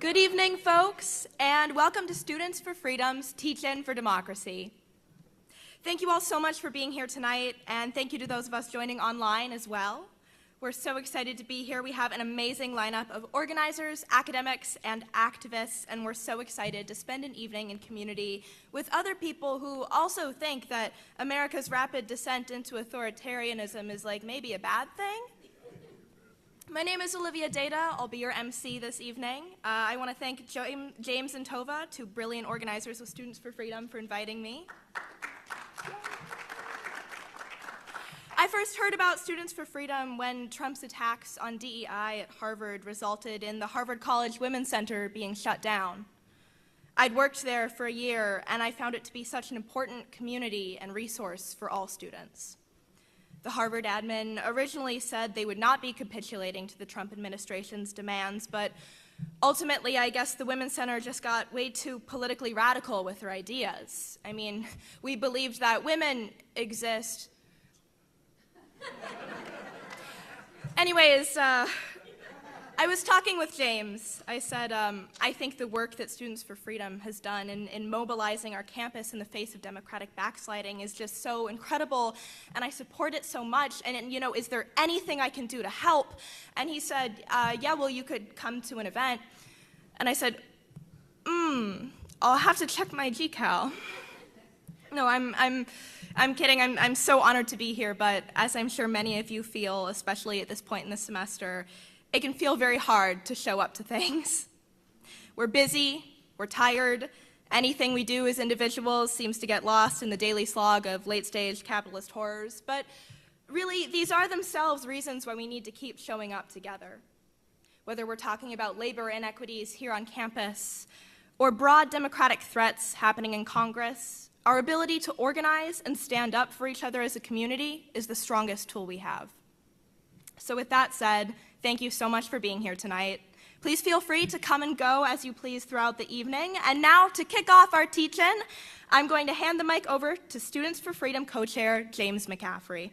Good evening, folks, and welcome to Students for Freedom's Teach-In for Democracy. Thank you all so much for being here tonight, and thank you to those of us joining online as well. We're so excited to be here. We have an amazing lineup of organizers, academics, and activists, and we're so excited to spend an evening in community with other people who also think that America's rapid descent into authoritarianism is like maybe a bad thing. My name is Olivia Data. I'll be your MC this evening. I want to thank James and Tova, two brilliant organizers with Students for Freedom, for inviting me. I first heard about Students for Freedom when Trump's attacks on DEI at Harvard resulted in the Harvard College Women's Center being shut down. I'd worked there for a year, and I found it to be such an important community and resource for all students. The Harvard admin originally said they would not be capitulating to the Trump administration's demands, but ultimately, I guess the Women's Center just got way too politically radical with their ideas. I mean, we believed that women exist. Anyways, I was talking with James. I said, I think the work that Students for Freedom has done in mobilizing our campus in the face of democratic backsliding is just so incredible, and I support it so much, and you know, is there anything I can do to help? And he said, yeah, well, you could come to an event. And I said, I'll have to check my GCal. No, I'm kidding. I'm so honored to be here, but as I'm sure many of you feel, especially at this point in the semester, it can feel very hard to show up to things. We're busy, we're tired, anything we do as individuals seems to get lost in the daily slog of late-stage capitalist horrors, but really, these are themselves reasons why we need to keep showing up together. Whether we're talking about labor inequities here on campus, or broad democratic threats happening in Congress, our ability to organize and stand up for each other as a community is the strongest tool we have. So with that said, thank you so much for being here tonight. Please feel free to come and go as you please throughout the evening. And now, to kick off our teach-in, I'm going to hand the mic over to Students for Freedom co-chair James McCaffrey.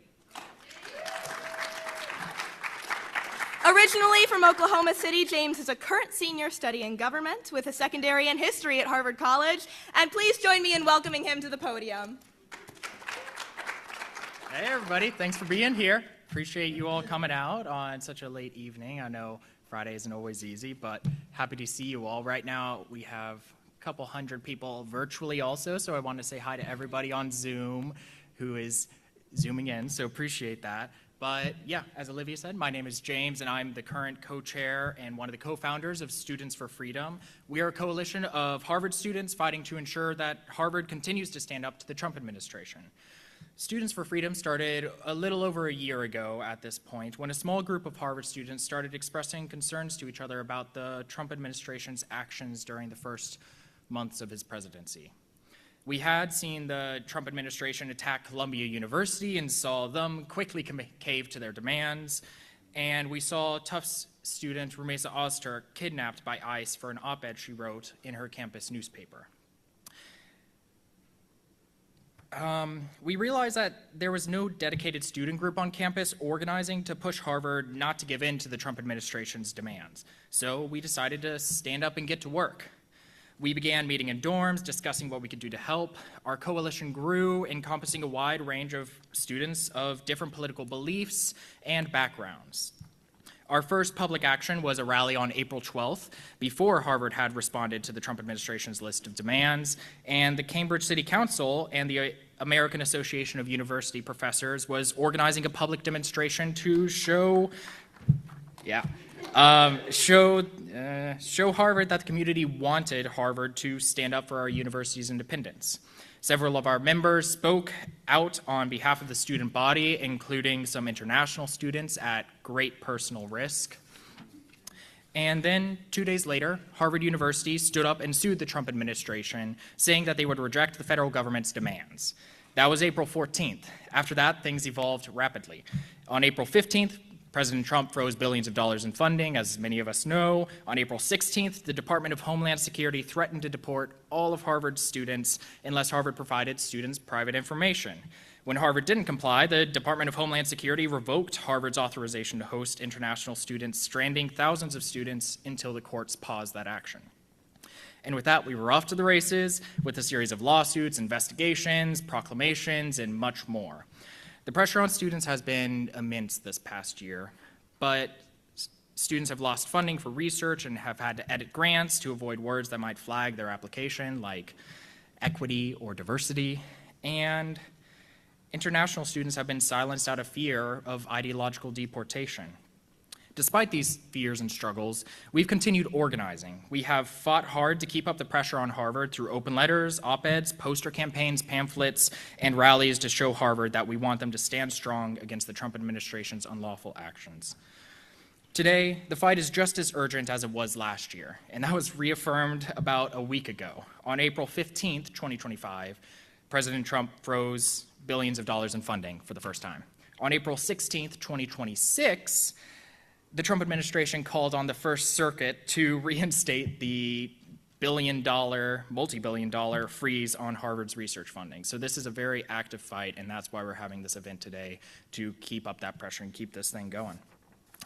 Originally from Oklahoma City, James is a current senior studying government with a secondary in history at Harvard College. And please join me in welcoming him to the podium. Hey everybody, thanks for being here. Appreciate you all coming out on such a late evening. I know Friday isn't always easy, but happy to see you all. Right now we have a couple hundred people virtually also, so I want to say hi to everybody on Zoom who is zooming in, so appreciate that. But yeah, as Olivia said, my name is James, and I'm the current co-chair and one of the co-founders of Students for Freedom. We are a coalition of Harvard students fighting to ensure that Harvard continues to stand up to the Trump administration. Students for Freedom started a little over a year ago at this point when a small group of Harvard students started expressing concerns to each other about the Trump administration's actions during the first months of his presidency. We had seen the Trump administration attack Columbia University and saw them quickly cave to their demands, and we saw Tufts student Rumesa Ozturk kidnapped by ICE for an op-ed she wrote in her campus newspaper. We realized that there was no dedicated student group on campus organizing to push Harvard not to give in to the Trump administration's demands. So we decided to stand up and get to work. We began meeting in dorms, discussing what we could do to help. Our coalition grew, encompassing a wide range of students of different political beliefs and backgrounds. Our first public action was a rally on April 12th, before Harvard had responded to the Trump administration's list of demands, and the Cambridge City Council and the American Association of University Professors was organizing a public demonstration to show Harvard that the community wanted Harvard to stand up for our university's independence. Several of our members spoke out on behalf of the student body, including some international students at great personal risk. And then 2 days later, Harvard University stood up and sued the Trump administration, saying that they would reject the federal government's demands. That was April 14th. After that, things evolved rapidly. On April 15th, President Trump froze billions of dollars in funding, as many of us know. On April 16th, the Department of Homeland Security threatened to deport all of Harvard's students unless Harvard provided students private information. When Harvard didn't comply, the Department of Homeland Security revoked Harvard's authorization to host international students, stranding thousands of students until the courts paused that action. And with that, we were off to the races with a series of lawsuits, investigations, proclamations, and much more. The pressure on students has been immense this past year, but students have lost funding for research and have had to edit grants to avoid words that might flag their application, like equity or diversity, and international students have been silenced out of fear of ideological deportation. Despite these fears and struggles, we've continued organizing. We have fought hard to keep up the pressure on Harvard through open letters, op-eds, poster campaigns, pamphlets, and rallies to show Harvard that we want them to stand strong against the Trump administration's unlawful actions. Today, the fight is just as urgent as it was last year, and that was reaffirmed about a week ago. On April 15th, 2025, President Trump froze billions of dollars in funding for the first time. On April 16th, 2026, the Trump administration called on the First Circuit to reinstate the multi-billion-dollar freeze on Harvard's research funding. So this is a very active fight, and that's why we're having this event today, to keep up that pressure and keep this thing going.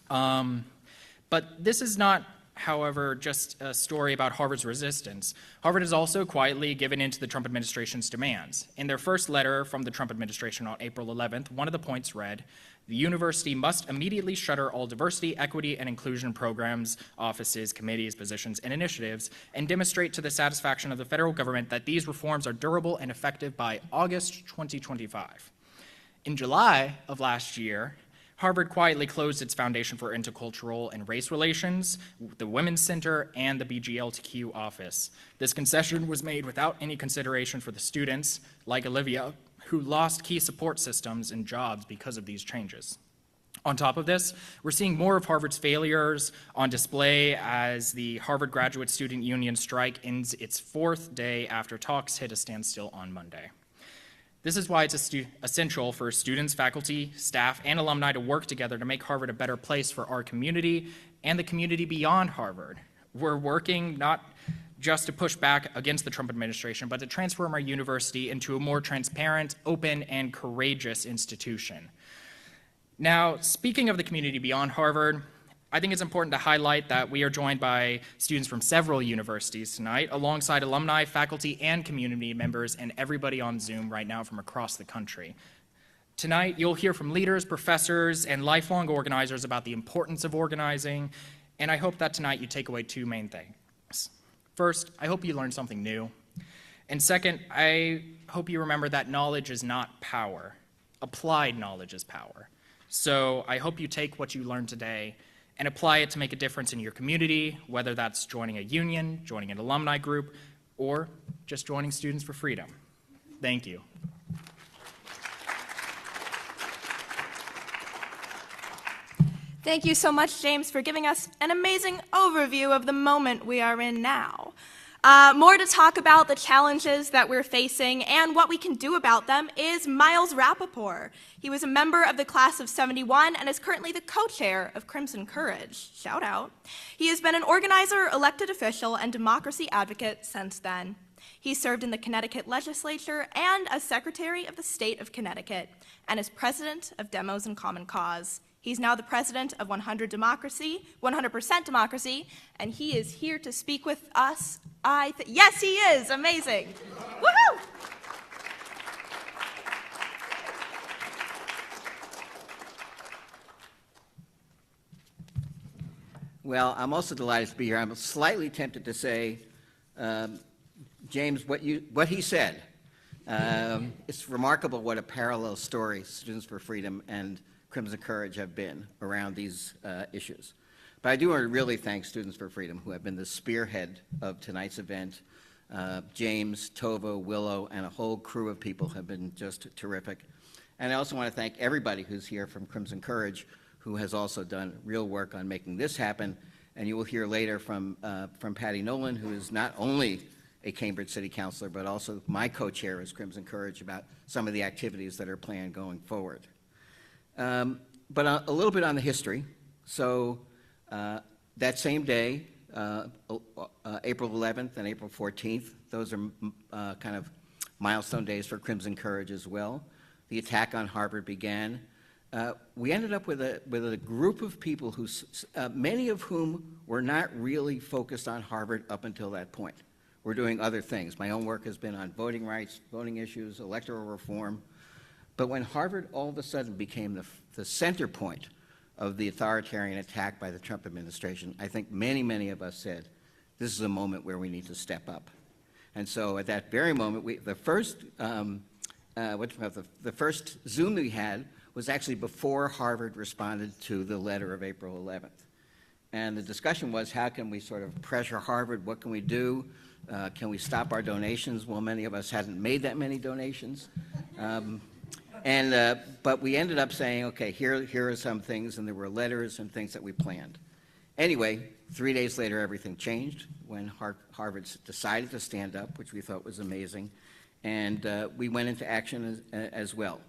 But this is not, however, just a story about Harvard's resistance. Harvard has also quietly given in to the Trump administration's demands. In their first letter from the Trump administration on April 11th, one of the points read, "The university must immediately shutter all diversity, equity, and inclusion programs, offices, committees, positions, and initiatives, and demonstrate to the satisfaction of the federal government that these reforms are durable and effective by August 2025. In July of last year, Harvard quietly closed its Foundation for Intercultural and Race Relations, the Women's Center, and the BGLTQ office. This concession was made without any consideration for the students, like Olivia, who lost key support systems and jobs because of these changes. On top of this, we're seeing more of Harvard's failures on display as the Harvard Graduate Student Union strike ends its fourth day after talks hit a standstill on Monday. This is why it's essential for students, faculty, staff, and alumni to work together to make Harvard a better place for our community and the community beyond Harvard. We're working not just to push back against the Trump administration, but to transform our university into a more transparent, open, and courageous institution. Now, speaking of the community beyond Harvard, I think it's important to highlight that we are joined by students from several universities tonight, alongside alumni, faculty, and community members, and everybody on Zoom right now from across the country. Tonight, you'll hear from leaders, professors, and lifelong organizers about the importance of organizing, and I hope that tonight you take away two main things. First, I hope you learned something new. And second, I hope you remember that knowledge is not power. Applied knowledge is power. So I hope you take what you learned today and apply it to make a difference in your community, whether that's joining a union, joining an alumni group, or just joining Students for Freedom. Thank you. Thank you so much, James, for giving us an amazing overview of the moment we are in now. More to talk about the challenges that we're facing and what we can do about them is Miles Rappaport. He was a member of the class of '71 and is currently the co-chair of Crimson Courage. Shout out. He has been an organizer, elected official, and democracy advocate since then. He served in the Connecticut legislature and as Secretary of the State of Connecticut and is president of Demos in Common Cause. He's now the president of 100% Democracy, and he is here to speak with us. Yes, he is. Amazing. Woohoo! Well, I'm also delighted to be here. I'm slightly tempted to say, James, what he said. It's remarkable what a parallel story Students for Freedom and Crimson Courage have been around these issues. But I do want to really thank Students for Freedom, who have been the spearhead of tonight's event. James, Tova, Willow, and a whole crew of people have been just terrific. And I also want to thank everybody who's here from Crimson Courage, who has also done real work on making this happen. And you will hear later from Patty Nolan, who is not only a Cambridge City Councilor, but also my co-chair as Crimson Courage, about some of the activities that are planned going forward. But a little bit on the history. So that same day, April 11th and April 14th, those are kind of milestone days for Crimson Courage as well. the attack on Harvard began, we ended up with a group of people who, many of whom were not really focused on Harvard up until that point. We're doing other things. My own work has been on voting rights, voting issues, electoral reform. But when Harvard all of a sudden became the center point of the authoritarian attack by the Trump administration, I think many, many of us said, this is a moment where we need to step up. And so at that very moment, the first Zoom we had was actually before Harvard responded to the letter of April 11th. And the discussion was, how can we sort of pressure Harvard? What can we do? Can we stop our donations? Well, many of us hadn't made that many donations. But we ended up saying, okay, here are some things, and there were letters and things that we planned. Anyway, 3 days later, everything changed when Harvard decided to stand up, which we thought was amazing, and we went into action as well.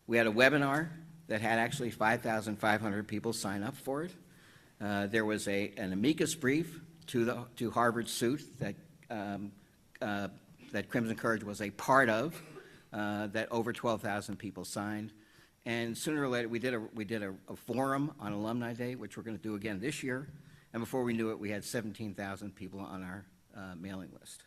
We had a webinar that had actually 5,500 people sign up for it. There was an amicus brief to Harvard's suit that Crimson Courage was a part of, that over 12,000 people signed. And sooner or later, we did a forum on Alumni Day, which we're going to do again this year. And before we knew it, we had 17,000 people on our mailing list.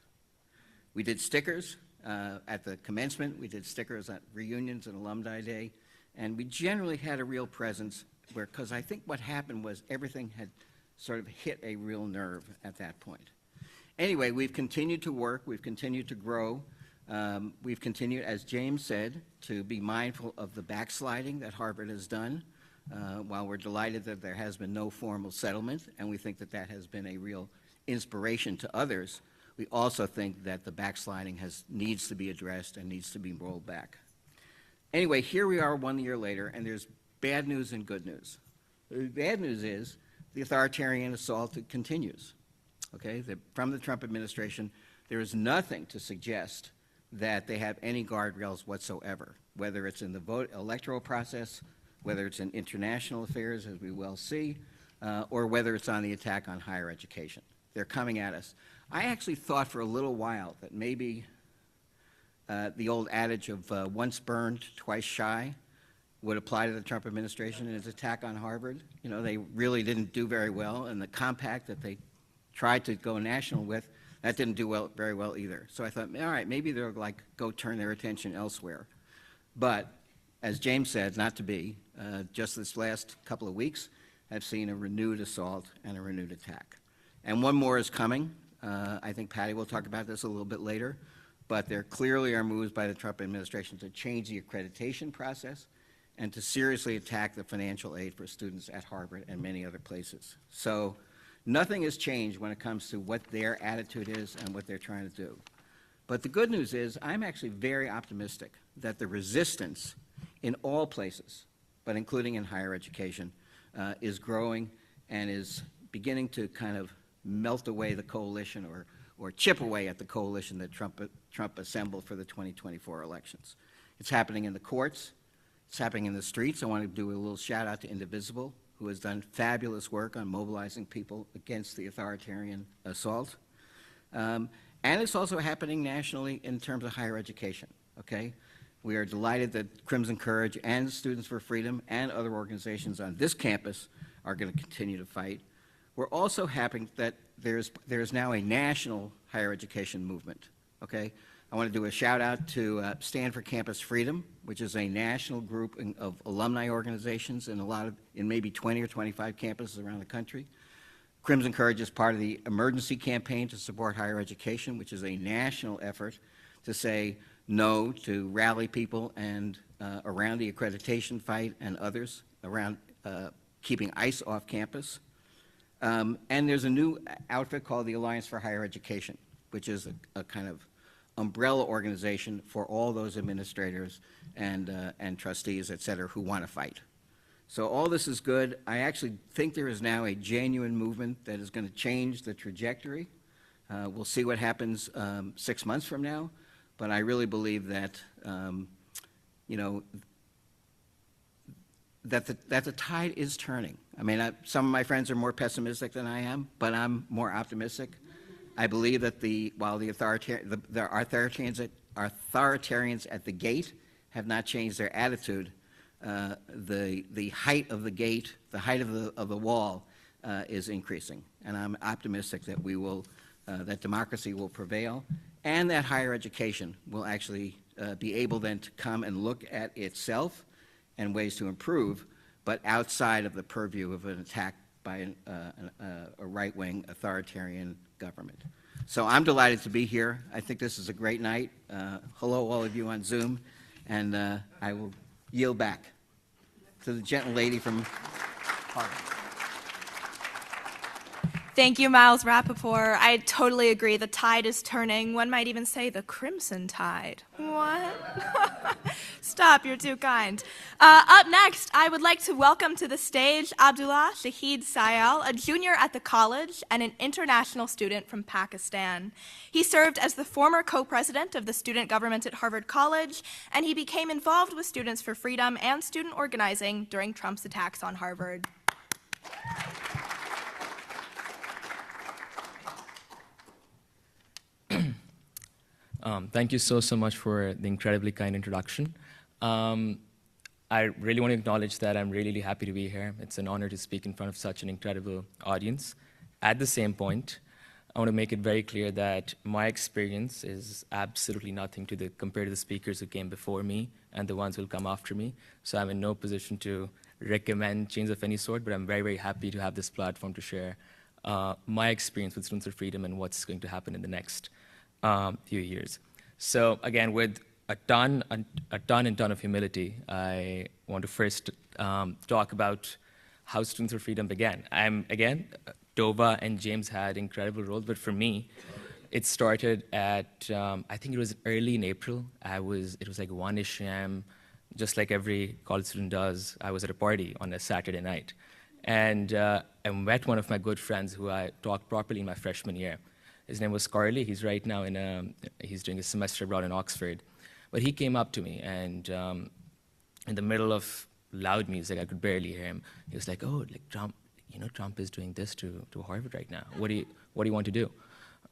We did stickers at the commencement. We did stickers at reunions and Alumni Day. And we generally had a real presence because I think what happened was everything had sort of hit a real nerve at that point. Anyway, we've continued to work. We've continued to grow. We've continued, as James said, to be mindful of the backsliding that Harvard has done. While we're delighted that there has been no formal settlement, and we think that that has been a real inspiration to others, we also think that the backsliding needs to be addressed and needs to be rolled back. Anyway, here we are 1 year later, and there's bad news and good news. The bad news is the authoritarian assault continues. Okay, from the Trump administration, there is nothing to suggest that they have any guardrails whatsoever, whether it's in the electoral process, whether it's in international affairs, as we will see, or whether it's on the attack on higher education. They're coming at us. I actually thought for a little while that maybe the old adage of once burned, twice shy would apply to the Trump administration and its attack on Harvard. You know, they really didn't do very well, and the compact that they tried to go national with, that didn't do very well either. So I thought, all right, maybe they'll go turn their attention elsewhere. But as James said, not to be, just this last couple of weeks, I've seen a renewed assault and a renewed attack. And one more is coming. I think Patty will talk about this a little bit later, but there clearly are moves by the Trump administration to change the accreditation process and to seriously attack the financial aid for students at Harvard and many other places. So nothing has changed when it comes to what their attitude is and what they're trying to do. But the good news is I'm actually very optimistic that the resistance in all places, but including in higher education, is growing and is beginning to kind of melt away the coalition or chip away at the coalition that Trump assembled for the 2024 elections. It's happening in the courts. It's happening in the streets. I want to do a little shout out to Indivisible, who has done fabulous work on mobilizing people against the authoritarian assault. And it's also happening nationally in terms of higher education, okay? We are delighted that Crimson Courage and Students for Freedom and other organizations on this campus are going to continue to fight. We're also happy that there's now a national higher education movement, okay? I want to do a shout out to Stand for Campus Freedom, which is a national group of alumni organizations in maybe 20 or 25 campuses around the country. Crimson Courage is part of the Emergency Campaign to Support Higher Education, which is a national effort to say no to rally people and around the accreditation fight and others around keeping ICE off campus. And there's a new outfit called the Alliance for Higher Education, which is a kind of umbrella organization for all those administrators and trustees, et cetera, who want to fight. So all this is good. I actually think there is now a genuine movement that is going to change the trajectory. We'll see what happens 6 months from now, but I really believe that, you know, that the tide is turning. I mean, some of my friends are more pessimistic than I am, but I'm more optimistic. I believe that while the authoritarians at the gate have not changed their attitude, the height of the gate, the height of the wall is increasing. And I'm optimistic that that democracy will prevail, and that higher education will actually be able then to come and look at itself and ways to improve, but outside of the purview of an attack by a right-wing authoritarian government. So I'm delighted to be here. I think this is a great night. Hello, all of you on Zoom, and I will yield back to the gentle lady from Harvard. Thank you, Miles Rappaport. I totally agree. The tide is turning. One might even say the crimson tide. What? Stop, you're too kind. Up next, I would like to welcome to the stage Abdullah Shahid Sayal, a junior at the college and an international student from Pakistan. He served as the former co-president of the student government at Harvard College, and he became involved with Students for Freedom and student organizing during Trump's attacks on Harvard. Thank you so much for the incredibly kind introduction. I really want to acknowledge that I'm really happy to be here. It's an honor to speak in front of such an incredible audience. At the same point, I want to make it very clear that my experience is absolutely nothing compared to the speakers who came before me and the ones who will come after me. So I'm in no position to recommend change of any sort, but I'm very happy to have this platform to share my experience with Students for Freedom and what's going to happen in the next few years. So again, with a ton of humility, I want to first talk about how Students for Freedom began. Again, Tova and James had incredible roles, but for me, it started at, I think it was early in April. It was like 1-ish a.m., just like every college student does. I was at a party on a Saturday night, and I met one of my good friends who I talked properly in my freshman year. His name was Carly. He's right now he's doing a semester abroad in Oxford. But he came up to me, and in the middle of loud music, I could barely hear him. He was like, "Oh, like Trump is doing this to Harvard right now. What do you want to do?"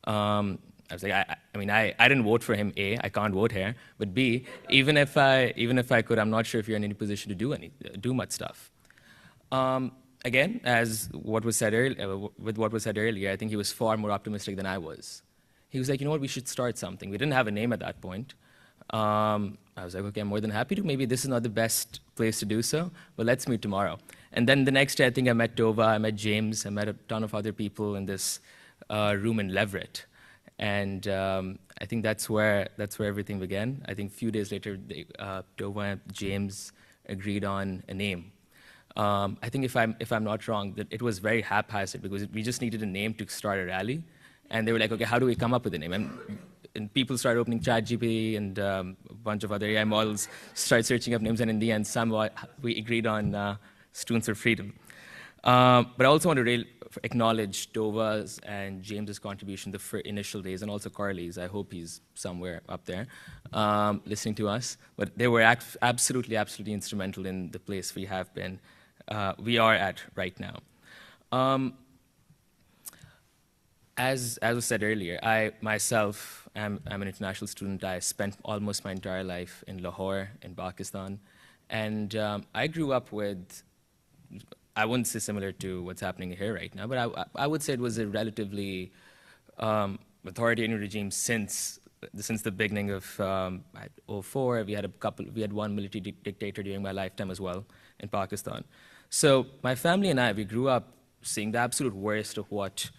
I was like, I didn't vote for him. A, I can't vote here. But B, even if I could, I'm not sure if you're in any position to do much stuff. Again, as what was said earlier, I think he was far more optimistic than I was. He was like, "You know what? We should start something." We didn't have a name at that point. I was like, "Okay, I'm more than happy to. Maybe this is not the best place to do so, but let's meet tomorrow." And then the next day, I think I met Tova, I met James, I met a ton of other people in this room in Leverett. And I think that's where everything began. I think a few days later, Tova and James agreed on a name. I think if I'm not wrong, that it was very haphazard because we just needed a name to start a rally, and they were like, "Okay, how do we come up with a name?" And people started opening ChatGPT, and a bunch of other AI models started searching up names, and in the end, somewhat we agreed on Students for Freedom. But I also want to acknowledge Tova's and James's contribution the initial days, and also Carly's. I hope he's somewhere up there listening to us. But they were absolutely instrumental in the place we are at right now. As was said earlier, I myself am an international student. I spent almost my entire life in Lahore, in Pakistan. And I grew up with, I wouldn't say similar to what's happening here right now, but I would say it was a relatively authoritarian regime since the beginning of 2004. We had one military dictator during my lifetime as well in Pakistan. So my family and we grew up seeing the absolute worst of what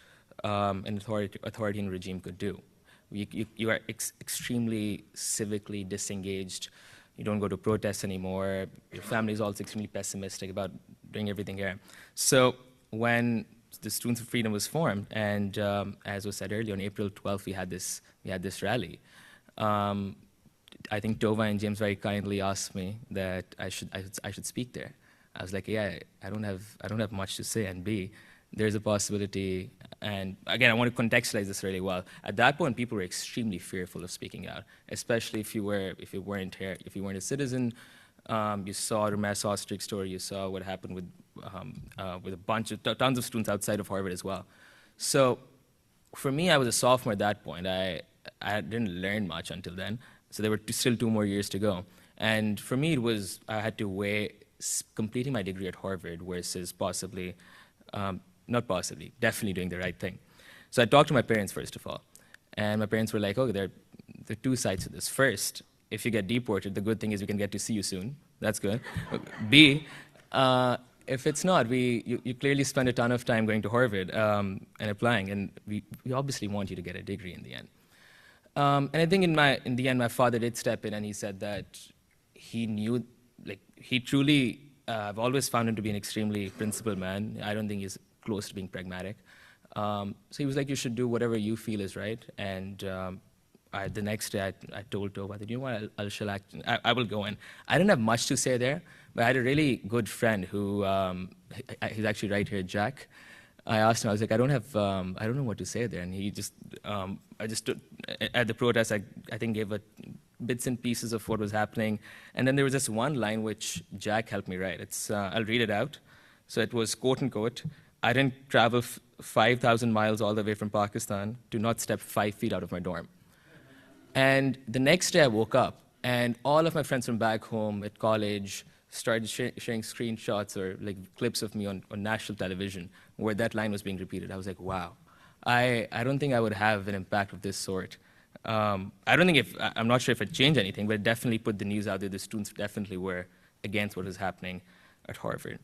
an authoritarian regime could do. You are extremely civically disengaged. You don't go to protests anymore. Your family is also extremely pessimistic about doing everything here. So when the Students for Freedom was formed, and as was said earlier, on April 12th, we had this rally. I think Tova and James very kindly asked me that I should speak there. I was like, yeah, I don't have much to say, and B, there's a possibility. And again, I want to contextualize this really well. At that point, people were extremely fearful of speaking out, especially if you weren't here, if you weren't a citizen. You saw the Mass Ostrich story. You saw what happened with tons of students outside of Harvard as well. So for me, I was a sophomore at that point. I didn't learn much until then. So there were still 2 more years to go. And for me, it was, I had to weigh completing my degree at Harvard versus possibly, not possibly, definitely doing the right thing. So I talked to my parents, first of all. And my parents were like, oh, there are two sides to this. First, if you get deported, the good thing is we can get to see you soon. That's good. B, if it's not, you clearly spend a ton of time going to Harvard and applying, and we obviously want you to get a degree in the end. And I think in the end, my father did step in, and he said that he knew, like, he truly, I've always found him to be an extremely principled man. I don't think he's close to being pragmatic. So he was like, you should do whatever you feel is right. And the next day, I told Tova that, you know what, I will go in. I didn't have much to say there, but I had a really good friend who, he's actually right here, Jack. I asked him, I was like, I don't know what to say there. And he just, I just stood at the protest, I think gave bits and pieces of what was happening. And then there was this one line which Jack helped me write. I'll read it out. So it was, quote unquote, I didn't travel 5,000 miles all the way from Pakistan to not step 5 feet out of my dorm. And the next day I woke up, and all of my friends from back home at college started sharing screenshots or like clips of me on national television where that line was being repeated. I was like, wow, I don't think I would have an impact of this sort. I'm not sure if it changed anything, but it definitely put the news out there. The students definitely were against what was happening at Harvard.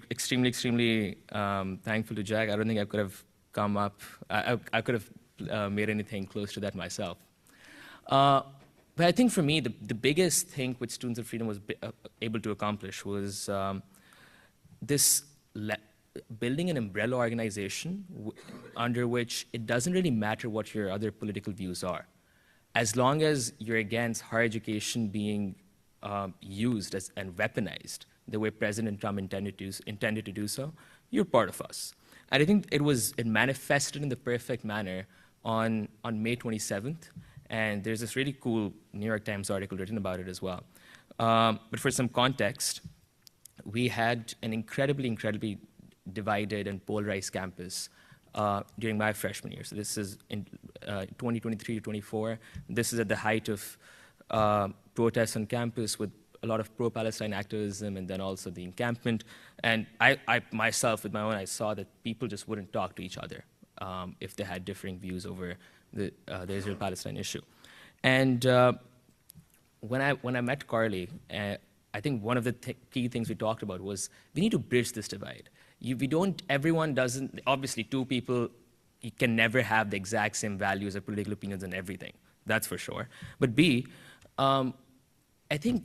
Extremely, extremely thankful to Jack. I don't think I could have come up, I could have made anything close to that myself. But I think for me, the biggest thing which Students of Freedom was able to accomplish was building an umbrella organization under which it doesn't really matter what your other political views are. As long as you're against higher education being used and weaponized the way President Trump intended to do so, you're part of us. And I think it manifested in the perfect manner on May 27th. And there's this really cool New York Times article written about it as well. But for some context, we had an incredibly, incredibly divided and polarized campus during my freshman year. So this is in 2023 to 24. This is at the height of protests on campus with a lot of pro-Palestine activism and then also the encampment. And I myself, with my own eyes, saw that people just wouldn't talk to each other if they had differing views over the Israel-Palestine issue. And when I met Carly, I think one of the key things we talked about was we need to bridge this divide. Everyone doesn't, obviously 2 people can never have the exact same values or political opinions on everything, that's for sure. But B, I think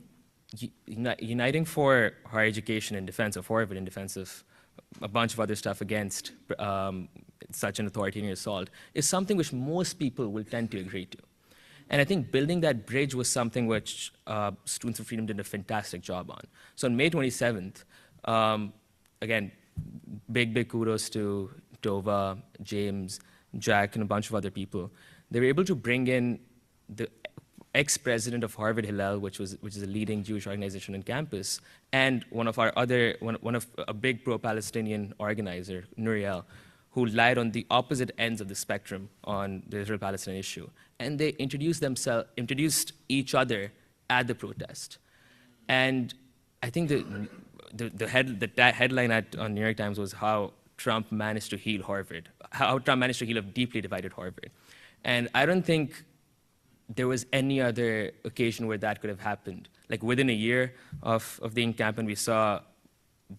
uniting for higher education in defense of Harvard, in defense of a bunch of other stuff against such an authoritarian assault is something which most people will tend to agree to. And I think building that bridge was something which Students of Freedom did a fantastic job on. So on May 27th, again, big kudos to Tova, James, Jack, and a bunch of other people. They were able to bring in the ex-president of Harvard Hillel, which is a leading Jewish organization on campus, and one of a big pro-Palestinian organizer, Nuriel, who lied on the opposite ends of the spectrum on the Israel-Palestine issue. And they introduced each other at the protest. And I think that headline on New York Times was how Trump managed to heal Harvard, how Trump managed to heal a deeply divided Harvard. And I don't think there was any other occasion where that could have happened. Like within a year of the encampment, we saw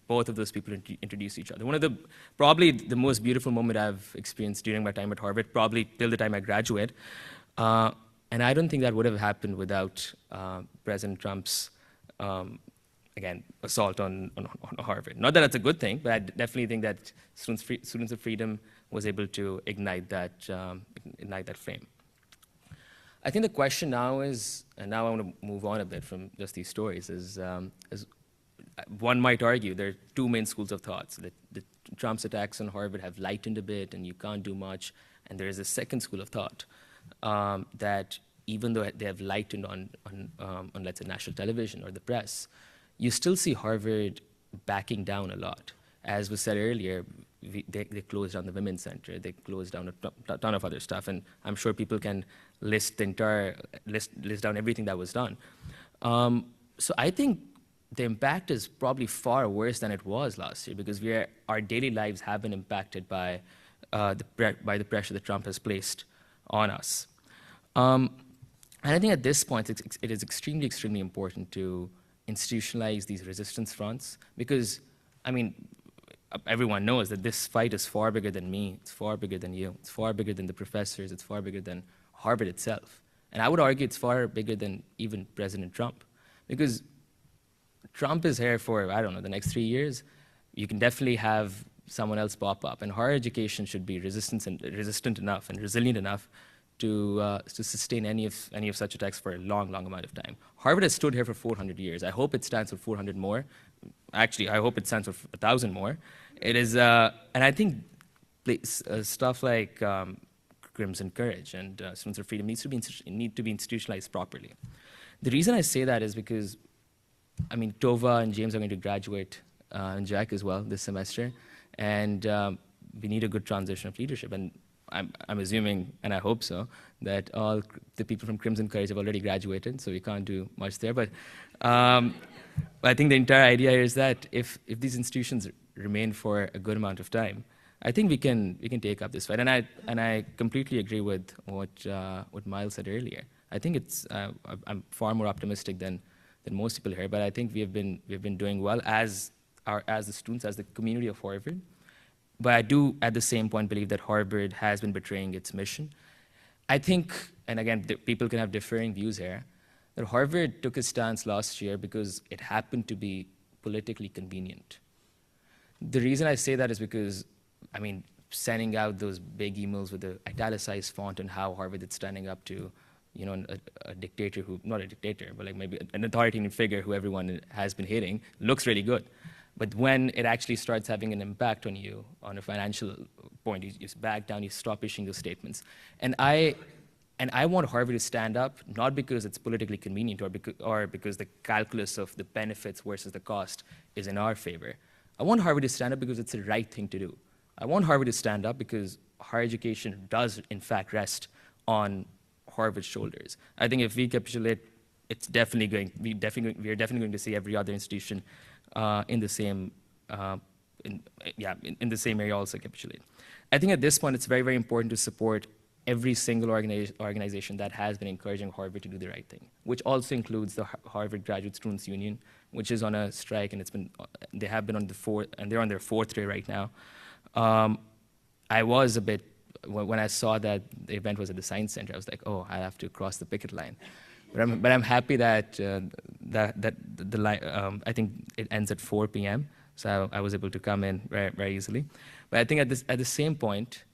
both of those people introduce each other. Probably the most beautiful moment I've experienced during my time at Harvard, probably till the time I graduate. And I don't think that would have happened without President Trump's, again, assault on Harvard. Not that that's a good thing, but I definitely think that Students of Freedom was able to ignite that flame. I think the question now is, and now I want to move on a bit from just these stories, is one might argue there are 2 main schools of thought. So that Trump's attacks on Harvard have lightened a bit and you can't do much. And there is a second school of thought that even though they have lightened on let's say, national television or the press, you still see Harvard backing down a lot. As was said earlier, they closed down the Women's Center, they closed down a ton of other stuff, and I'm sure people can list down everything that was done. So I think the impact is probably far worse than it was last year because our daily lives have been impacted by the pressure that Trump has placed on us. And I think at this point, it is extremely, extremely important to institutionalize these resistance fronts because, I mean, everyone knows that this fight is far bigger than me, it's far bigger than you, it's far bigger than the professors, it's far bigger than Harvard itself. And I would argue it's far bigger than even President Trump because Trump is here for, I don't know, the next 3 years. You can definitely have someone else pop up. And higher education should be resistant enough and resilient enough to sustain any of such attacks for a long, long amount of time. Harvard has stood here for 400 years. I hope it stands for 400 more. Actually, I hope it stands for 1,000 more. It is, and I think stuff like Crimson Courage and Students for Freedom need to be institutionalized properly. The reason I say that is because, I mean, Tova and James are going to graduate, and Jack as well this semester, and we need a good transition of leadership. And I'm assuming, and I hope so, that all the people from Crimson Courage have already graduated, so we can't do much there. But I think the entire idea here is that if these institutions remain for a good amount of time, I think we can take up this fight. And I completely agree with what Miles said earlier. I think I'm far more optimistic than most people here, but I think we've been doing well as the students, as the community of Harvard. But I do, at the same point, believe that Harvard has been betraying its mission. I think, and again, people can have differing views here, that Harvard took a stance last year because it happened to be politically convenient. The reason I say that is because, I mean, sending out those big emails with the italicized font and how Harvard is standing up to, you know, a dictator who, not a dictator, but like maybe an authoritarian figure who everyone has been hating, looks really good. But when it actually starts having an impact on you, on a financial point, you back down, you stop issuing those statements. And I want Harvard to stand up, not because it's politically convenient or because the calculus of the benefits versus the cost is in our favor. I want Harvard to stand up because it's the right thing to do. I want Harvard to stand up because higher education does, in fact, rest on Harvard's shoulders. I think if we capitulate, we are definitely going to see every other institution in the same area also capitulate. I think at this point it's very, very important to support every single organization that has been encouraging Harvard to do the right thing, which also includes the Harvard Graduate Students Union, which is on a strike, and they have been on they're on their 4th day right now. I was a bit, when I saw that the event was at the Science Center, I was like, oh, I have to cross the picket line. But I'm happy that the line, I think it ends at 4 p.m., so I was able to come in very, very easily. But I think at the same point,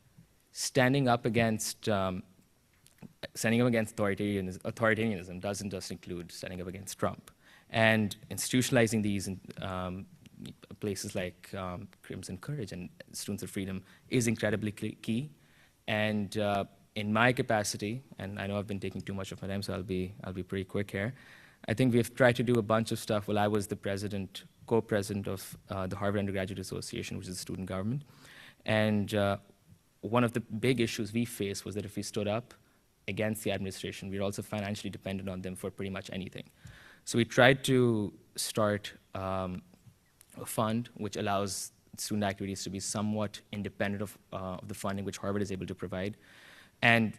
standing up against authoritarianism doesn't just include standing up against Trump. And institutionalizing these in places like Crimson Courage and Students of Freedom is incredibly key. And in my capacity, and I know I've been taking too much of my time, so I'll be pretty quick here. I think we've tried to do a bunch of stuff. Well, I was the co-president of the Harvard Undergraduate Association, which is a student government. And one of the big issues we faced was that if we stood up against the administration, we were also financially dependent on them for pretty much anything. So we tried to start a fund which allows student activities to be somewhat independent of the funding which Harvard is able to provide. And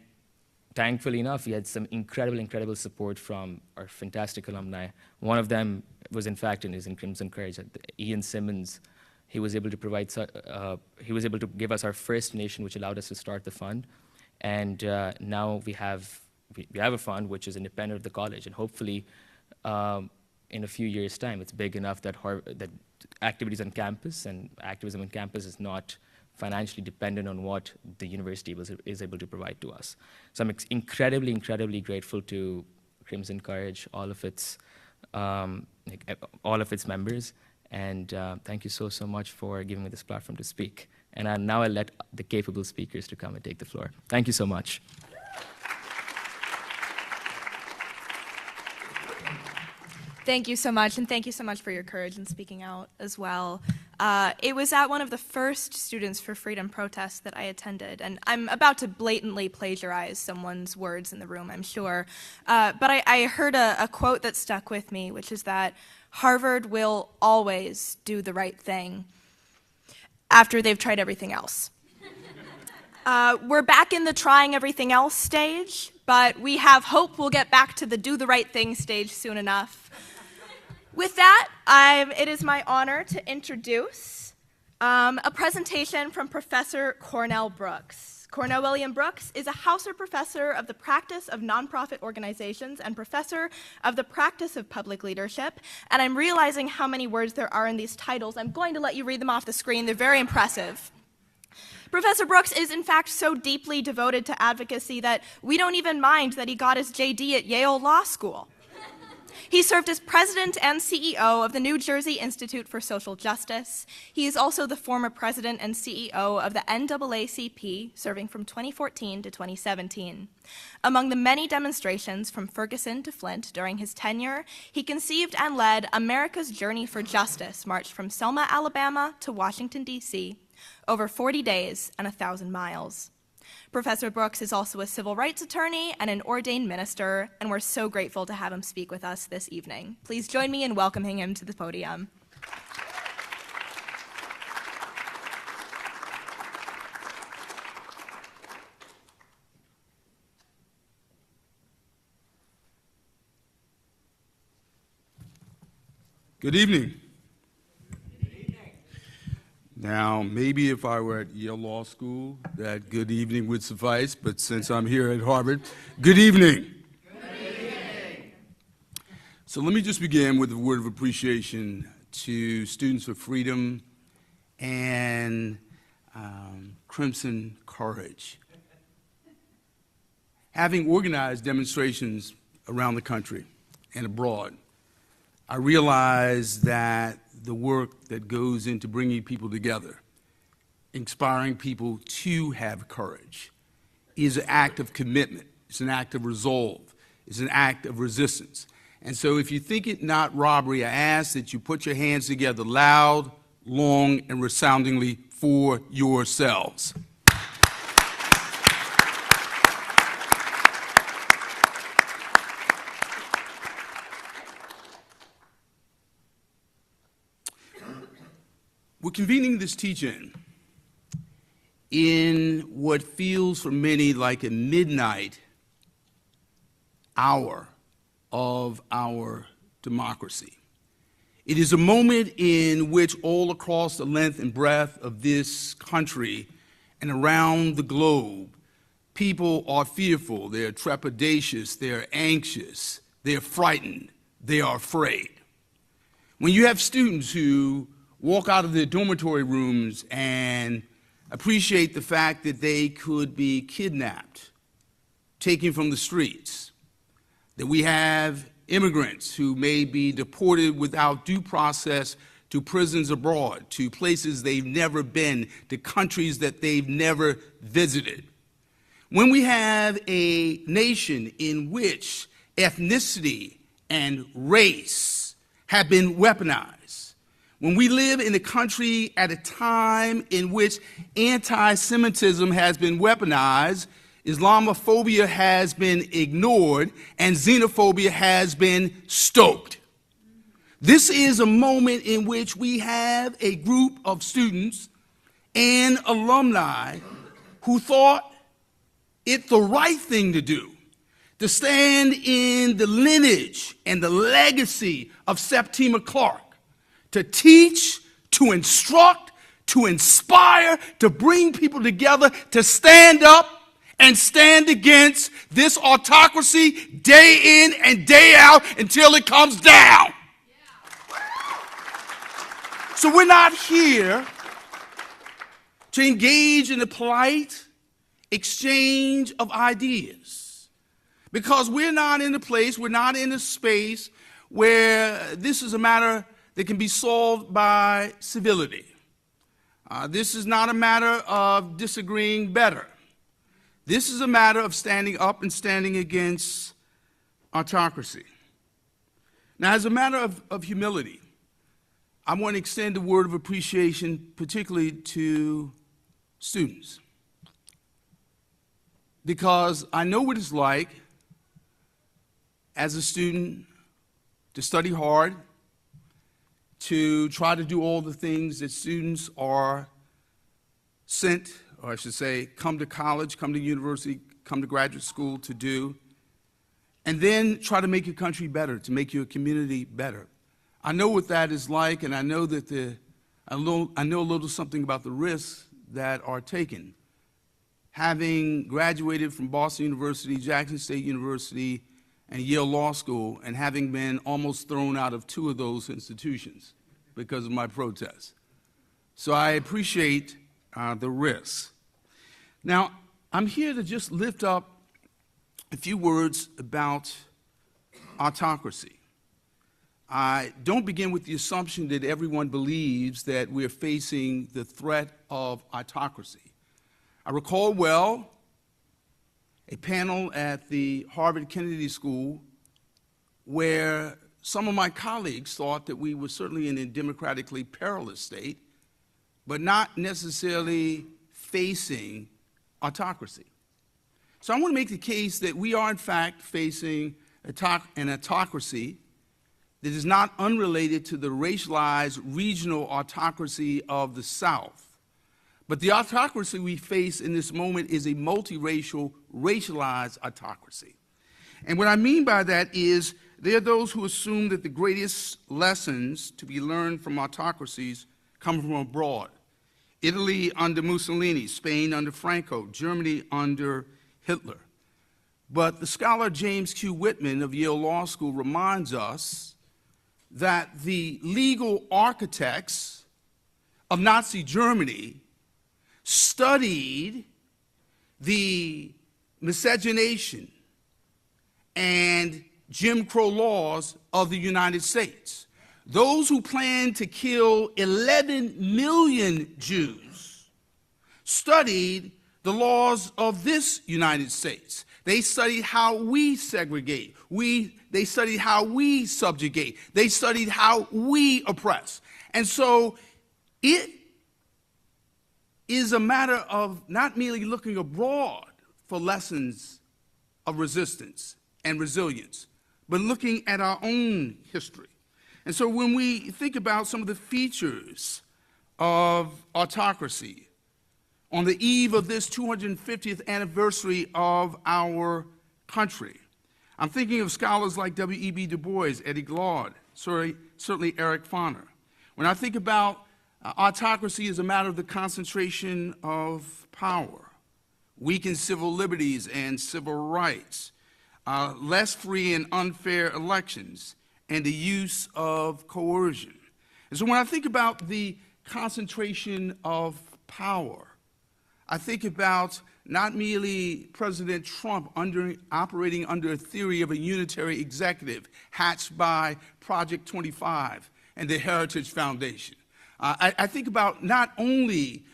thankfully enough, we had some incredible support from our fantastic alumni. One of them was, in fact, in Crimson Courage. Ian Simmons, he was able to provide, he was able to give us our first donation, which allowed us to start the fund. And now we have a fund which is independent of the college, and hopefully in a few years' time, it's big enough that that activities on campus and activism on campus is not financially dependent on what the university is able to provide to us. So I'm incredibly grateful to Crimson Courage, all of its members, and thank you so much for giving me this platform to speak. And now I'll let the capable speakers to come and take the floor. Thank you so much. Thank you so much, and thank you so much for your courage in speaking out as well. It was at one of the first Students for Freedom protests that I attended, and I'm about to blatantly plagiarize someone's words in the room, I'm sure. But I heard a quote that stuck with me, which is that Harvard will always do the right thing after they've tried everything else. We're back in the trying everything else stage, but we have hope we'll get back to the do the right thing stage soon enough. With that, it is my honor to introduce a presentation from Professor Cornell Brooks. Cornell William Brooks is a Hauser Professor of the Practice of Nonprofit Organizations and Professor of the Practice of Public Leadership. And I'm realizing how many words there are in these titles. I'm going to let you read them off the screen. They're very impressive. Professor Brooks is, in fact, so deeply devoted to advocacy that we don't even mind that he got his JD at Yale Law School. He served as president and CEO of the New Jersey Institute for Social Justice. He is also the former president and CEO of the NAACP, serving from 2014 to 2017. Among the many demonstrations from Ferguson to Flint during his tenure, he conceived and led America's Journey for Justice, marched from Selma, Alabama to Washington, D.C., over 40 days and 1,000 miles. Professor Brooks is also a civil rights attorney and an ordained minister, and we're so grateful to have him speak with us this evening. Please join me in welcoming him to the podium. Good evening. Now, maybe if I were at Yale Law School, that good evening would suffice, but since I'm here at Harvard, good evening. Good evening. So let me just begin with a word of appreciation to Students for Freedom and Crimson Courage. Having organized demonstrations around the country and abroad, I realize that the work that goes into bringing people together, inspiring people to have courage, is an act of commitment, it's an act of resolve, it's an act of resistance. And so if you think it not robbery, I ask that you put your hands together loud, long, and resoundingly for yourselves. We're convening this teach-in in what feels for many like a midnight hour of our democracy. It is a moment in which all across the length and breadth of this country and around the globe, people are fearful, they're trepidatious, they're anxious, they're frightened, they are afraid. When you have students who walk out of their dormitory rooms and appreciate the fact that they could be kidnapped, taken from the streets, that we have immigrants who may be deported without due process to prisons abroad, to places they've never been, to countries that they've never visited. When we have a nation in which ethnicity and race have been weaponized, when we live in a country at a time in which anti-Semitism has been weaponized, Islamophobia has been ignored, and xenophobia has been stoked. This is a moment in which we have a group of students and alumni who thought it the right thing to do, to stand in the lineage and the legacy of Septima Clark, to teach, to instruct, to inspire, to bring people together, to stand up and stand against this autocracy day in and day out until it comes down. So we're not here to engage in a polite exchange of ideas, because we're not in a place, we're not in a space where this is a matter that can be solved by civility. This is not a matter of disagreeing better. This is a matter of standing up and standing against autocracy. Now, as a matter of humility, I want to extend a word of appreciation, particularly to students, because I know what it's like as a student to study hard, to try to do all the things that students are sent, or I should say, come to college, come to university, come to graduate school to do, and then try to make your country better, to make your community better. I know what that is like, and I know that I know a little something about the risks that are taken. Having graduated from Boston University, Jackson State University, and Yale Law School, and having been almost thrown out of 2 of those institutions because of my protests. So I appreciate the risks. Now, I'm here to just lift up a few words about autocracy. I don't begin with the assumption that everyone believes that we're facing the threat of autocracy. I recall well a panel at the Harvard Kennedy School where some of my colleagues thought that we were certainly in a democratically perilous state, but not necessarily facing autocracy. So I want to make the case that we are in fact facing an autocracy that is not unrelated to the racialized regional autocracy of the South. But the autocracy we face in this moment is a multiracial, racialized autocracy. And what I mean by that is there are those who assume that the greatest lessons to be learned from autocracies come from abroad. Italy under Mussolini, Spain under Franco, Germany under Hitler. But the scholar James Q. Whitman of Yale Law School reminds us that the legal architects of Nazi Germany studied the miscegenation and Jim Crow laws of the United States. Those who planned to kill 11 million Jews studied the laws of this United States. They studied how we segregate. They studied how we subjugate. They studied how we oppress. And so it is a matter of not merely looking abroad for lessons of resistance and resilience, but looking at our own history. And so when we think about some of the features of autocracy, on the eve of this 250th anniversary of our country, I'm thinking of scholars like W.E.B. Du Bois, Eddie Glaude, certainly Eric Foner. When I think about autocracy as a matter of the concentration of power, weakened civil liberties and civil rights, less free and unfair elections, and the use of coercion. And so when I think about the concentration of power, I think about not merely President Trump operating under a theory of a unitary executive hatched by Project 25 and the Heritage Foundation. I think about not only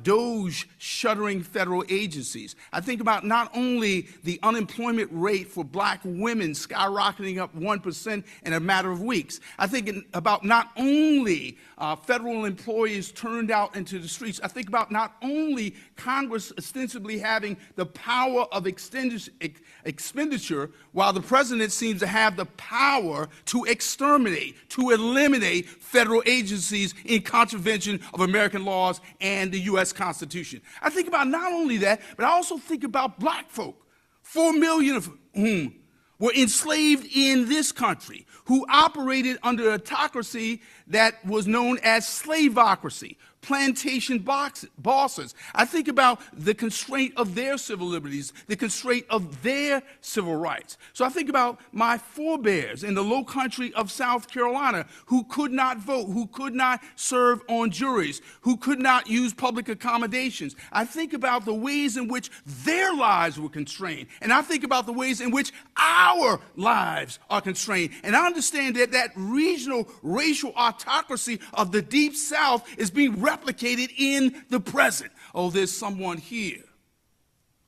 DOGE shuttering federal agencies. I think about not only the unemployment rate for black women skyrocketing up 1% in a matter of weeks. I think about not only federal employees turned out into the streets. I think about not only Congress ostensibly having the power of expenditure, while the president seems to have the power to exterminate, to eliminate federal agencies in contravention of American laws and the U.S. Constitution. I think about not only that, but I also think about black folk, 4 million of whom were enslaved in this country, who operated under an autocracy that was known as slavocracy, plantation bosses. I think about the constraint of their civil liberties, the constraint of their civil rights. So I think about my forebears in the low country of South Carolina who could not vote, who could not serve on juries, who could not use public accommodations. I think about the ways in which their lives were constrained. And I think about the ways in which our lives are constrained. And I understand that that regional racial autocracy of the Deep South is being replicated in the present. Oh, there's someone here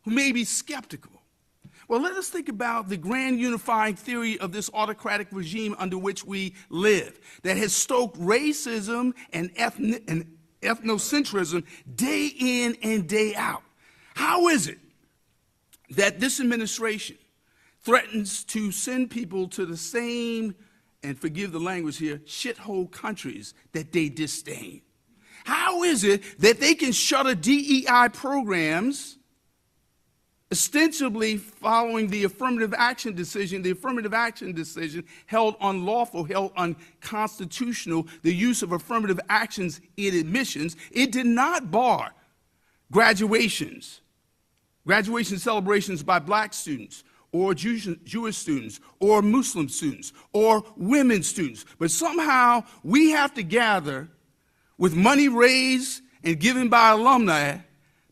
who may be skeptical. Well, let us think about the grand unifying theory of this autocratic regime under which we live that has stoked racism and ethnocentrism day in and day out. How is it that this administration threatens to send people to the same, and forgive the language here, shithole countries that they disdain? How is it that they can shutter DEI programs ostensibly following the affirmative action decision held unlawful, held unconstitutional, the use of affirmative actions in admissions? It did not bar graduation celebrations by black students or Jewish students or Muslim students or women students. But somehow we have to gather with money raised and given by alumni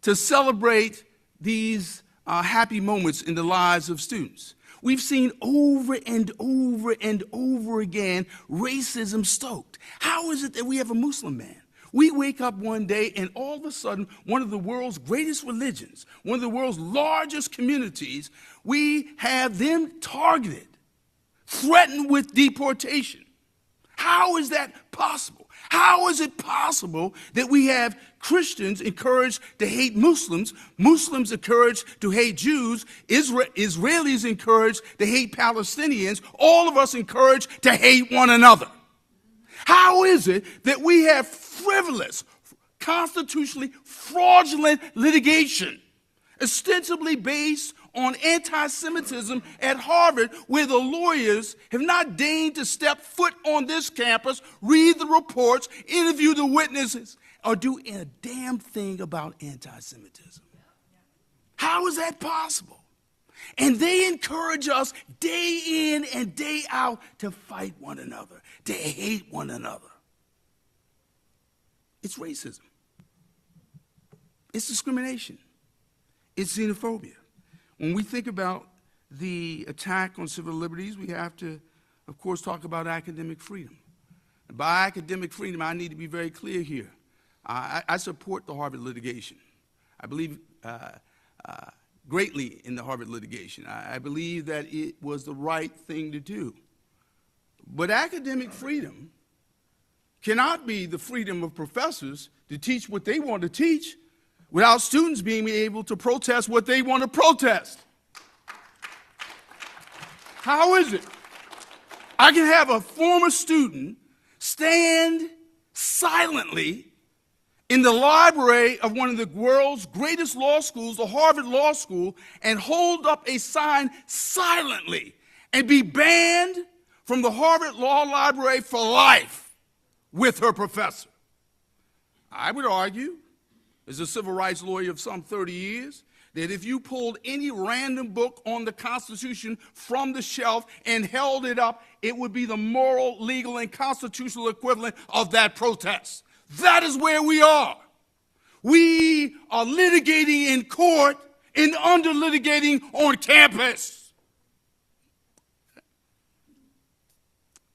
to celebrate these happy moments in the lives of students. We've seen over and over and over again racism stoked. How is it that we have a Muslim man? We wake up one day and all of a sudden, one of the world's greatest religions, one of the world's largest communities, we have them targeted, threatened with deportation. How is that possible? How is it possible that we have Christians encouraged to hate Muslims, Muslims encouraged to hate Jews, Israelis encouraged to hate Palestinians, all of us encouraged to hate one another? How is it that we have frivolous, constitutionally fraudulent litigation, ostensibly based on anti-Semitism at Harvard, where the lawyers have not deigned to step foot on this campus, read the reports, interview the witnesses, or do a damn thing about anti-Semitism? How is that possible? And they encourage us day in and day out to fight one another, to hate one another. It's racism. It's discrimination. It's xenophobia. When we think about the attack on civil liberties, we have to, of course, talk about academic freedom. And by academic freedom, I need to be very clear here. I support the Harvard litigation. I believe greatly in the Harvard litigation. I believe that it was the right thing to do. But academic freedom cannot be the freedom of professors to teach what they want to teach without students being able to protest what they want to protest. How is it? I can have a former student stand silently in the library of one of the world's greatest law schools, the Harvard Law School, and hold up a sign silently and be banned from the Harvard Law Library for life with her professor. I would argue, as a civil rights lawyer of some 30 years, that if you pulled any random book on the Constitution from the shelf and held it up, it would be the moral, legal, and constitutional equivalent of that protest. That is where we are. We are litigating in court and under-litigating on campus.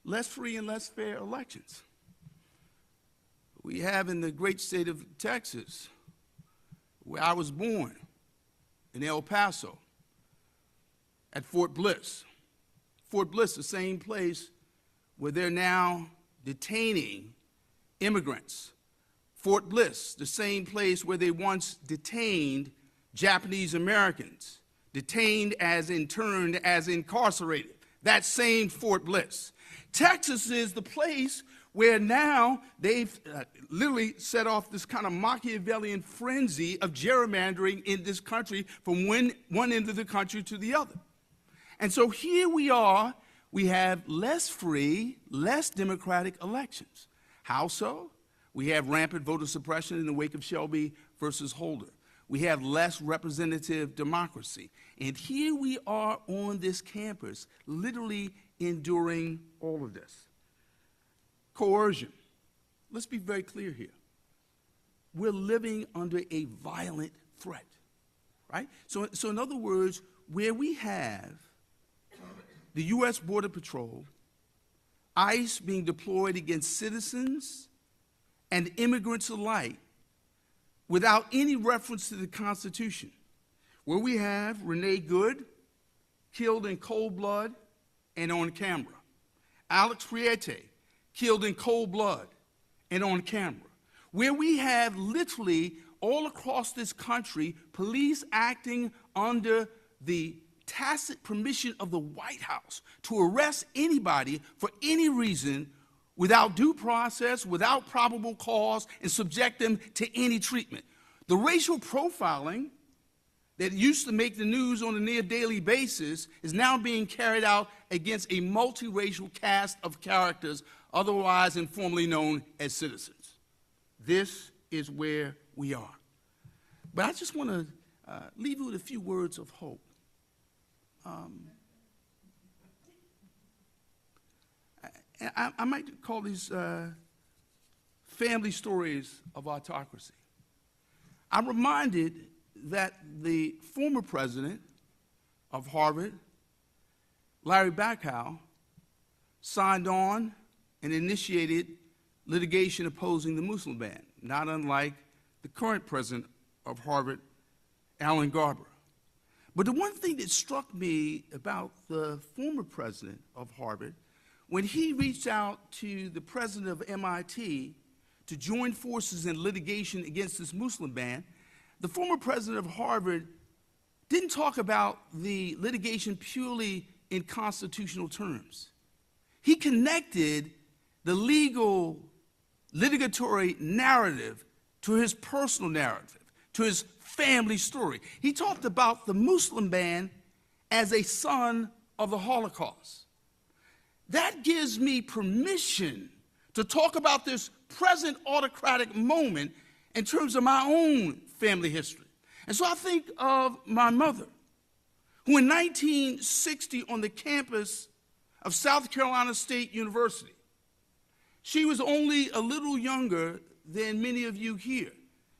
Less free and less fair elections. We have in the great state of Texas, where I was born, in El Paso, at Fort Bliss. Fort Bliss, the same place where they're now detaining immigrants. Fort Bliss, the same place where they once detained Japanese Americans, detained as interned, as incarcerated. That same Fort Bliss. Texas is the place where now they've literally set off this kind of Machiavellian frenzy of gerrymandering in this country from one end of the country to the other. And so here we are, we have less free, less democratic elections. How so? We have rampant voter suppression in the wake of Shelby versus Holder. We have less representative democracy. And here we are on this campus, literally enduring all of this. Coercion. Let's be very clear here. We're living under a violent threat, right? So in other words, where we have the U.S. Border Patrol, ICE being deployed against citizens and immigrants alike without any reference to the Constitution, where we have Renee Good killed in cold blood and on camera. Alex Priete, killed in cold blood and on camera. Where we have literally all across this country police acting under the tacit permission of the White House to arrest anybody for any reason without due process, without probable cause, and subject them to any treatment. The racial profiling that used to make the news on a near daily basis is now being carried out against a multiracial cast of characters, otherwise informally known as citizens. This is where we are. But I just want to leave you with a few words of hope. I might call these family stories of autocracy. I'm reminded that the former president of Harvard, Larry Bacow, signed on and initiated litigation opposing the Muslim ban, not unlike the current president of Harvard, Alan Garber. But the one thing that struck me about the former president of Harvard, when he reached out to the president of MIT to join forces in litigation against this Muslim ban, the former president of Harvard didn't talk about the litigation purely in constitutional terms. He connected the legal litigatory narrative to his personal narrative, to his family story. He talked about the Muslim ban as a son of the Holocaust. That gives me permission to talk about this present autocratic moment in terms of my own family history. And so I think of my mother, who in 1960 on the campus of South Carolina State University, she was only a little younger than many of you here,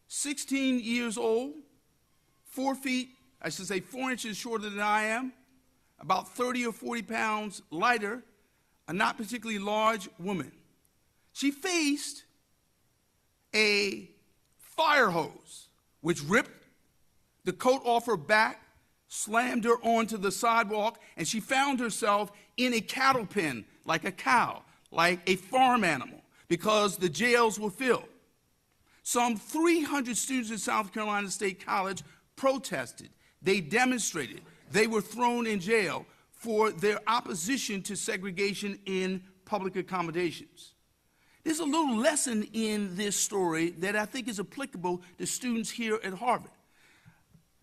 16 years old, 4 inches shorter than I am, about 30 or 40 pounds lighter, a not particularly large woman. She faced a fire hose, which ripped the coat off her back, slammed her onto the sidewalk, and she found herself in a cattle pen, like a cow, like a farm animal, because the jails were filled. Some 300 students at South Carolina State College protested. They demonstrated. They were thrown in jail for their opposition to segregation in public accommodations. There's a little lesson in this story that I think is applicable to students here at Harvard.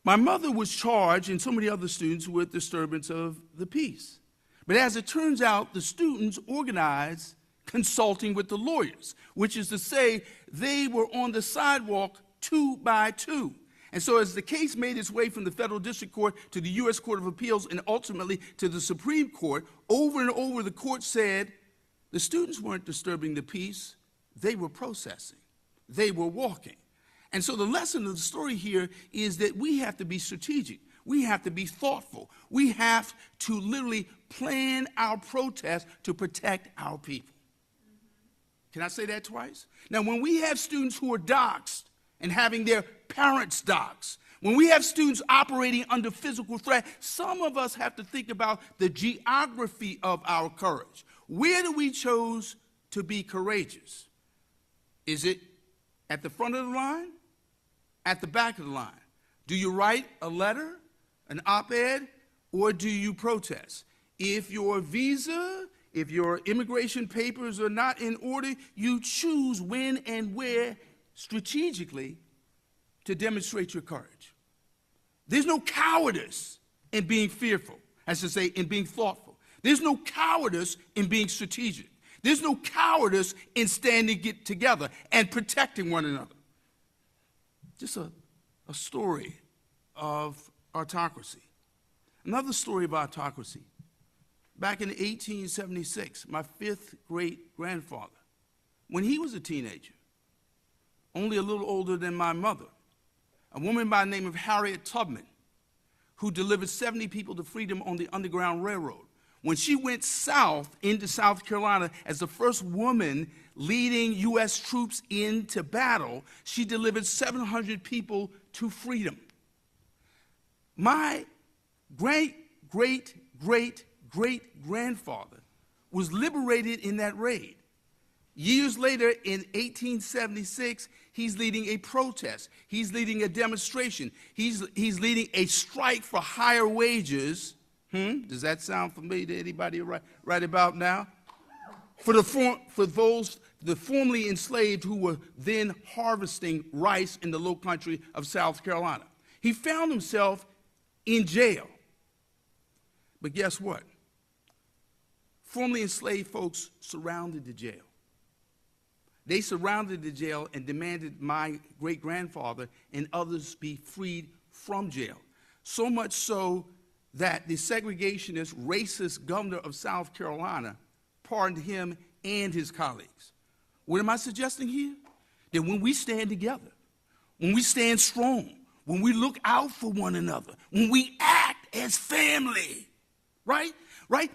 My mother was charged, and so many other students, with disturbance of the peace. But as it turns out, the students organized consulting with the lawyers, which is to say they were on the sidewalk 2 by 2. And so as the case made its way from the federal district court to the U.S. Court of Appeals and ultimately to the Supreme Court, over and over the court said the students weren't disturbing the peace, they were processing, they were walking. And so the lesson of the story here is that we have to be strategic. We have to be thoughtful. We have to literally plan our protest to protect our people. Can I say that twice? Now, when we have students who are doxxed and having their parents doxxed, when we have students operating under physical threat, some of us have to think about the geography of our courage. Where do we choose to be courageous? Is it at the front of the line? At the back of the line? Do you write a letter, an op-ed, or do you protest? If your visa, if your immigration papers are not in order, you choose when and where strategically to demonstrate your courage. There's no cowardice in being fearful, as to say, in being thoughtful. There's no cowardice in being strategic. There's no cowardice in standing together and protecting one another. Just a story of autocracy. Another story of autocracy. Back in 1876, my 5th great-grandfather, when he was a teenager, only a little older than my mother, a woman by the name of Harriet Tubman, who delivered 70 people to freedom on the Underground Railroad. When she went south into South Carolina as the first woman leading U.S. troops into battle, she delivered 700 people to freedom. My great-great-great-grandfather was liberated in that raid. Years later, in 1876, he's leading a protest. He's leading a demonstration. He's leading a strike for higher wages. Does that sound familiar to anybody right about now? For the formerly enslaved who were then harvesting rice in the low country of South Carolina. He found himself in jail. But guess what? Formerly enslaved folks surrounded the jail. They surrounded the jail and demanded my great-grandfather and others be freed from jail. So much so that the segregationist, racist governor of South Carolina pardoned him and his colleagues. What am I suggesting here? That when we stand together, when we stand strong, when we look out for one another, when we act as family, right?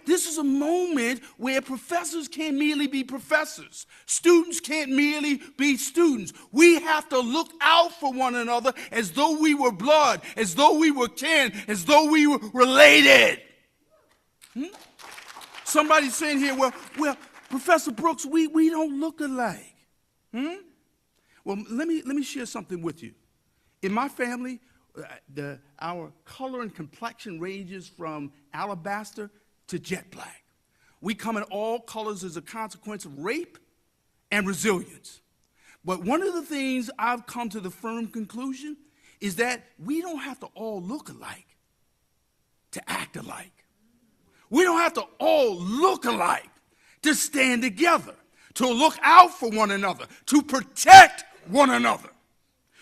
This is a moment where professors can't merely be professors. Students can't merely be students. We have to look out for one another as though we were blood, as though we were kin, as though we were related. Somebody's saying here, well, Professor Brooks, we don't look alike. Well, let me share something with you. In my family, our color and complexion ranges from alabaster to jet black. We come in all colors as a consequence of rape and resilience. But one of the things I've come to the firm conclusion is that we don't have to all look alike to act alike. We don't have to all look alike to stand together, to look out for one another, to protect one another.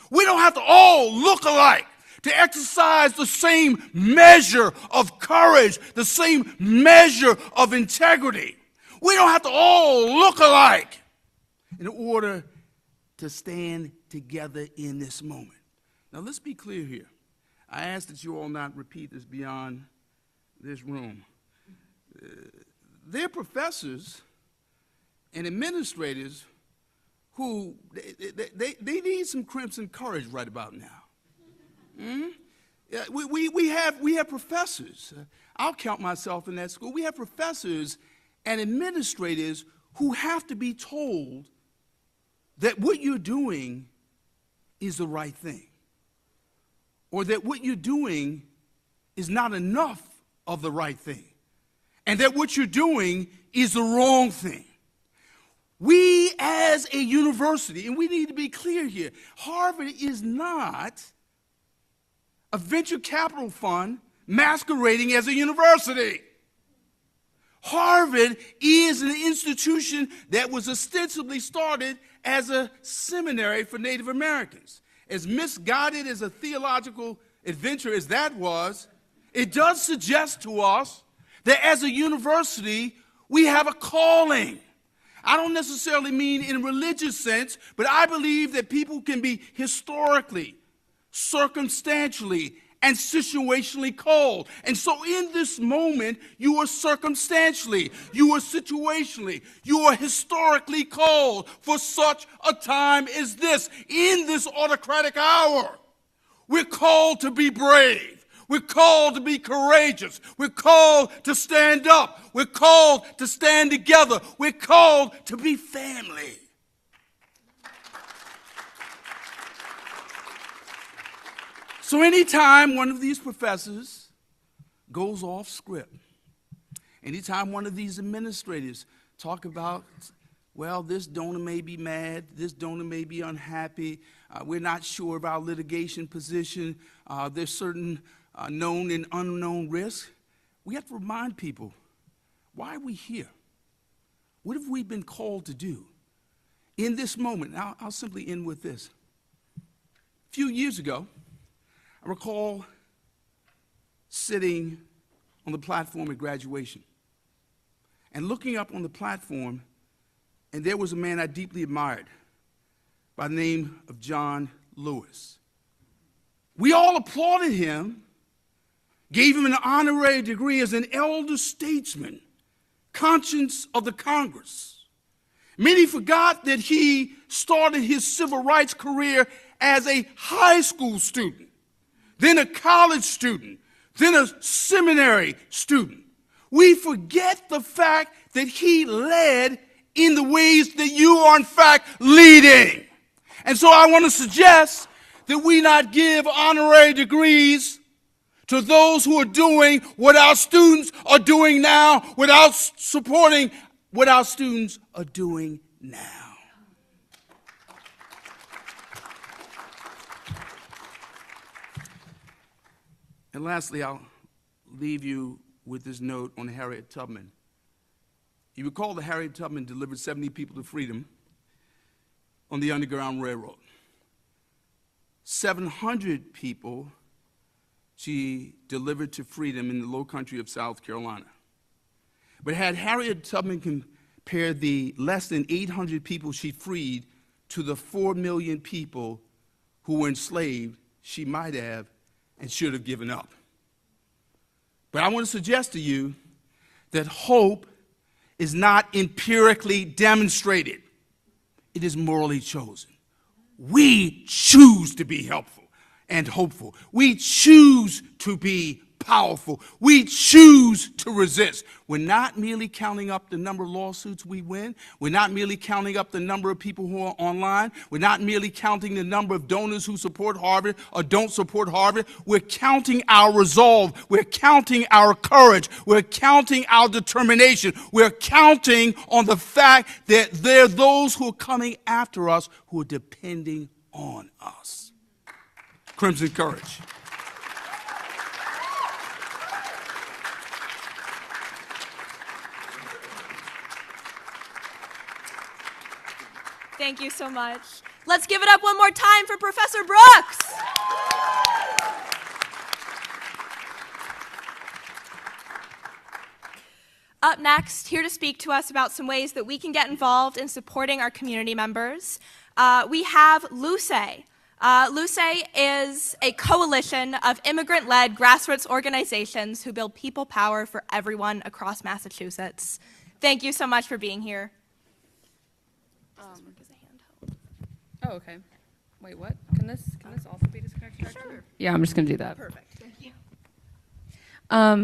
We don't have to all look alike to exercise the same measure of courage, the same measure of integrity. We don't have to all look alike in order to stand together in this moment. Now, let's be clear here. I ask that you all not repeat this beyond this room. There are professors and administrators who they need some crimson courage right about now. We have professors. I'll count myself in that school. We have professors and administrators who have to be told that what you're doing is the right thing, or that what you're doing is not enough of the right thing, and that what you're doing is the wrong thing. We as a university, and we need to be clear here, Harvard is not a venture capital fund masquerading as a university. Harvard is an institution that was ostensibly started as a seminary for Native Americans. As misguided as a theological adventure as that was, it does suggest to us that as a university, we have a calling. I don't necessarily mean in a religious sense, but I believe that people can be historically, circumstantially, and situationally called. And so in this moment, you are circumstantially, you are situationally, you are historically called for such a time as this. In this autocratic hour, we're called to be brave. We're called to be courageous. We're called to stand up. We're called to stand together. We're called to be family. So anytime one of these professors goes off script, anytime one of these administrators talk about, well, this donor may be mad, this donor may be unhappy, we're not sure of our litigation position, there's certain known and unknown risks, we have to remind people, why are we here? What have we been called to do? In this moment, I'll simply end with this. A few years ago, I recall sitting on the platform at graduation and looking up on the platform, and there was a man I deeply admired by the name of John Lewis. We all applauded him, gave him an honorary degree as an elder statesman, conscience of the Congress. Many forgot that he started his civil rights career as a high school student, then a college student, then a seminary student. We forget the fact that he led in the ways that you are in fact leading. And so I want to suggest that we not give honorary degrees to those who are doing what our students are doing now without supporting what our students are doing now. And lastly, I'll leave you with this note on Harriet Tubman. You recall that Harriet Tubman delivered 70 people to freedom on the Underground Railroad. 700 people she delivered to freedom in the low country of South Carolina. But had Harriet Tubman compared the less than 800 people she freed to the 4 million people who were enslaved, she might have and should have given up. But I want to suggest to you that hope is not empirically demonstrated. It is morally chosen. We choose to be helpful and hopeful. We choose to be powerful. We choose to resist. We're not merely counting up the number of lawsuits we win. We're not merely counting up the number of people who are online. We're not merely counting the number of donors who support Harvard or don't support Harvard. We're counting our resolve. We're counting our courage. We're counting our determination. We're counting on the fact that there are those who are coming after us who are depending on us. Crimson courage. Thank you so much. Let's give it up one more time for Professor Brooks. Up next, here to speak to us about some ways that we can get involved in supporting our community members, we have LUCE. LUCE is a coalition of immigrant-led grassroots organizations who build people power for everyone across Massachusetts. Thank you so much for being here. Oh, okay. Wait, what? Can this also be disconnected? Sure. Yeah, I'm just going to do that. Perfect. Thank you.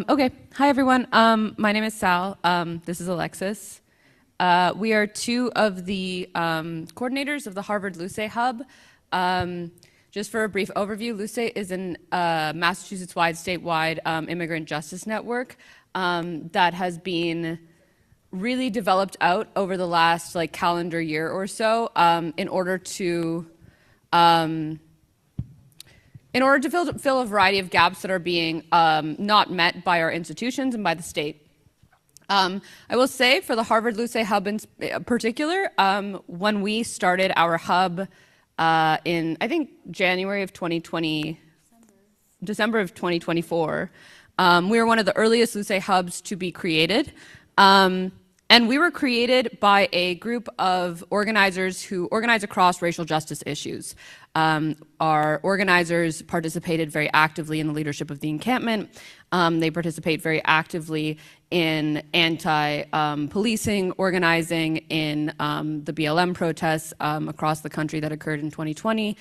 Okay. Hi, everyone. My name is Sal. This is Alexis. We are two of the coordinators of the Harvard LUCE Hub. Just for a brief overview, LUCE is a Massachusetts-wide, statewide immigrant justice network that has been really developed out over the last calendar year or so in order to fill a variety of gaps that are being not met by our institutions and by the state. I will say for the Harvard LUCE Hub in particular, when we started our hub in, I think, December of 2024, we were one of the earliest LUCE hubs to be created. And we were created by a group of organizers who organize across racial justice issues. Our organizers participated very actively in the leadership of the encampment. They participate very actively in anti-policing organizing, in the BLM protests across the country that occurred in 2020.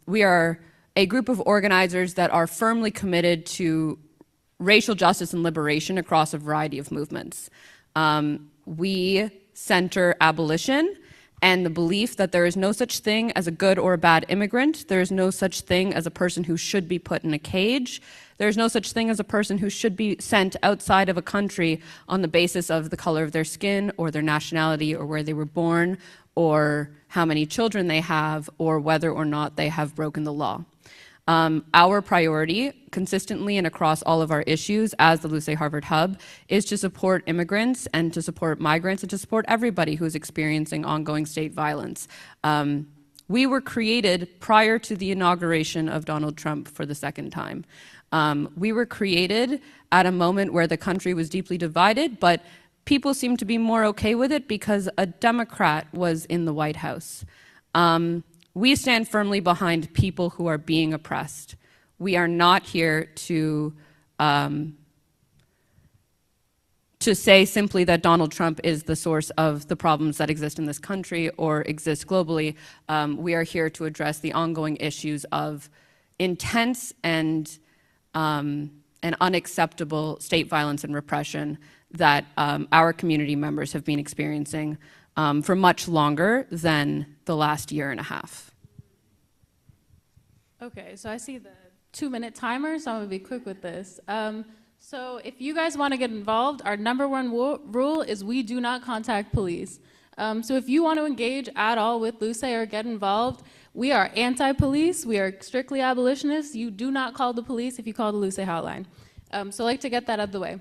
We are a group of organizers that are firmly committed to racial justice and liberation across a variety of movements. We center abolition and the belief that there is no such thing as a good or a bad immigrant. There is no such thing as a person who should be put in a cage. There is no such thing as a person who should be sent outside of a country on the basis of the color of their skin or their nationality or where they were born or how many children they have or whether or not they have broken the law. Our priority, consistently and across all of our issues as the LUCE Harvard Hub, is to support immigrants and to support migrants and to support everybody who's experiencing ongoing state violence. We were created prior to the inauguration of Donald Trump for the second time. We were created at a moment where the country was deeply divided, but people seemed to be more okay with it because a Democrat was in the White House. We stand firmly behind people who are being oppressed. We are not here to say simply that Donald Trump is the source of the problems that exist in this country or exist globally. We are here to address the ongoing issues of intense and and unacceptable state violence and repression that our community members have been experiencing for much longer than the last year and a half. Okay, so I see the 2-minute timer, so I'm gonna be quick with this. So if you guys want to get involved, our number one rule is we do not contact police. So if you want to engage at all with Luce or get involved, we are anti-police, we are strictly abolitionists. You do not call the police if you call the Luce hotline. So I like to get that out of the way.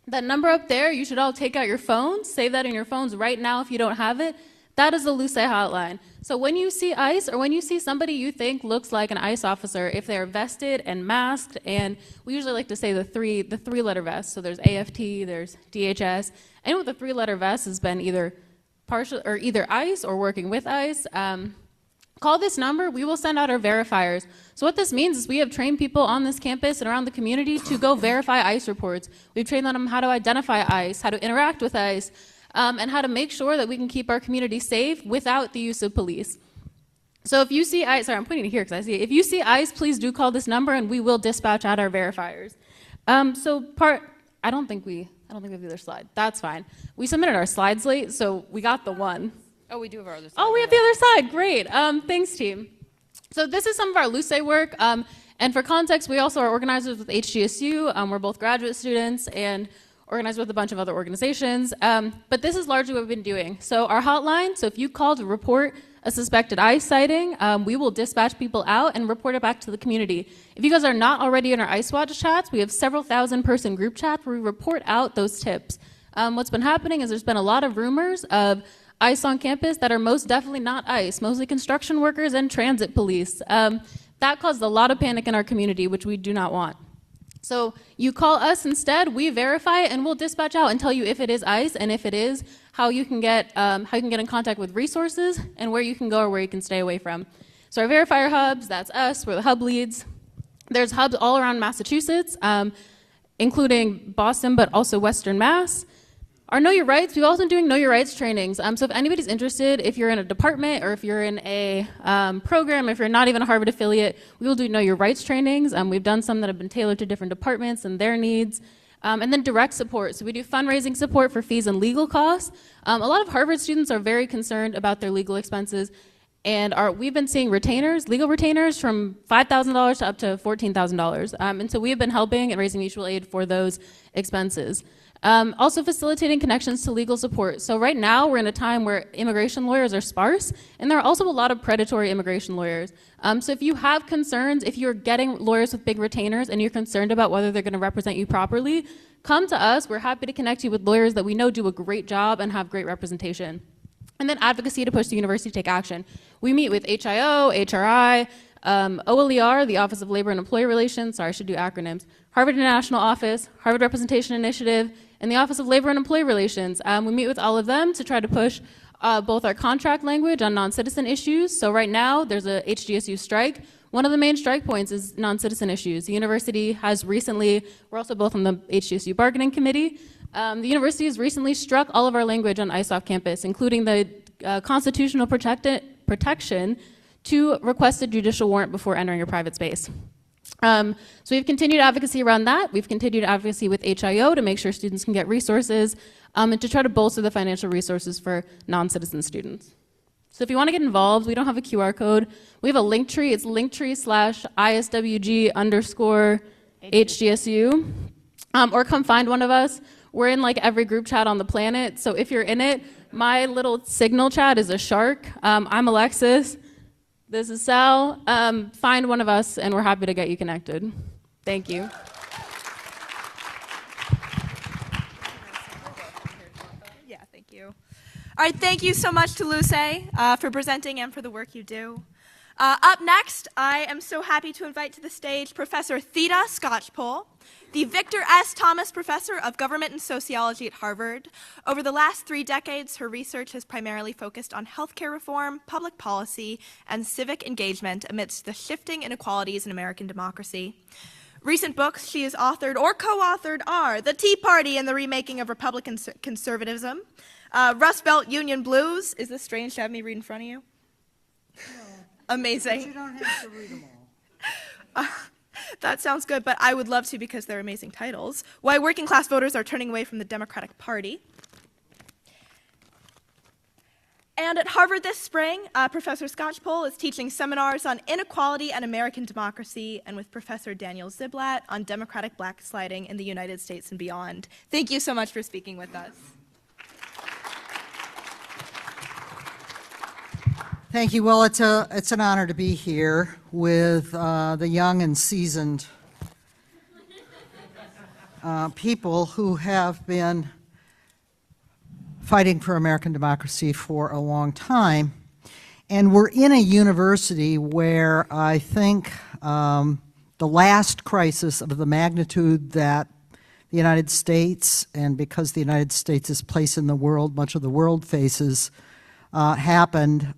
That number up there, you should all take out your phones, save that in your phones right now if you don't have it. That is the Luce hotline. So when you see ICE or when you see somebody you think looks like an ICE officer, if they're vested and masked, and we usually like to say the three-letter vest. So there's AFT, there's DHS. Anyone with a 3-letter vest has been either ICE or working with ICE. Call this number, we will send out our verifiers. So what this means is we have trained people on this campus and around the community to go verify ICE reports. We've trained them how to identify ICE, how to interact with ICE, and how to make sure that we can keep our community safe without the use of police. So if you see ICE, sorry, I'm pointing to here because I see it. If you see ICE, please do call this number and we will dispatch out our verifiers. I don't think we have the other slide. That's fine. We submitted our slides late, so we got the one. Oh, we do have our other side. Oh, we have the other side. Great. Thanks, team. So this is some of our Luce work. And for context, we also are organizers with HGSU. We're both graduate students and organized with a bunch of other organizations. But this is largely what we've been doing. So our hotline, so if you call to report a suspected ICE sighting, we will dispatch people out and report it back to the community. If you guys are not already in our ICE Watch chats, we have several thousand-person group chats where we report out those tips. What's been happening is there's been a lot of rumors of ICE on campus that are most definitely not ICE, mostly construction workers and transit police. That caused a lot of panic in our community, which we do not want. So you call us instead, we verify it, and we'll dispatch out and tell you if it is ICE, and if it is, how you can get in contact with resources and where you can go or where you can stay away from. So our verifier hubs, that's us, we're the hub leads. There's hubs all around Massachusetts, including Boston, but also Western Mass. Our Know Your Rights, we've also been doing Know Your Rights trainings. So if anybody's interested, if you're in a department or if you're in a program, if you're not even a Harvard affiliate, we will do Know Your Rights trainings. We've done some that have been tailored to different departments and their needs. And then direct support. So we do fundraising support for fees and legal costs. A lot of Harvard students are very concerned about their legal expenses. And we've been seeing legal retainers from $5,000 to up to $14,000. And so we have been helping and raising mutual aid for those expenses. Also facilitating connections to legal support. So right now we're in a time where immigration lawyers are sparse, and there are also a lot of predatory immigration lawyers. So if you have concerns, if you're getting lawyers with big retainers and you're concerned about whether they're going to represent you properly, come to us. We're happy to connect you with lawyers that we know do a great job and have great representation. And then advocacy to push the university to take action. We meet with HIO, HRI, OLER, the Office of Labor and Employee Relations, sorry, I should do acronyms, Harvard International Office, Harvard Representation Initiative, and the Office of Labor and Employee Relations. We meet with all of them to try to push both our contract language on non-citizen issues. So right now, there's a HGSU strike. One of the main strike points is non-citizen issues. The university has recently, we're also both on the HGSU bargaining committee, the university has recently struck all of our language on ICE off campus, including the constitutional protection to request a judicial warrant before entering a private space. So we've continued advocacy around that. We've continued advocacy with HIO to make sure students can get resources and to try to bolster the financial resources for non-citizen students. So if you want to get involved, we don't have a QR code. We have a link tree. It's linktree/ISWG_HGSU. Or come find one of us. We're in like every group chat on the planet. So if you're in it, my little signal chat is a shark. I'm Alexis. This is Sal. Find one of us, and we're happy to get you connected. Thank you. Yeah, thank you. All right, thank you so much to Luce for presenting and for the work you do. Up next, I am so happy to invite to the stage Professor Theda Skocpol, the Victor S. Thomas Professor of Government and Sociology at Harvard. Over the last 3 decades, her research has primarily focused on healthcare reform, public policy, and civic engagement amidst the shifting inequalities in American democracy. Recent books she has authored or co-authored are The Tea Party and the Remaking of Republican Conservatism, Rust Belt Union Blues. Is this strange to have me read in front of you? No. Amazing. But you don't have to read them all. That sounds good, but I would love to because they're amazing titles. Why working class voters are turning away from the Democratic Party. And at Harvard this spring, Professor Scotchpole is teaching seminars on inequality and American democracy, and with Professor Daniel Ziblatt on democratic backsliding in the United States and beyond. Thank you so much for speaking with us. Thank you. Well, it's an honor to be here with the young and seasoned people who have been fighting for American democracy for a long time. And we're in a university where I think the last crisis of the magnitude that the United States, and because the United States' place in the world, much of the world faces, happened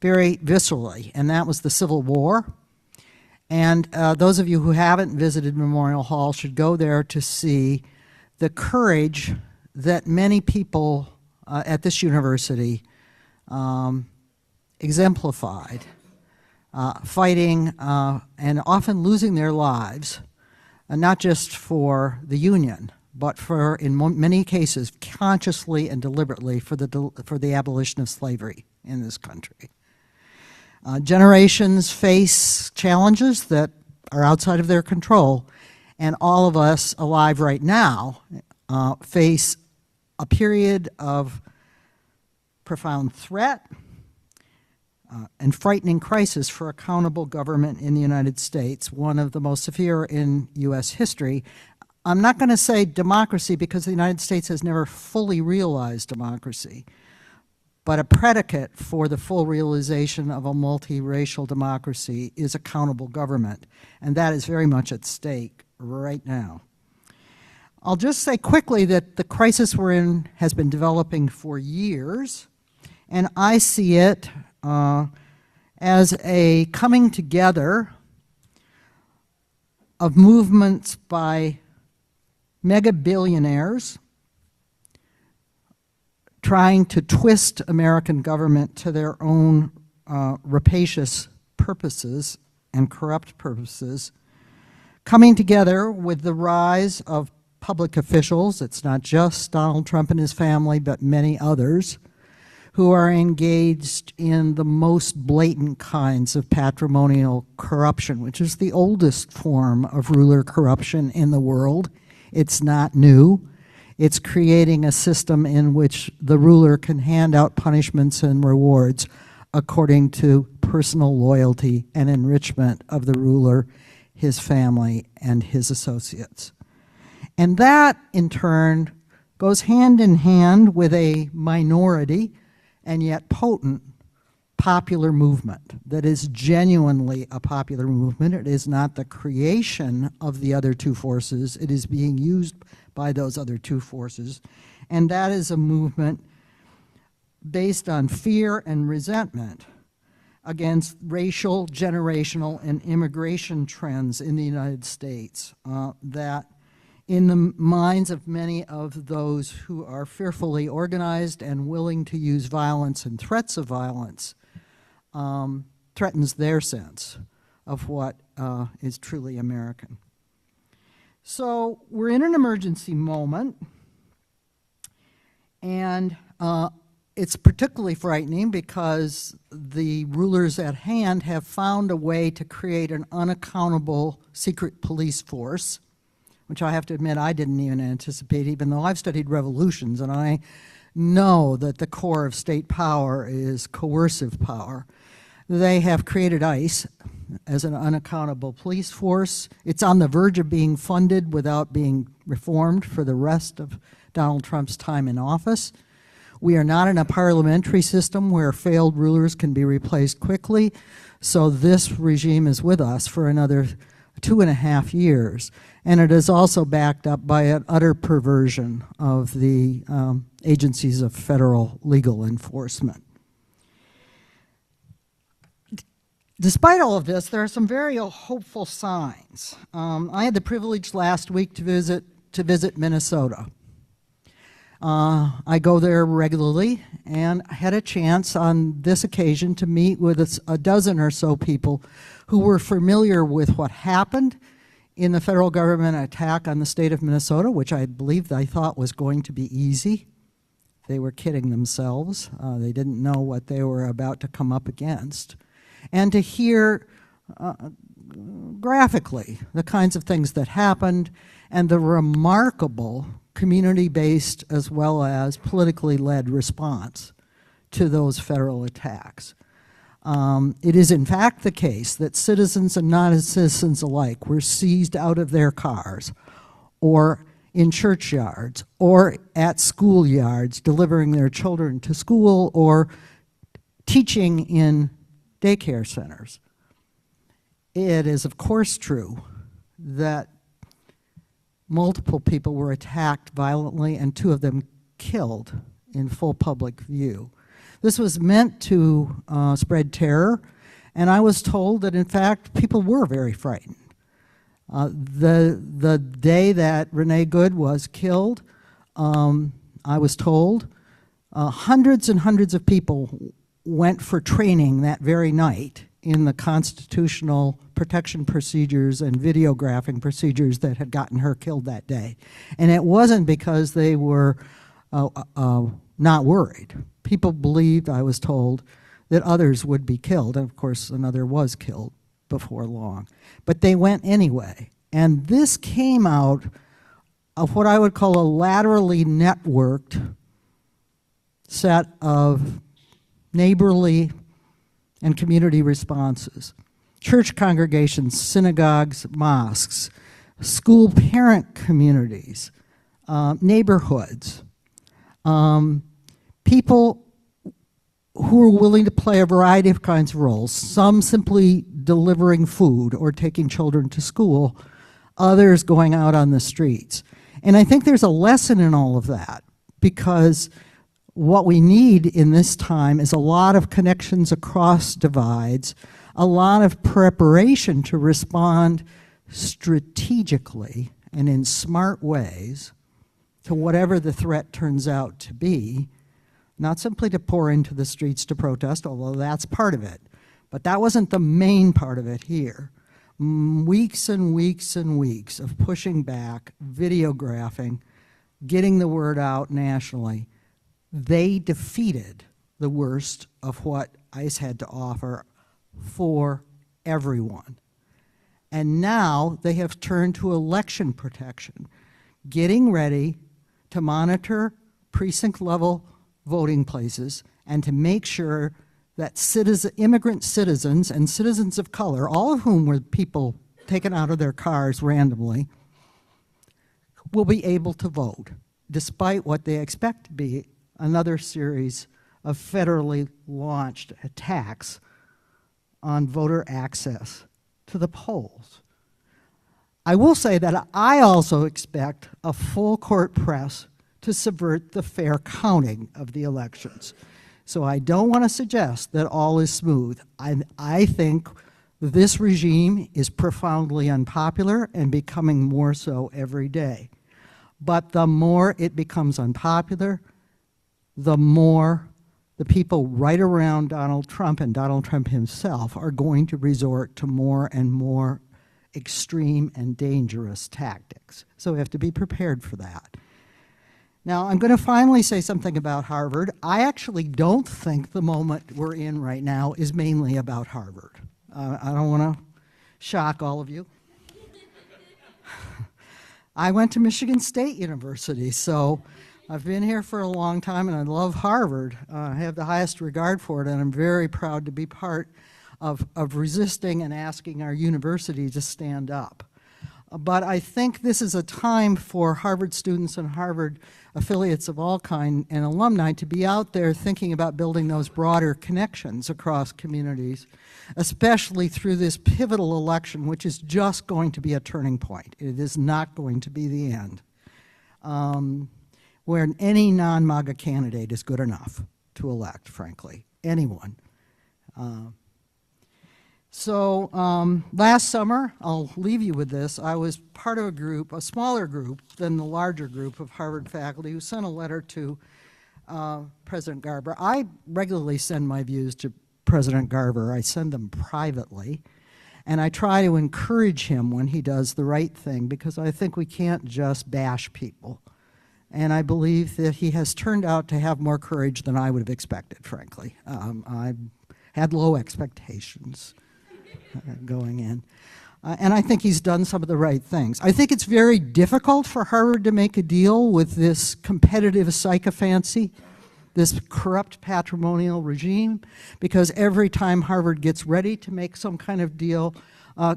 very viscerally, and that was the Civil War. And those of you who haven't visited Memorial Hall should go there to see the courage that many people at this university exemplified, fighting and often losing their lives, not just for the Union, but for, in many cases, consciously and deliberately for the abolition of slavery in this country. Generations face challenges that are outside of their control, and all of us alive right now face a period of profound threat and frightening crisis for accountable government in the United States, one of the most severe in U.S. history. I'm not going to say democracy because the United States has never fully realized democracy, but a predicate for the full realization of a multiracial democracy is accountable government, and that is very much at stake right now. I'll just say quickly that the crisis we're in has been developing for years, and I see it as a coming together of movements by mega billionaires trying to twist American government to their own rapacious purposes and corrupt purposes, coming together with the rise of public officials. It's not just Donald Trump and his family, but many others who are engaged in the most blatant kinds of patrimonial corruption, which is the oldest form of ruler corruption in the world. It's not new. It's creating a system in which the ruler can hand out punishments and rewards according to personal loyalty and enrichment of the ruler, his family, and his associates. And that, in turn, goes hand in hand with a minority and yet potent popular movement that is genuinely a popular movement. It is not the creation of the other two forces. It is being used by those other two forces. And that is a movement based on fear and resentment against racial, generational, and immigration trends in the United States that in the minds of many of those who are fearfully organized and willing to use violence and threats of violence threatens their sense of what is truly American. So we're in an emergency moment, and it's particularly frightening because the rulers at hand have found a way to create an unaccountable secret police force, which I have to admit I didn't even anticipate, even though I've studied revolutions, and I know that the core of state power is coercive power. They have created ICE as an unaccountable police force. It's on the verge of being funded without being reformed for the rest of Donald Trump's time in office. We are not in a parliamentary system where failed rulers can be replaced quickly, so this regime is with us for another 2.5 years. And it is also backed up by an utter perversion of the agencies of federal legal enforcement. Despite all of this, there are some very hopeful signs. I had the privilege last week to visit Minnesota. I go there regularly, and I had a chance on this occasion to meet with a dozen or so people who were familiar with what happened in the federal government attack on the state of Minnesota, which I believe they thought was going to be easy. They were kidding themselves. They didn't know what they were about to come up against. And to hear graphically the kinds of things that happened and the remarkable community-based as well as politically led response to those federal attacks. It is in fact the case that citizens and non-citizens alike were seized out of their cars or in churchyards or at schoolyards delivering their children to school or teaching in daycare centers. It is of course true that multiple people were attacked violently and 2 of them killed in full public view. This was meant to spread terror, and I was told that in fact people were very frightened. The day that Renee Good was killed, I was told hundreds and hundreds of people went for training that very night in the constitutional protection procedures and videographing procedures that had gotten her killed that day. And it wasn't because they were not worried. People believed, I was told, that others would be killed, and of course another was killed before long. But they went anyway. And this came out of what I would call a laterally networked set of neighborly and community responses. Church congregations, synagogues, mosques, school parent communities, neighborhoods, people who were willing to play a variety of kinds of roles, some simply delivering food or taking children to school, others going out on the streets. And I think there's a lesson in all of that, because what we need in this time is a lot of connections across divides, a lot of preparation to respond strategically and in smart ways to whatever the threat turns out to be, not simply to pour into the streets to protest, although that's part of it. But that wasn't the main part of it here. Weeks and weeks and weeks of pushing back, videographing, getting the word out nationally. They defeated the worst of what ICE had to offer for everyone. And now they have turned to election protection, getting ready to monitor precinct-level voting places and to make sure that immigrant citizens and citizens of color, all of whom were people taken out of their cars randomly, will be able to vote, despite what they expect to be another series of federally launched attacks on voter access to the polls. I will say that I also expect a full court press to subvert the fair counting of the elections. So I don't want to suggest that all is smooth. I think this regime is profoundly unpopular and becoming more so every day. But the more it becomes unpopular, the more the people right around Donald Trump and Donald Trump himself are going to resort to more and more extreme and dangerous tactics. So we have to be prepared for that. Now, I'm going to finally say something about Harvard. I actually don't think the moment we're in right now is mainly about Harvard. I don't want to shock all of you. I went to Michigan State University, so I've been here for a long time, and I love Harvard. I have the highest regard for it, and I'm very proud to be part of resisting and asking our university to stand up. But I think this is a time for Harvard students and Harvard affiliates of all kind and alumni to be out there thinking about building those broader connections across communities, especially through this pivotal election, which is just going to be a turning point. It is not going to be the end, where any non-MAGA candidate is good enough to elect, frankly, anyone. So last summer, I'll leave you with this, I was part of a group, a smaller group than the larger group of Harvard faculty who sent a letter to President Garber. I regularly send my views to President Garber. I send them privately. And I try to encourage him when he does the right thing, because I think we can't just bash people. And I believe that he has turned out to have more courage than I would have expected, frankly. I had low expectations going in. And I think he's done some of the right things. I think it's very difficult for Harvard to make a deal with this competitive sycophancy, this corrupt patrimonial regime, because every time Harvard gets ready to make some kind of deal,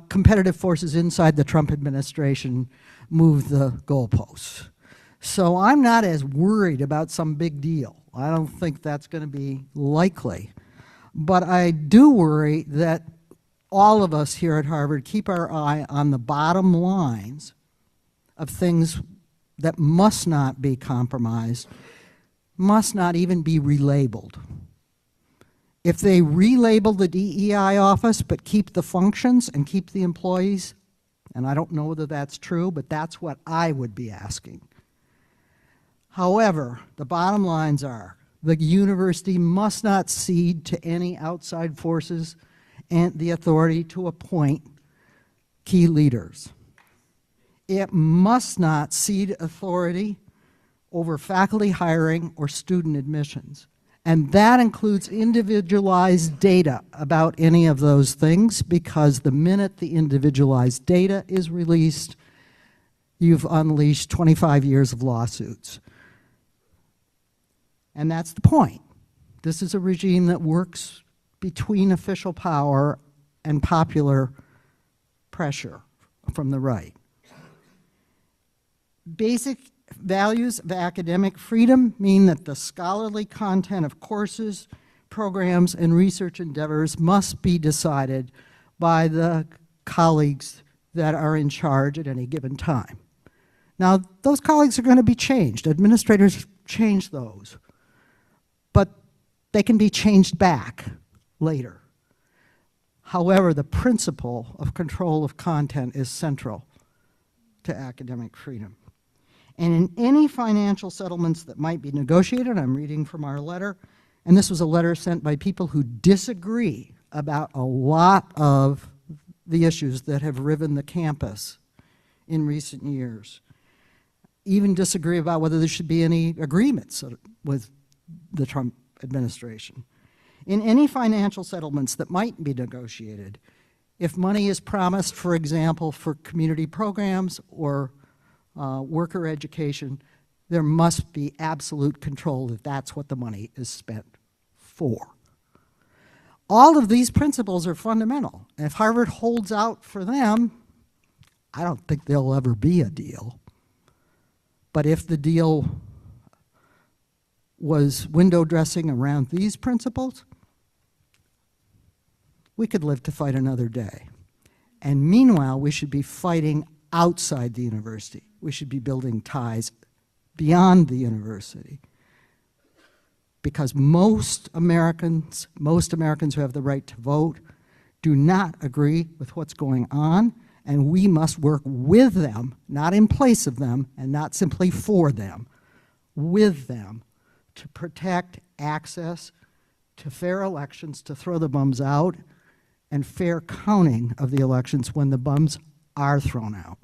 competitive forces inside the Trump administration move the goalposts. So I'm not as worried about some big deal. I don't think that's going to be likely. But I do worry that all of us here at Harvard keep our eye on the bottom lines of things that must not be compromised, must not even be relabeled. If they relabel the DEI office but keep the functions and keep the employees, and I don't know whether that's true, but that's what I would be asking. However, the bottom lines are the university must not cede to any outside forces and the authority to appoint key leaders. It must not cede authority over faculty hiring or student admissions. And that includes individualized data about any of those things, because the minute the individualized data is released, you've unleashed 25 years of lawsuits. And that's the point. This is a regime that works between official power and popular pressure from the right. Basic values of academic freedom mean that the scholarly content of courses, programs, and research endeavors must be decided by the colleagues that are in charge at any given time. Now, those colleagues are going to be changed. Administrators change those. But they can be changed back later. However, the principle of control of content is central to academic freedom. And in any financial settlements that might be negotiated, I'm reading from our letter, and this was a letter sent by people who disagree about a lot of the issues that have riven the campus in recent years. Even disagree about whether there should be any agreements with the Trump administration. In any financial settlements that might be negotiated, if money is promised, for example, for community programs or worker education, there must be absolute control that that's what the money is spent for. All of these principles are fundamental. And if Harvard holds out for them, I don't think there'll ever be a deal. But if the deal was window dressing around these principles, we could live to fight another day. And meanwhile, we should be fighting outside the university. We should be building ties beyond the university. Because most Americans who have the right to vote do not agree with what's going on, and we must work with them, not in place of them, and not simply for them, with them, to protect access to fair elections, to throw the bums out, and fair counting of the elections when the bums are thrown out.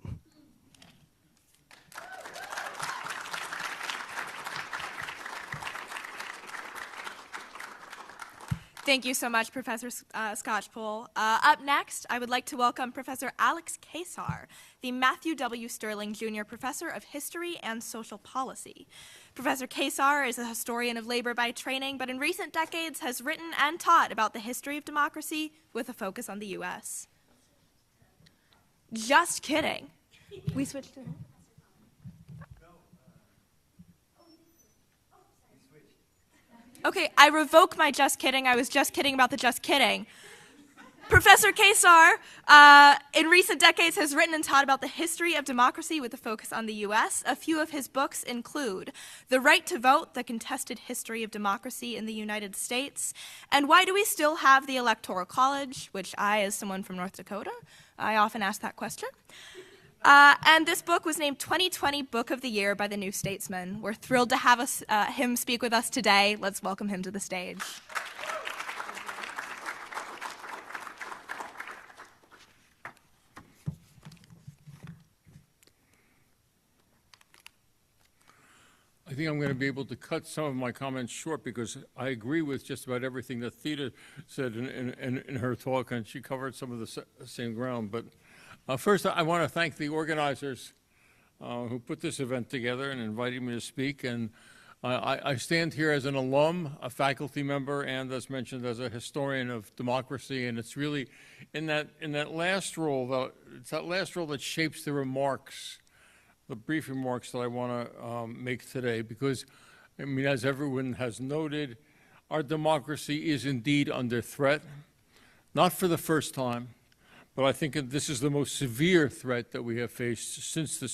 Thank you so much, Professor Scotchpole. Up next, I would like to welcome Professor Alex Kesar, the Matthew W. Sterling Jr. Professor of History and Social Policy. Professor Kesar is a historian of labor by training, but in recent decades has written and taught about the history of democracy with a focus on the U.S. Just kidding. We switched to him. Okay, I revoke my just kidding. I was just kidding about the just kidding. Professor Kesar, in recent decades, has written and taught about the history of democracy with a focus on the U.S. A few of his books include The Right to Vote, The Contested History of Democracy in the United States, and Why Do We Still Have the Electoral College, which I, as someone from North Dakota, I often ask that question. And this book was named 2020 Book of the Year by the New Statesman. We're thrilled to have him speak with us today. Let's welcome him to the stage. I think I'm going to be able to cut some of my comments short because I agree with just about everything that Theda said in her talk, and she covered some of the same ground. But first, I want to thank the organizers who put this event together and invited me to speak. And I stand here as an alum, a faculty member, and as mentioned, as a historian of democracy. And it's really in that last role, it's that last role that shapes the remarks, the brief remarks that I want to make today, because, I mean, as everyone has noted, our democracy is indeed under threat, not for the first time, but I think this is the most severe threat that we have faced since the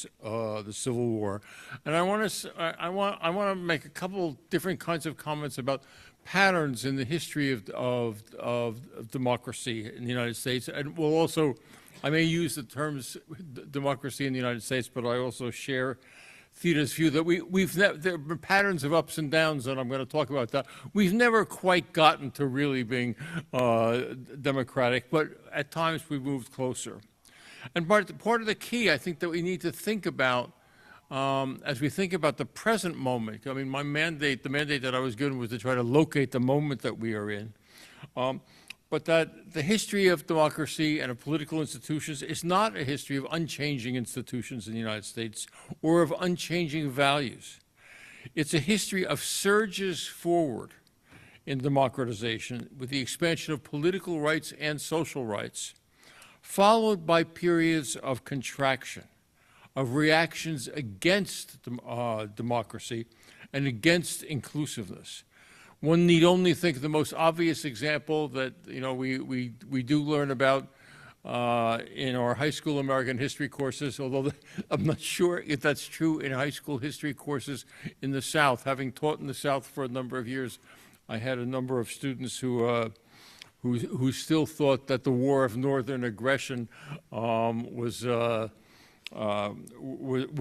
Civil War. And I want to make a couple different kinds of comments about patterns in the history of democracy in the United States, and we'll also, I may use the terms democracy in the United States, but I also share Theda's view that there have been patterns of ups and downs, and I'm going to talk about that. We've never quite gotten to really being democratic, but at times we've moved closer. And part of the key, I think, that we need to think about as we think about the present moment. I mean, the mandate that I was given was to try to locate the moment that we are in. But that the history of democracy and of political institutions is not a history of unchanging institutions in the United States or of unchanging values. It's a history of surges forward in democratization with the expansion of political rights and social rights, followed by periods of contraction, of reactions against democracy and against inclusiveness. One need only think of the most obvious example that we do learn about in our high school American history courses, although I'm not sure if that's true in high school history courses in the South. Having taught in the South for a number of years, I had a number of students who still thought that the War of Northern Aggression was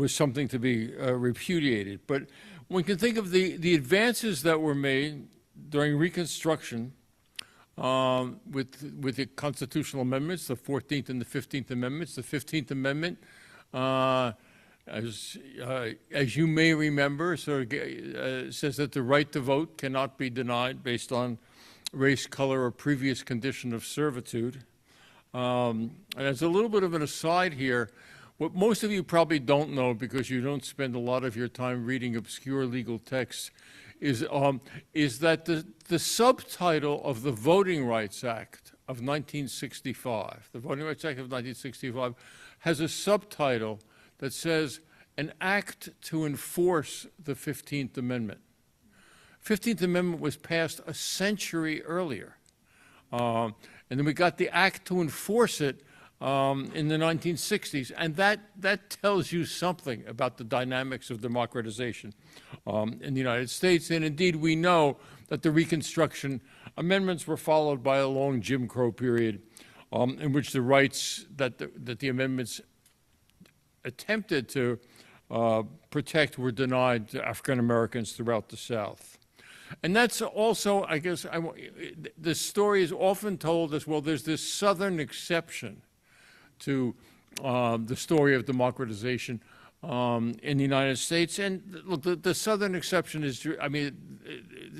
something to be repudiated. But one can think of the advances that were made during Reconstruction with the constitutional amendments, the 14th and the 15th Amendments. The 15th Amendment, as you may remember, says that the right to vote cannot be denied based on race, color, or previous condition of servitude. And as a little bit of an aside here, what most of you probably don't know, because you don't spend a lot of your time reading obscure legal texts, is that the subtitle of the Voting Rights Act of 1965, the Voting Rights Act of 1965, has a subtitle that says, "An Act to Enforce the 15th Amendment." 15th Amendment was passed a century earlier. And then we got the Act to enforce it in the 1960s, and that tells you something about the dynamics of democratization in the United States. And indeed, we know that the Reconstruction amendments were followed by a long Jim Crow period in which the rights that the amendments attempted to protect were denied to African Americans throughout the South. And that's also, I guess, the story is often told as, well, there's this Southern exception to the story of democratization in the United States. And look, the Southern exception is, I mean,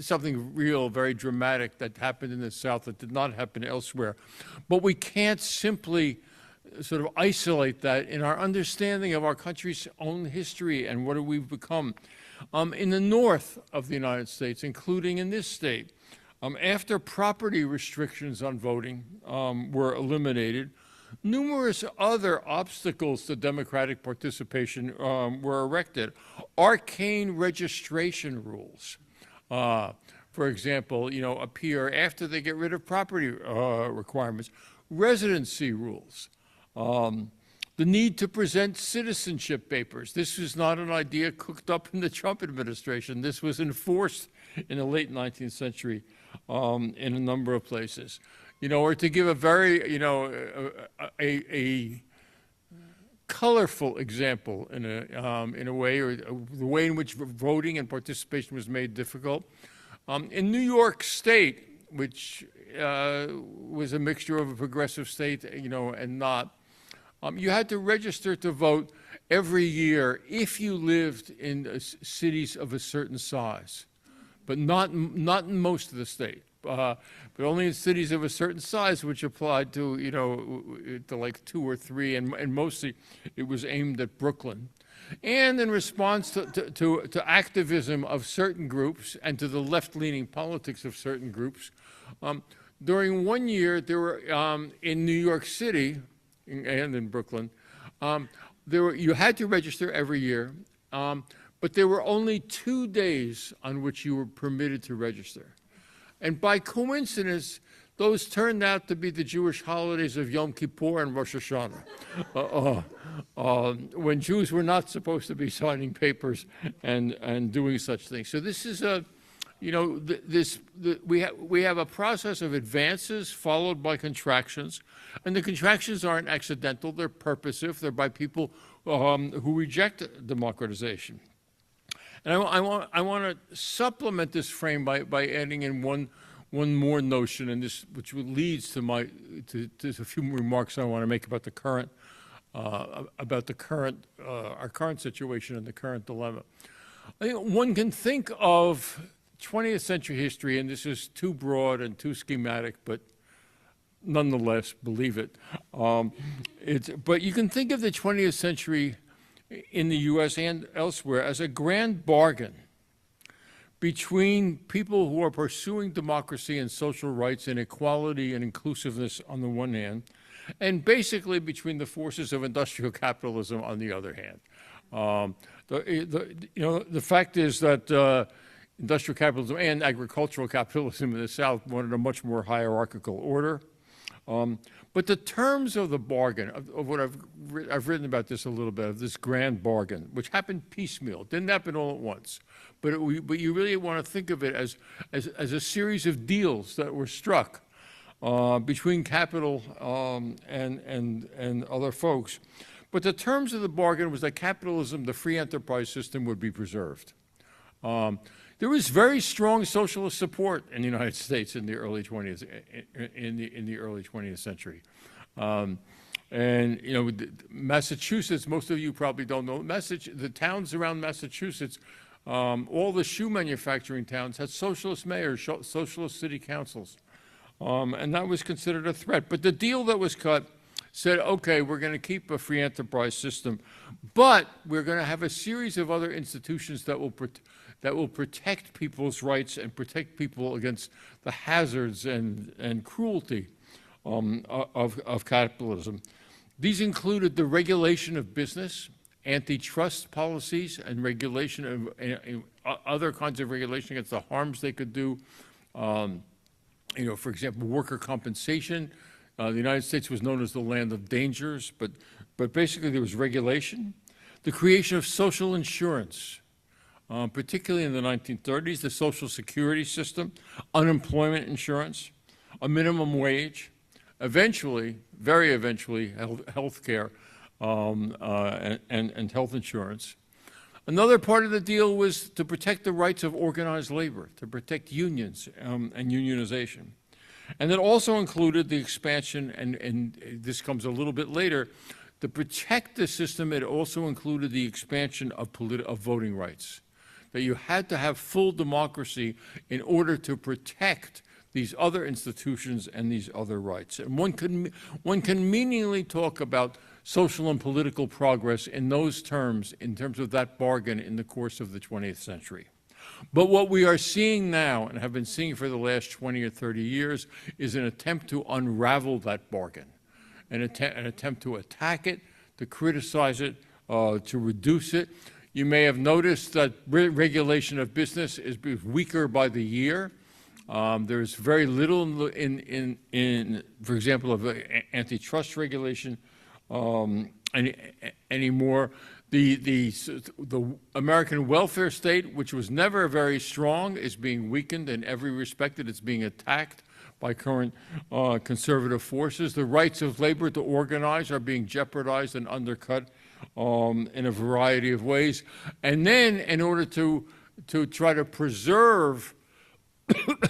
something real, very dramatic that happened in the South that did not happen elsewhere. But we can't simply sort of isolate that in our understanding of our country's own history and what we've become. In the north of the United States, including in this state, after property restrictions on voting were eliminated, numerous other obstacles to democratic participation were erected. Arcane registration rules, for example, appear after they get rid of property requirements. Residency rules. The need to present citizenship papers. This was not an idea cooked up in the Trump administration. This was enforced in the late 19th century in a number of places. Or to give a very, a colorful example in a way, or the way in which voting and participation was made difficult. In New York State, which was a mixture of a progressive state, and not, you had to register to vote every year if you lived in cities of a certain size, but not in most of the state, but only in cities of a certain size, which applied to, to like 2 or 3, and mostly it was aimed at Brooklyn. And in response to activism of certain groups and to the left-leaning politics of certain groups, during one year, there were, in New York City and in Brooklyn, you had to register every year, but there were only 2 days on which you were permitted to register. And by coincidence, those turned out to be the Jewish holidays of Yom Kippur and Rosh Hashanah, when Jews were not supposed to be signing papers and doing such things. So this is a, we have a process of advances followed by contractions, and the contractions aren't accidental; they're purposive. They're by people who reject democratization. And I want to supplement this frame by adding in one more notion, and this, which leads to a few remarks I want to make about the current, our current situation and the current dilemma. I think one can think of 20th century history, and this is too broad and too schematic, but nonetheless, believe it. But you can think of the 20th century in the U.S. and elsewhere as a grand bargain between people who are pursuing democracy and social rights and equality and inclusiveness on the one hand, and basically between the forces of industrial capitalism on the other hand. The fact is that industrial capitalism and agricultural capitalism in the South wanted a much more hierarchical order. But the terms of the bargain, of what I've written about this a little bit, of this grand bargain, which happened piecemeal, didn't happen all at once, but you really want to think of it as a series of deals that were struck between capital and other folks. But the terms of the bargain was that capitalism, the free enterprise system, would be preserved. There was very strong socialist support in the United States in the early 20th century. Massachusetts, most of you probably don't know, the towns around Massachusetts, all the shoe manufacturing towns had socialist mayors, socialist city councils, and that was considered a threat. But the deal that was cut said, okay, we're going to keep a free enterprise system, but we're going to have a series of other institutions that will protect people's rights and protect people against the hazards and cruelty of capitalism. These included the regulation of business, antitrust policies, and regulation of other kinds of regulation against the harms they could do. For example, worker compensation. The United States was known as the land of dangers, but basically there was regulation. The creation of social insurance, particularly in the 1930s, the Social Security system, unemployment insurance, a minimum wage, eventually, very eventually, health care and health insurance. Another part of the deal was to protect the rights of organized labor, to protect unions and unionization. And it also included the expansion, and this comes a little bit later, to protect the system, it also included the expansion of voting rights. That you had to have full democracy in order to protect these other institutions and these other rights. And one can meaningfully talk about social and political progress in those terms, in terms of that bargain in the course of the 20th century. But what we are seeing now, and have been seeing for the last 20 or 30 years, is an attempt to unravel that bargain, an attempt to attack it, to criticize it, to reduce it. You may have noticed that regulation of business is weaker by the year. There's very little in for example, of antitrust regulation anymore. The American welfare state, which was never very strong, is being weakened in every respect, and it's being attacked by current conservative forces. The rights of labor to organize are being jeopardized and undercut in a variety of ways. And then, in order to try to preserve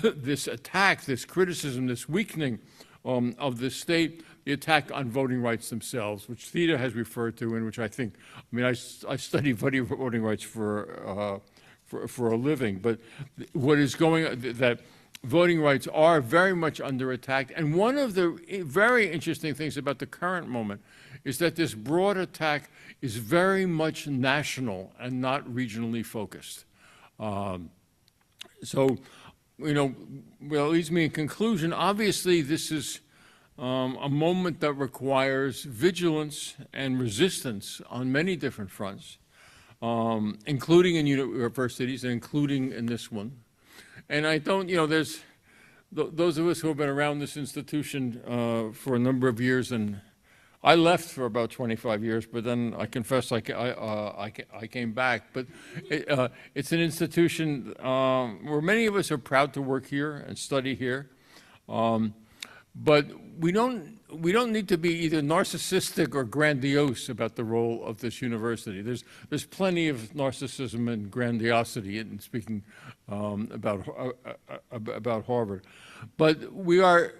this attack, this criticism, this weakening of the state, the attack on voting rights themselves, which Theda has referred to, and which I think, I mean, I study voting rights for a living, but what is going on, that voting rights are very much under attack. And one of the very interesting things about the current moment is that this broad attack is very much national and not regionally focused. So, you know, well, it leads me in conclusion. Obviously, this is a moment that requires vigilance and resistance on many different fronts, including in universities and including in this one. And I don't, you know, there's those of us who have been around this institution for a number of years, and I left for about 25 years, but then I confess I came back. But it's an institution where many of us are proud to work here and study here. But we don't need to be either narcissistic or grandiose about the role of this university. There's plenty of narcissism and grandiosity in speaking about Harvard, but we ought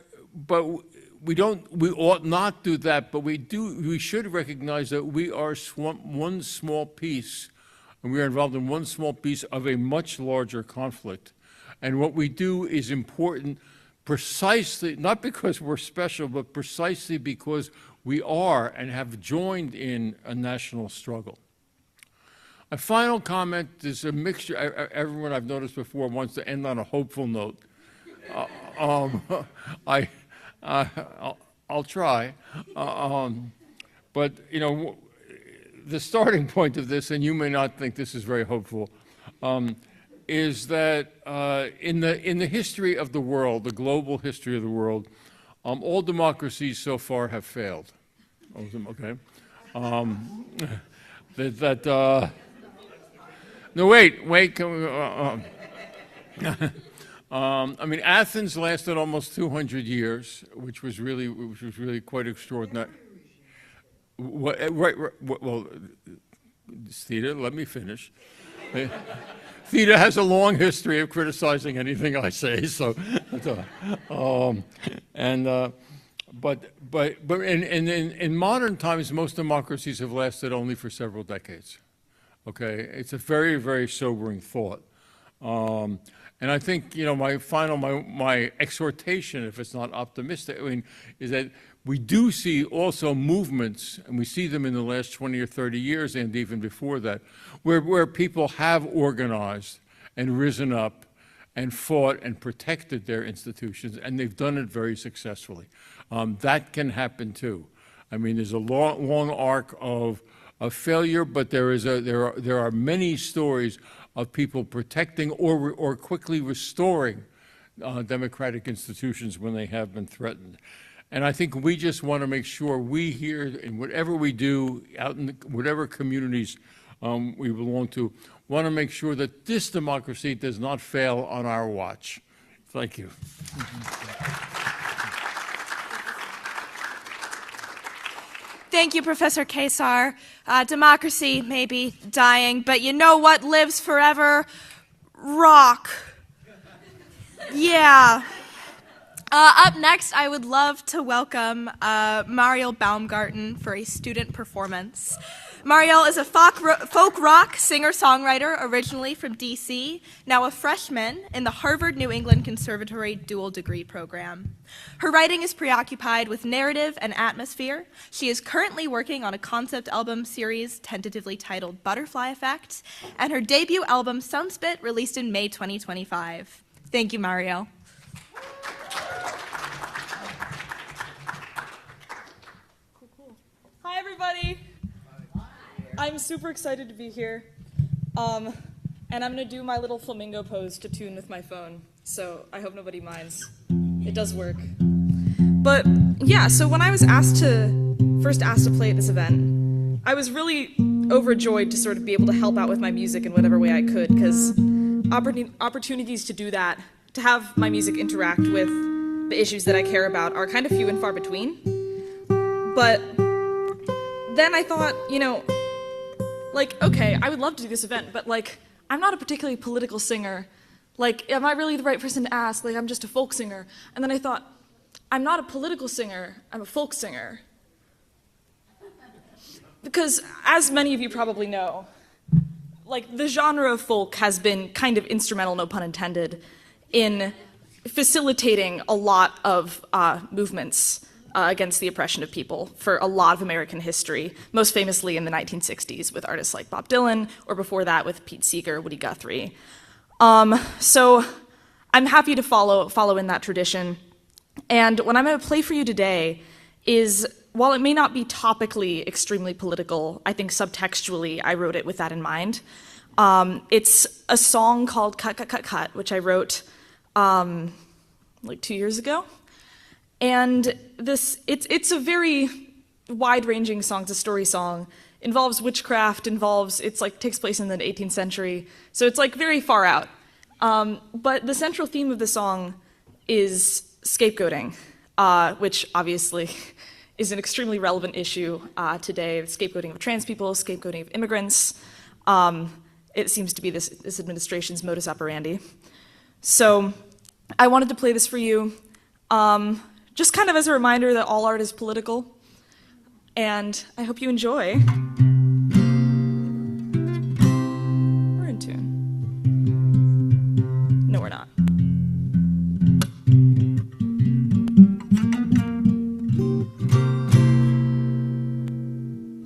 not do that. But we should recognize that we are one small piece, and we are involved in one small piece of a much larger conflict. And what we do is important. Precisely, not because we're special, but precisely because we are and have joined in a national struggle. A final comment is a mixture. Everyone I've noticed before wants to end on a hopeful note. I'll try. But, you know, the starting point of this, and you may not think this is very hopeful, is that in the history of the world, the global history of the world, all democracies so far have failed. Okay. No, wait. Can we, I mean, Athens lasted almost 200 years, which was really quite extraordinary. Right. Well, Theda, let me finish. Theda has a long history of criticizing anything I say, so, but in modern times, most democracies have lasted only for several decades. Okay, it's a very, very sobering thought, and I think, you know, my exhortation, if it's not optimistic, I mean, is that we do see also movements, and we see them in the last 20 or 30 years, and even before that, where people have organized and risen up and fought and protected their institutions, and they've done it very successfully. That can happen too. I mean, there's a long arc of failure, but there are many stories of people protecting or quickly restoring democratic institutions when they have been threatened. And I think we just want to make sure we here, in whatever we do, out in whatever communities we belong to, want to make sure that this democracy does not fail on our watch. Thank you. Thank you, Professor Kesar. Democracy may be dying, but you know what lives forever? Rock. Yeah. Up next, I would love to welcome Mariel Baumgarten for a student performance. Mariel is a folk rock singer-songwriter originally from D.C., now a freshman in the Harvard New England Conservatory dual degree program. Her writing is preoccupied with narrative and atmosphere. She is currently working on a concept album series tentatively titled Butterfly Effect, and her debut album, Sunspit, released in May 2025. Thank you, Mariel. Hi, everybody. I'm super excited to be here. And I'm going to do my little flamingo pose to tune with my phone. So I hope nobody minds. It does work. But yeah, so when I was first asked to play at this event, I was really overjoyed to sort of be able to help out with my music in whatever way I could, because opportunities to do that, to have my music interact with the issues that I care about, are kind of few and far between. But then I thought, you know, like, okay, I would love to do this event, but like, I'm not a particularly political singer. Like, am I really the right person to ask? Like, I'm just a folk singer. And then I thought, I'm not a political singer, I'm a folk singer. Because, as many of you probably know, like, the genre of folk has been kind of instrumental, no pun intended, in facilitating a lot of movements against the oppression of people for a lot of American history, most famously in the 1960s with artists like Bob Dylan, or before that with Pete Seeger, Woody Guthrie. So I'm happy to follow in that tradition. And what I'm going to play for you today is, while it may not be topically extremely political, I think subtextually I wrote it with that in mind. It's a song called Cut, Cut, Cut, Cut, which I wrote like 2 years ago. And it's a very wide-ranging song. It's a story song. Involves witchcraft, takes place in the 18th century. So it's like very far out. But the central theme of the song is scapegoating, which obviously is an extremely relevant issue today. Scapegoating of trans people, scapegoating of immigrants. It seems to be this administration's modus operandi. So I wanted to play this for you, just kind of as a reminder that all art is political. And I hope you enjoy. We're in tune. No, we're not.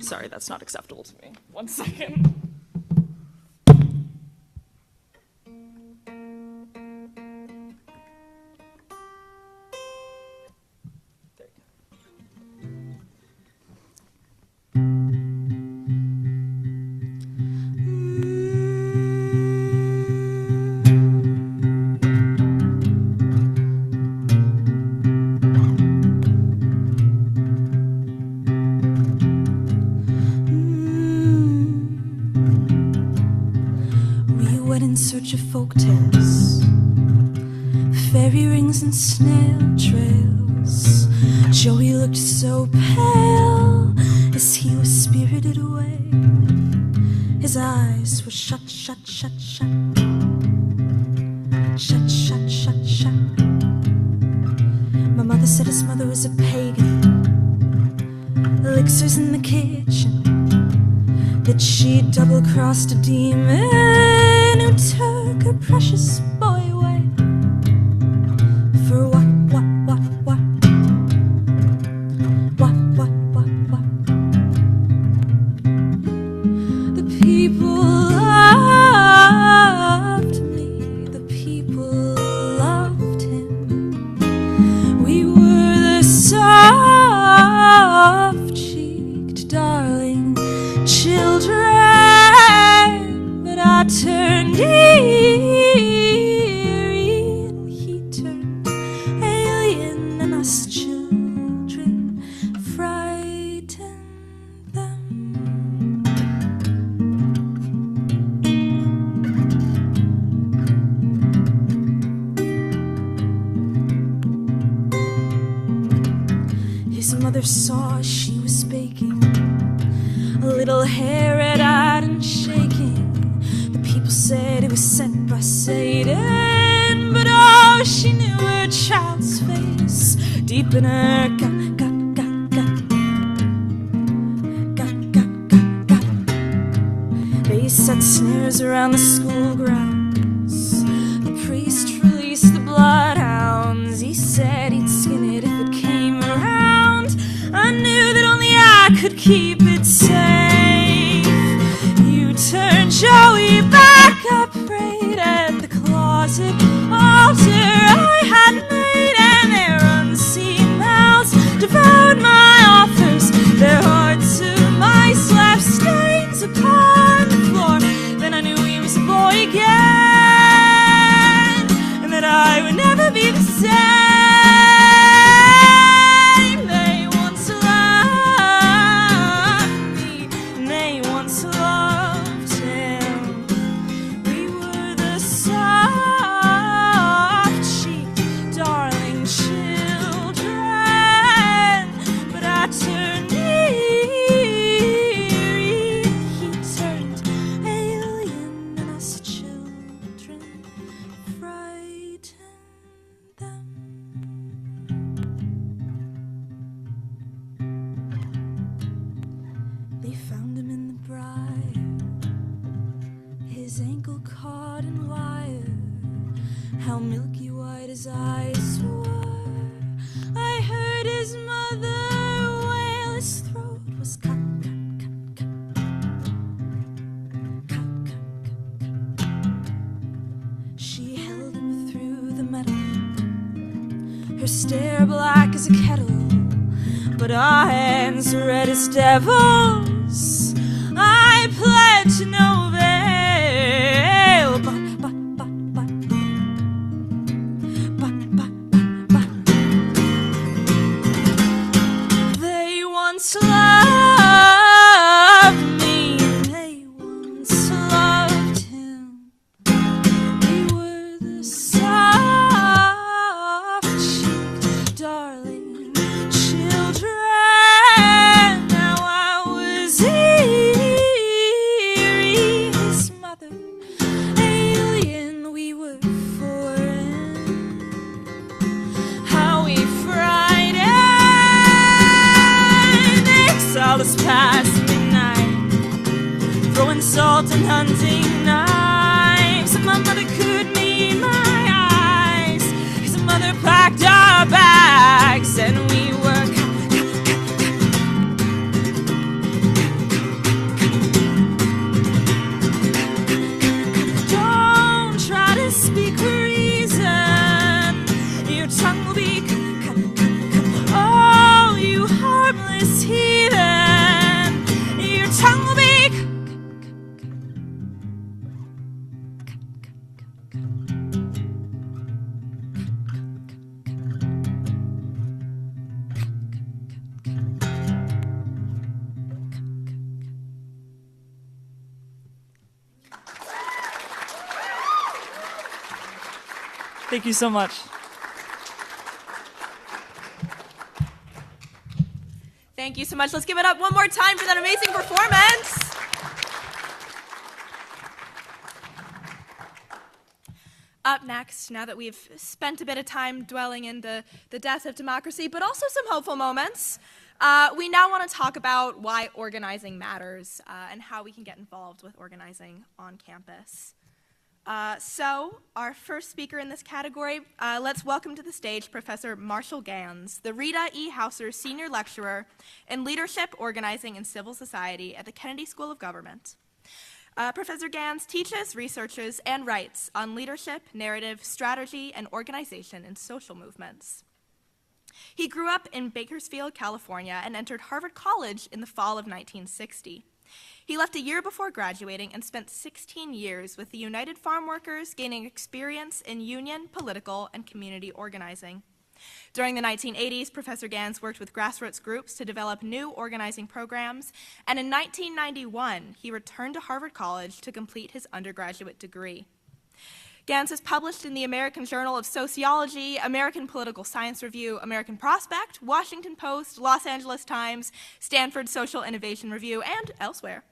Sorry, that's not acceptable to me. 1 second. In search of folk tales, fairy rings and snail trails. Joey looked so pale as he was spirited away. His eyes were shut, shut, shut, shut. Shut, shut, shut, shut. My mother said his mother was a pagan. Elixirs in the kitchen, that she double-crossed a demon who took her precious boy away. For what? The people loved me, the people loved him. We were the soft-cheeked, darling children, but I turned eerie and he turned alien, and us children frightened them. His mother saw she was baking, a little hair red-eyed and shaking. The people said it was sent by Satan, but oh, she knew her child's face deep in her gut. They set snares around the school grounds. The priest released the bloodhounds. He said he'd skin it if it came around. I knew that only I could keep it safe. You turned Joey back, I prayed at the closet altar I had made, and their unseen mouths devoured my offers. Their hearts of mice left stains upon the floor. Then I knew he was a boy again, and that I would never be the same. found him in the briar, his ankle caught in wire, how milky white his eyes were. I heard his mother wail, his throat was cut, cut, cut, cut, cut, cut, cut. She held him through the metal, her stare black as a kettle, but our hands red as devils. I pledge no veil, they once loved me, they once loved him. We were the soft-cheeked, darling children. Now I was eerie, his mother alien, we were foreign. How we frightened, exiled us past midnight, throwing salt and hunting knives. And my mother could meet my eyes, his mother packed our bags, and we were don't try to speak reason, your tongue will be oh, you harmless heathen, your tongue will be Thank you so much. Thank you so much. Let's give it up one more time for that amazing performance. Up next, now that we've spent a bit of time dwelling in the death of democracy, but also some hopeful moments, we now want to talk about why organizing matters and how we can get involved with organizing on campus. So, our first speaker in this category, let's welcome to the stage Professor Marshall Gans, the Rita E. Hauser Senior Lecturer in Leadership, Organizing, and Civil Society at the Kennedy School of Government. Professor Gans teaches, researches, and writes on leadership, narrative, strategy, and organization in social movements. He grew up in Bakersfield, California, and entered Harvard College in the fall of 1960. He left a year before graduating and spent 16 years with the United Farm Workers, gaining experience in union, political, and community organizing. During the 1980s, Professor Gans worked with grassroots groups to develop new organizing programs, and in 1991, he returned to Harvard College to complete his undergraduate degree. Gans is published in the American Journal of Sociology, American Political Science Review, American Prospect, Washington Post, Los Angeles Times, Stanford Social Innovation Review, and elsewhere.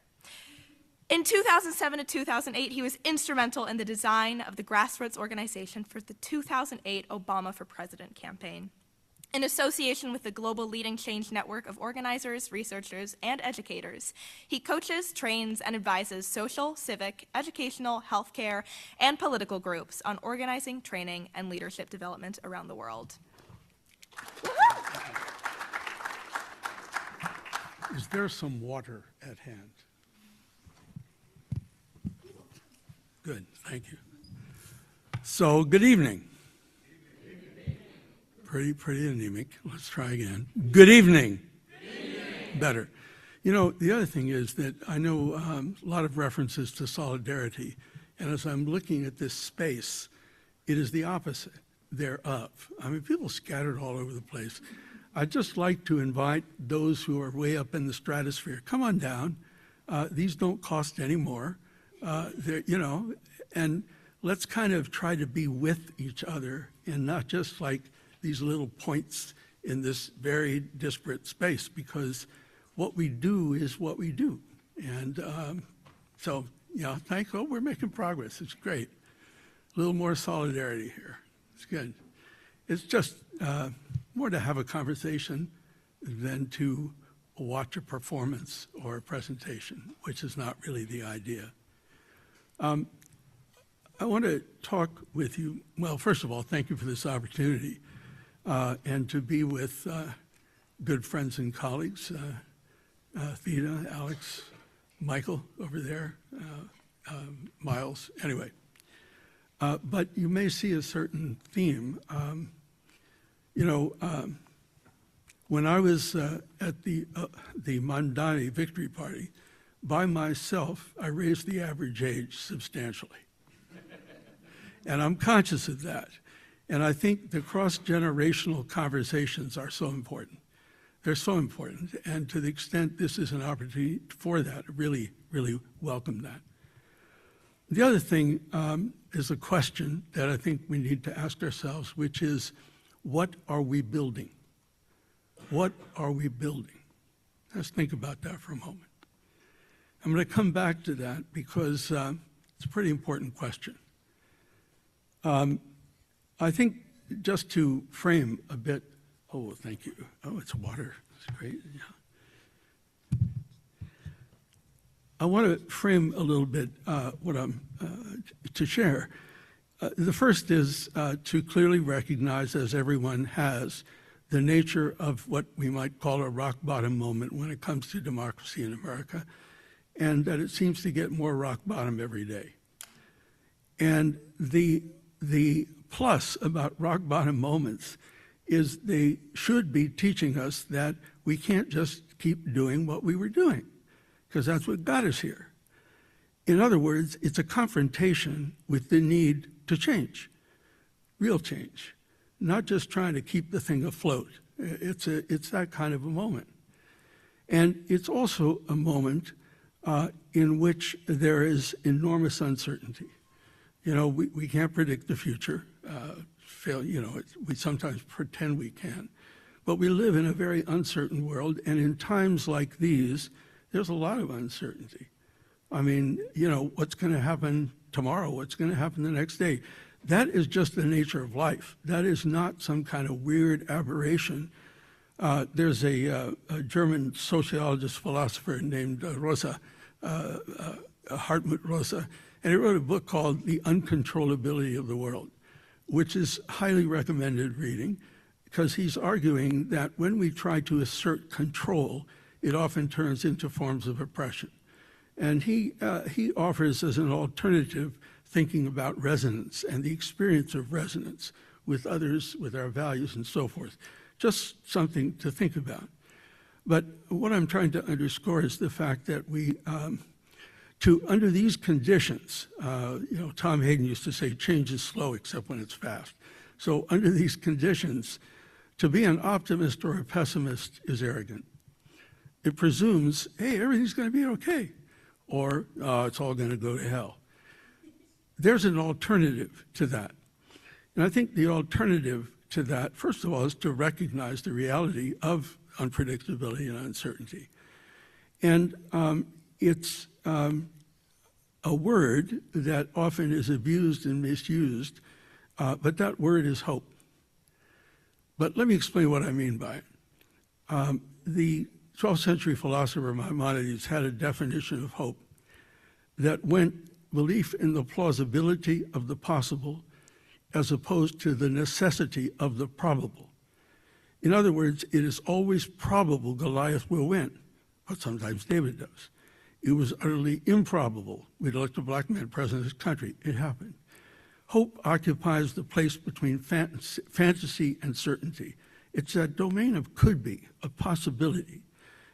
In 2007 to 2008, he was instrumental in the design of the grassroots organization for the 2008 Obama for President campaign. In association with the global leading change network of organizers, researchers, and educators, he coaches, trains, and advises social, civic, educational, healthcare, and political groups on organizing, training, and leadership development around the world. Is there some water at hand? Good, thank you. So, good evening. Pretty anemic. Let's try again. Good evening. Good evening. Better. You know, the other thing is that I know a lot of references to solidarity, and as I'm looking at this space, it is the opposite thereof. I mean, people scattered all over the place. I'd just like to invite those who are way up in the stratosphere, come on down. These don't cost any more. You know, and let's kind of try to be with each other and not just like these little points in this very disparate space, because what we do is what we do. And so, yeah, thanks. Oh, we're making progress. It's great. A little more solidarity here. It's good. It's just more to have a conversation than to watch a performance or a presentation, which is not really the idea. I want to talk with you. Well, first of all, thank you for this opportunity and to be with good friends and colleagues, Theda, Alex, Michael over there, Miles, anyway. But you may see a certain theme. When I was at the Mandani victory party, by myself, I raised the average age substantially. And I'm conscious of that. And I think the cross-generational conversations are so important. They're so important. And to the extent this is an opportunity for that, I really, really welcome that. The other thing is a question that I think we need to ask ourselves, which is, what are we building? What are we building? Let's think about that for a moment. I'm going to come back to that because it's a pretty important question. I think just to frame a bit, oh, thank you. Oh, it's water. That's great. Yeah. I want to frame a little bit what I'm to share. The first is to clearly recognize, as everyone has, the nature of what we might call a rock bottom moment when it comes to democracy in America, and that it seems to get more rock bottom every day. And the plus about rock bottom moments is they should be teaching us that we can't just keep doing what we were doing, because that's what got us here. In other words, it's a confrontation with the need to change, real change, not just trying to keep the thing afloat. It's that kind of a moment. And it's also a moment in which there is enormous uncertainty. We can't predict the future. We sometimes pretend we can. But we live in a very uncertain world, and in times like these, there's a lot of uncertainty. I mean, what's going to happen tomorrow? What's going to happen the next day? That is just the nature of life. That is not some kind of weird aberration. There's a German sociologist, philosopher named Hartmut Rosa, and he wrote a book called The Uncontrollability of the World, which is highly recommended reading, because he's arguing that when we try to assert control, it often turns into forms of oppression. And he offers as an alternative thinking about resonance and the experience of resonance with others, with our values and so forth. Just something to think about. But what I'm trying to underscore is the fact that under these conditions, Tom Hayden used to say change is slow except when it's fast. So under these conditions, to be an optimist or a pessimist is arrogant. It presumes, hey, everything's going to be okay, or it's all going to go to hell. There's an alternative to that. And I think the alternative to that, first of all, is to recognize the reality of unpredictability and uncertainty. And it's a word that often is abused and misused, but that word is hope. But let me explain what I mean by it. The 12th century philosopher Maimonides had a definition of hope that went belief in the plausibility of the possible as opposed to the necessity of the probable. In other words, it is always probable Goliath will win, but sometimes David does. It was utterly improbable we'd elect a black man president of this country. It happened. Hope occupies the place between fantasy and certainty. It's that domain of could be, of possibility.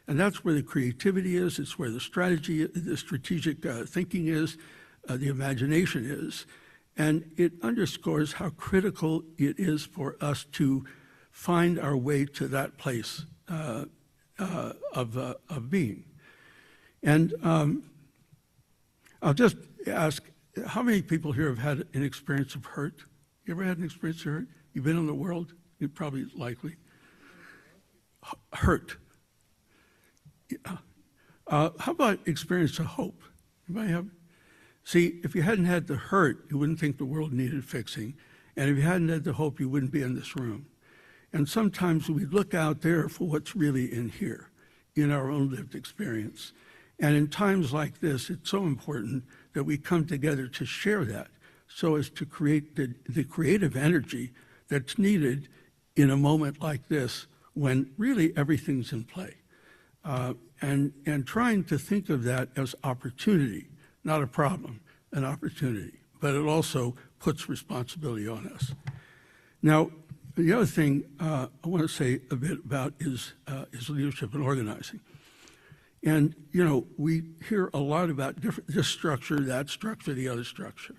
And that's where the creativity is, it's where the strategic thinking is, the imagination is. And it underscores how critical it is for us to find our way to that place of being. And I'll just ask, how many people here have had an experience of hurt? You ever had an experience of hurt? You've been in the world? You're probably likely. Hurt. How about experience of hope? Anybody have? See, if you hadn't had the hurt, you wouldn't think the world needed fixing. And if you hadn't had the hope, you wouldn't be in this room. And sometimes we look out there for what's really in here. in our own lived experience. And in times like this, it's so important that we come together to share that so as to create the creative energy that's needed in a moment like this when really everything's in play. And trying to think of that as opportunity, not a problem, an opportunity. But it also puts responsibility on us. Now, the other thing I want to say a bit about is leadership and organizing. And, you know, we hear a lot about this structure, that structure, the other structure.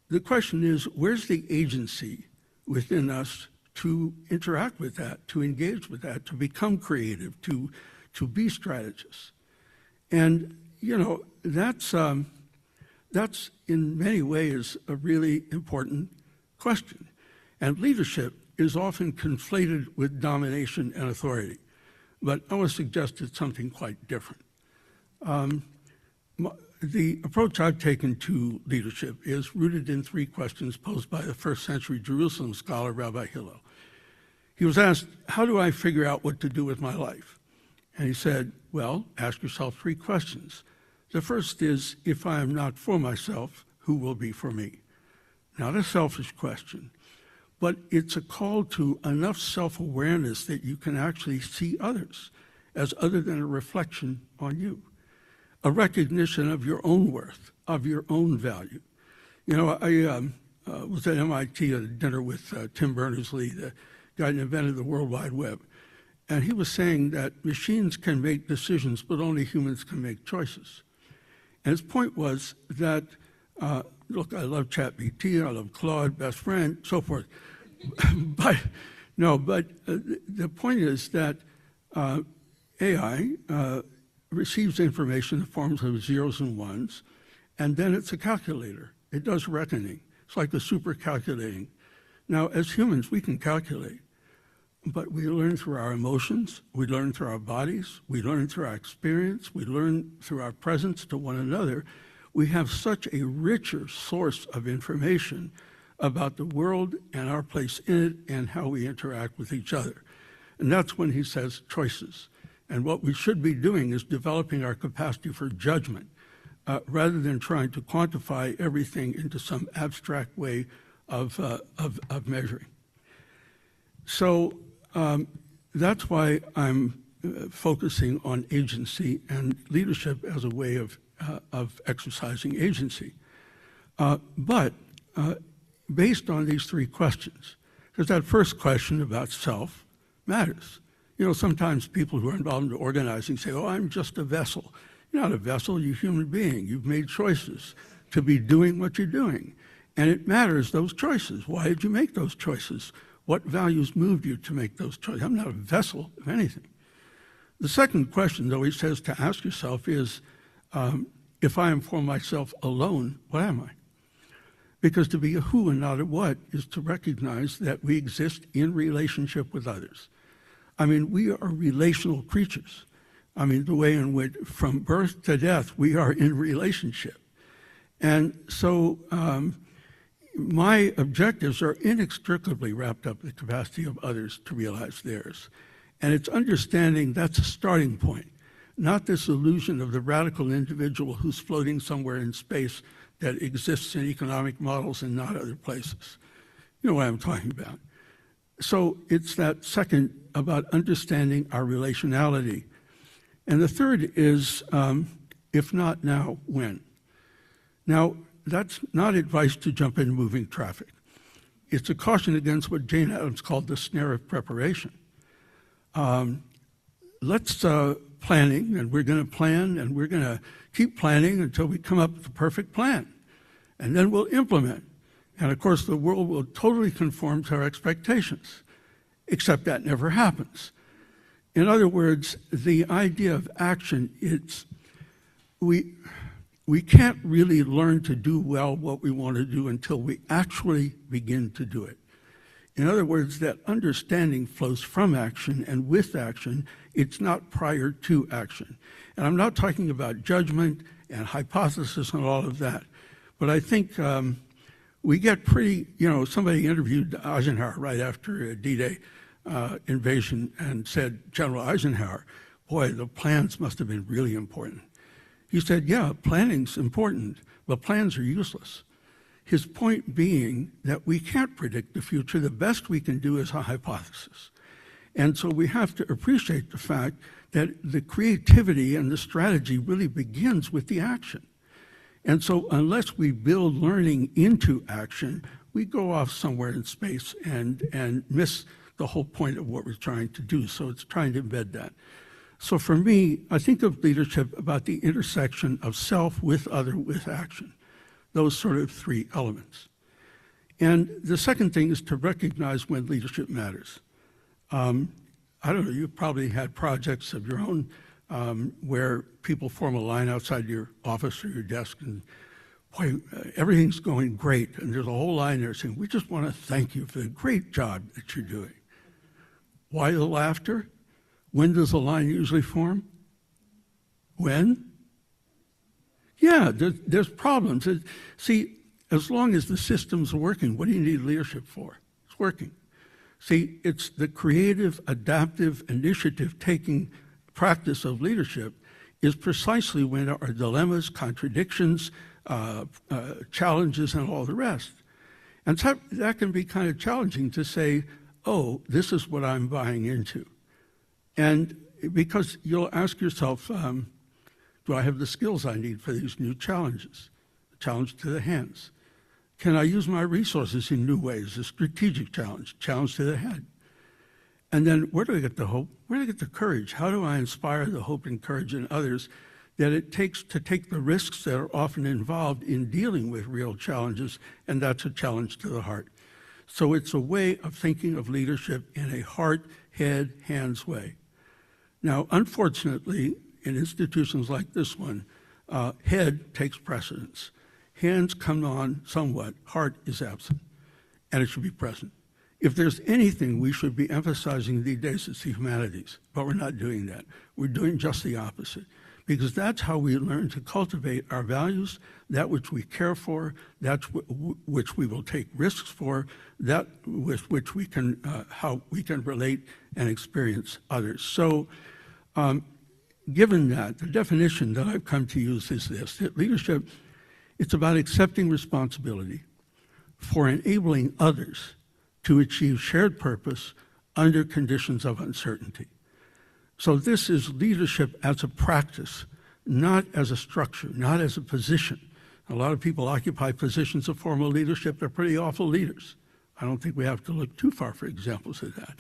The question is, where's the agency within us to interact with that, to engage with that, to become creative, to be strategists? And, you know, that's in many ways a really important question. And leadership is often conflated with domination and authority. But I want to suggest it's something quite different. The approach I've taken to leadership is rooted in 3 questions posed by the first century Jerusalem scholar Rabbi Hillel. He was asked, how do I figure out what to do with my life? And he said, well, ask yourself 3 questions. The first is, if I am not for myself, who will be for me? Not a selfish question, but it's a call to enough self-awareness that you can actually see others as other than a reflection on you, a recognition of your own worth, of your own value. You know, I was at MIT at a dinner with Tim Berners-Lee, the guy that invented the World Wide Web, and he was saying that machines can make decisions, but only humans can make choices. And his point was that, look, I love ChatGPT, I love Claude, best friend, so forth. But the point is that AI receives information in the forms of zeros and ones, and then it's a calculator. It does reckoning. It's like a super calculating. Now, as humans, we can calculate, but we learn through our emotions, we learn through our bodies, we learn through our experience, we learn through our presence to one another. We have such a richer source of information about the world and our place in it and how we interact with each other. And that's when he says choices. And what we should be doing is developing our capacity for judgment rather than trying to quantify everything into some abstract way of measuring. So that's why I'm focusing on agency and leadership as a way of exercising agency. But based on these 3 questions, because that first question about self matters. You know, sometimes people who are involved in organizing say, oh, I'm just a vessel. You're not a vessel, you're a human being. You've made choices to be doing what you're doing. And it matters, those choices. Why did you make those choices? What values moved you to make those choices? I'm not a vessel of anything. The second question, though, he says to ask yourself is, if I am for myself alone, what am I? Because to be a who and not a what is to recognize that we exist in relationship with others. I mean, we are relational creatures. I mean, the way in which from birth to death, we are in relationship. And so my objectives are inextricably wrapped up in the capacity of others to realize theirs. And it's understanding that's a starting point, not this illusion of the radical individual who's floating somewhere in space that exists in economic models and not other places. You know what I'm talking about. So it's that second about understanding our relationality. And the third is, if not now, when? Now, that's not advice to jump into moving traffic. It's a caution against what Jane Addams called the snare of preparation. Let's planning, and we're going to plan, and we're going to keep planning until we come up with the perfect plan. And then we'll implement. And of course, the world will totally conform to our expectations, except that never happens. In other words, the idea of action, it's, we can't really learn to do well what we want to do until we actually begin to do it. In other words, that understanding flows from action, and with action, it's not prior to action. And I'm not talking about judgment and hypothesis and all of that, but I think we get pretty, you know, somebody interviewed Eisenhower right after D-Day invasion and said, General Eisenhower, boy, the plans must have been really important. He said, yeah, planning's important, but plans are useless. His point being that we can't predict the future. The best we can do is a hypothesis. And so we have to appreciate the fact that the creativity and the strategy really begins with the action. And so unless we build learning into action, we go off somewhere in space and miss the whole point of what we're trying to do. So it's trying to embed that. So for me, I think of leadership about the intersection of self with other with action, those sort of three elements. And the second thing is to recognize when leadership matters. I don't know, you've probably had projects of your own where people form a line outside your office or your desk and boy, everything's going great. And there's a whole line there saying, we just want to thank you for the great job that you're doing. Why the laughter? When does the line usually form? When? Yeah, there's problems. See, as long as the system's working, what do you need leadership for? It's working. See, it's the creative, adaptive, initiative-taking practice of leadership is precisely when there are dilemmas, contradictions, challenges, and all the rest. And so that can be kind of challenging to say, oh, this is what I'm buying into. And because you'll ask yourself, do I have the skills I need for these new challenges? Challenge to the hands. Can I use my resources in new ways? A strategic challenge, challenge to the head. And then where do I get the hope? Where do I get the courage? How do I inspire the hope and courage in others that it takes to take the risks that are often involved in dealing with real challenges, and that's a challenge to the heart. So it's a way of thinking of leadership in a heart, head, hands way. Now, unfortunately, in institutions like this one, head takes precedence. Hands come on somewhat, heart is absent, and it should be present. If there's anything we should be emphasizing these days, it's the humanities, but we're not doing that. We're doing just the opposite, because that's how we learn to cultivate our values, that which we care for, that which we will take risks for, that with which we can, how we can relate and experience others. So, given that, the definition that I've come to use is this, that leadership, it's about accepting responsibility for enabling others to achieve shared purpose under conditions of uncertainty. So this is leadership as a practice, not as a structure, not as a position. A lot of people occupy positions of formal leadership. They're pretty awful leaders. I don't think we have to look too far for examples of that.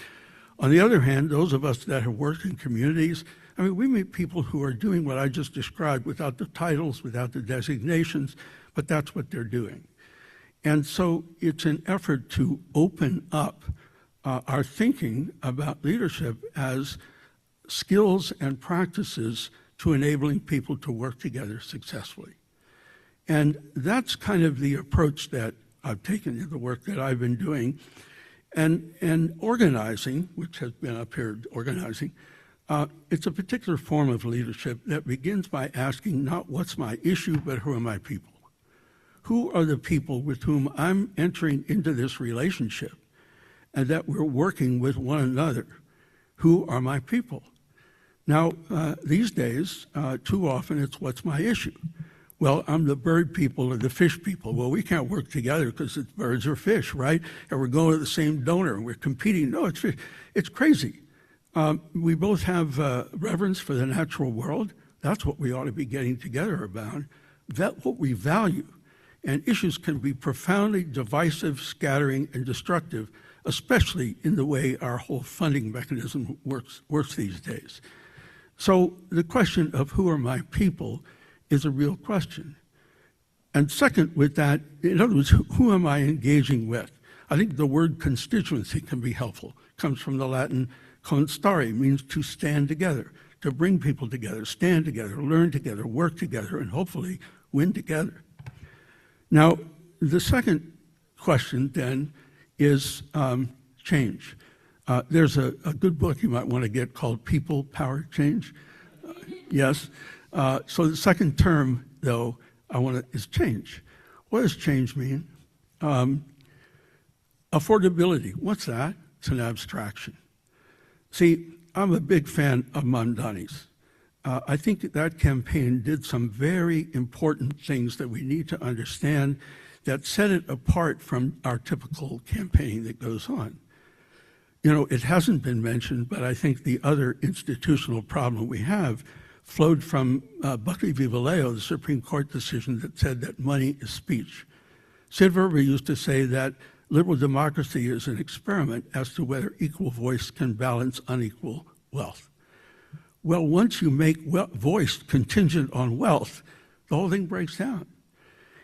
On the other hand, those of us that have worked in communities, I mean, we meet people who are doing what I just described without the titles, without the designations, but that's what they're doing. And so it's an effort to open up our thinking about leadership as skills and practices to enabling people to work together successfully. And that's kind of the approach that I've taken in the work that I've been doing. And organizing, which has been up here, organizing, it's a particular form of leadership that begins by asking not what's my issue, but who are my people? Who are the people with whom I'm entering into this relationship and that we're working with one another? Who are my people? Now, these days, too often it's what's my issue? Well, I'm the bird people or the fish people. Well, we can't work together because it's birds or fish, right? And we're going to the same donor and we're competing. No, it's fish. It's crazy. We both have reverence for the natural world. That's what we ought to be getting together about. That's what we value. And issues can be profoundly divisive, scattering, and destructive, especially in the way our whole funding mechanism works these days. So the question of who are my people is a real question. And second with that, in other words, who am I engaging with? I think the word constituency can be helpful. It comes from the Latin constare, means to stand together, to bring people together, stand together, learn together, work together, and hopefully win together. Now, the second question then is change. There's a good book you might want to get called People, Power, Change. Yes. So the second term, though, is change. What does change mean? Affordability. What's that? It's an abstraction. See, I'm a big fan of Mamdani's. I think that campaign did some very important things that we need to understand that set it apart from our typical campaigning that goes on. You know, it hasn't been mentioned, but I think the other institutional problem we have flowed from Buckley v. Vallejo, the Supreme Court decision that said that money is speech. Sid Verber used to say that liberal democracy is an experiment as to whether equal voice can balance unequal wealth. Well, once you make voice contingent on wealth, the whole thing breaks down.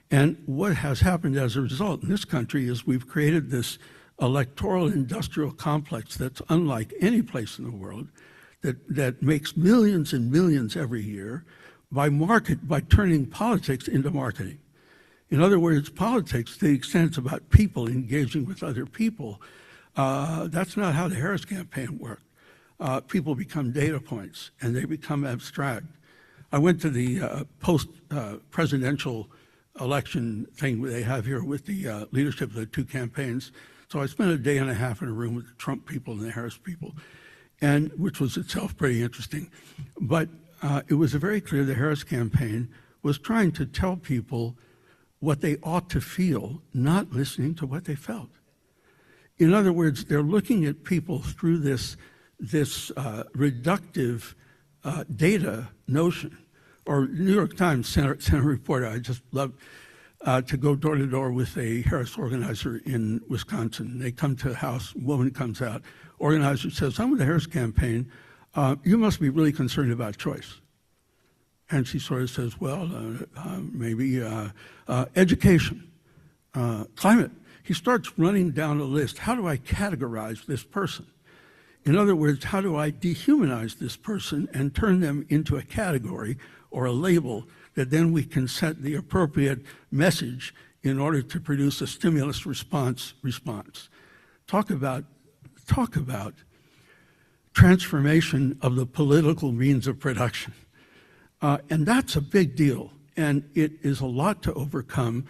And what has happened as a result in this country is we've created this electoral industrial complex that's unlike any place in the world, that makes millions and millions every year by turning politics into marketing. In other words, politics, to the extent it's about people engaging with other people, that's not how the Harris campaign worked. People become data points and they become abstract. I went to the post-presidential election thing they have here with the leadership of the two campaigns. So I spent a day and a half in a room with the Trump people and the Harris people, and which was itself pretty interesting. But it was very clear the Harris campaign was trying to tell people what they ought to feel, not listening to what they felt. In other words, they're looking at people through this reductive data notion. Or New York Times sent a reporter, I just love to go door to door with a Harris organizer in Wisconsin. They come to the house, woman comes out, organizer says, I'm with the Harris campaign, you must be really concerned about choice. And she sort of says, well, maybe education, climate. He starts running down a list. How do I categorize this person? In other words, how do I dehumanize this person and turn them into a category or a label that then we can set the appropriate message in order to produce a stimulus response. Talk about transformation of the political means of production. And that's a big deal. And it is a lot to overcome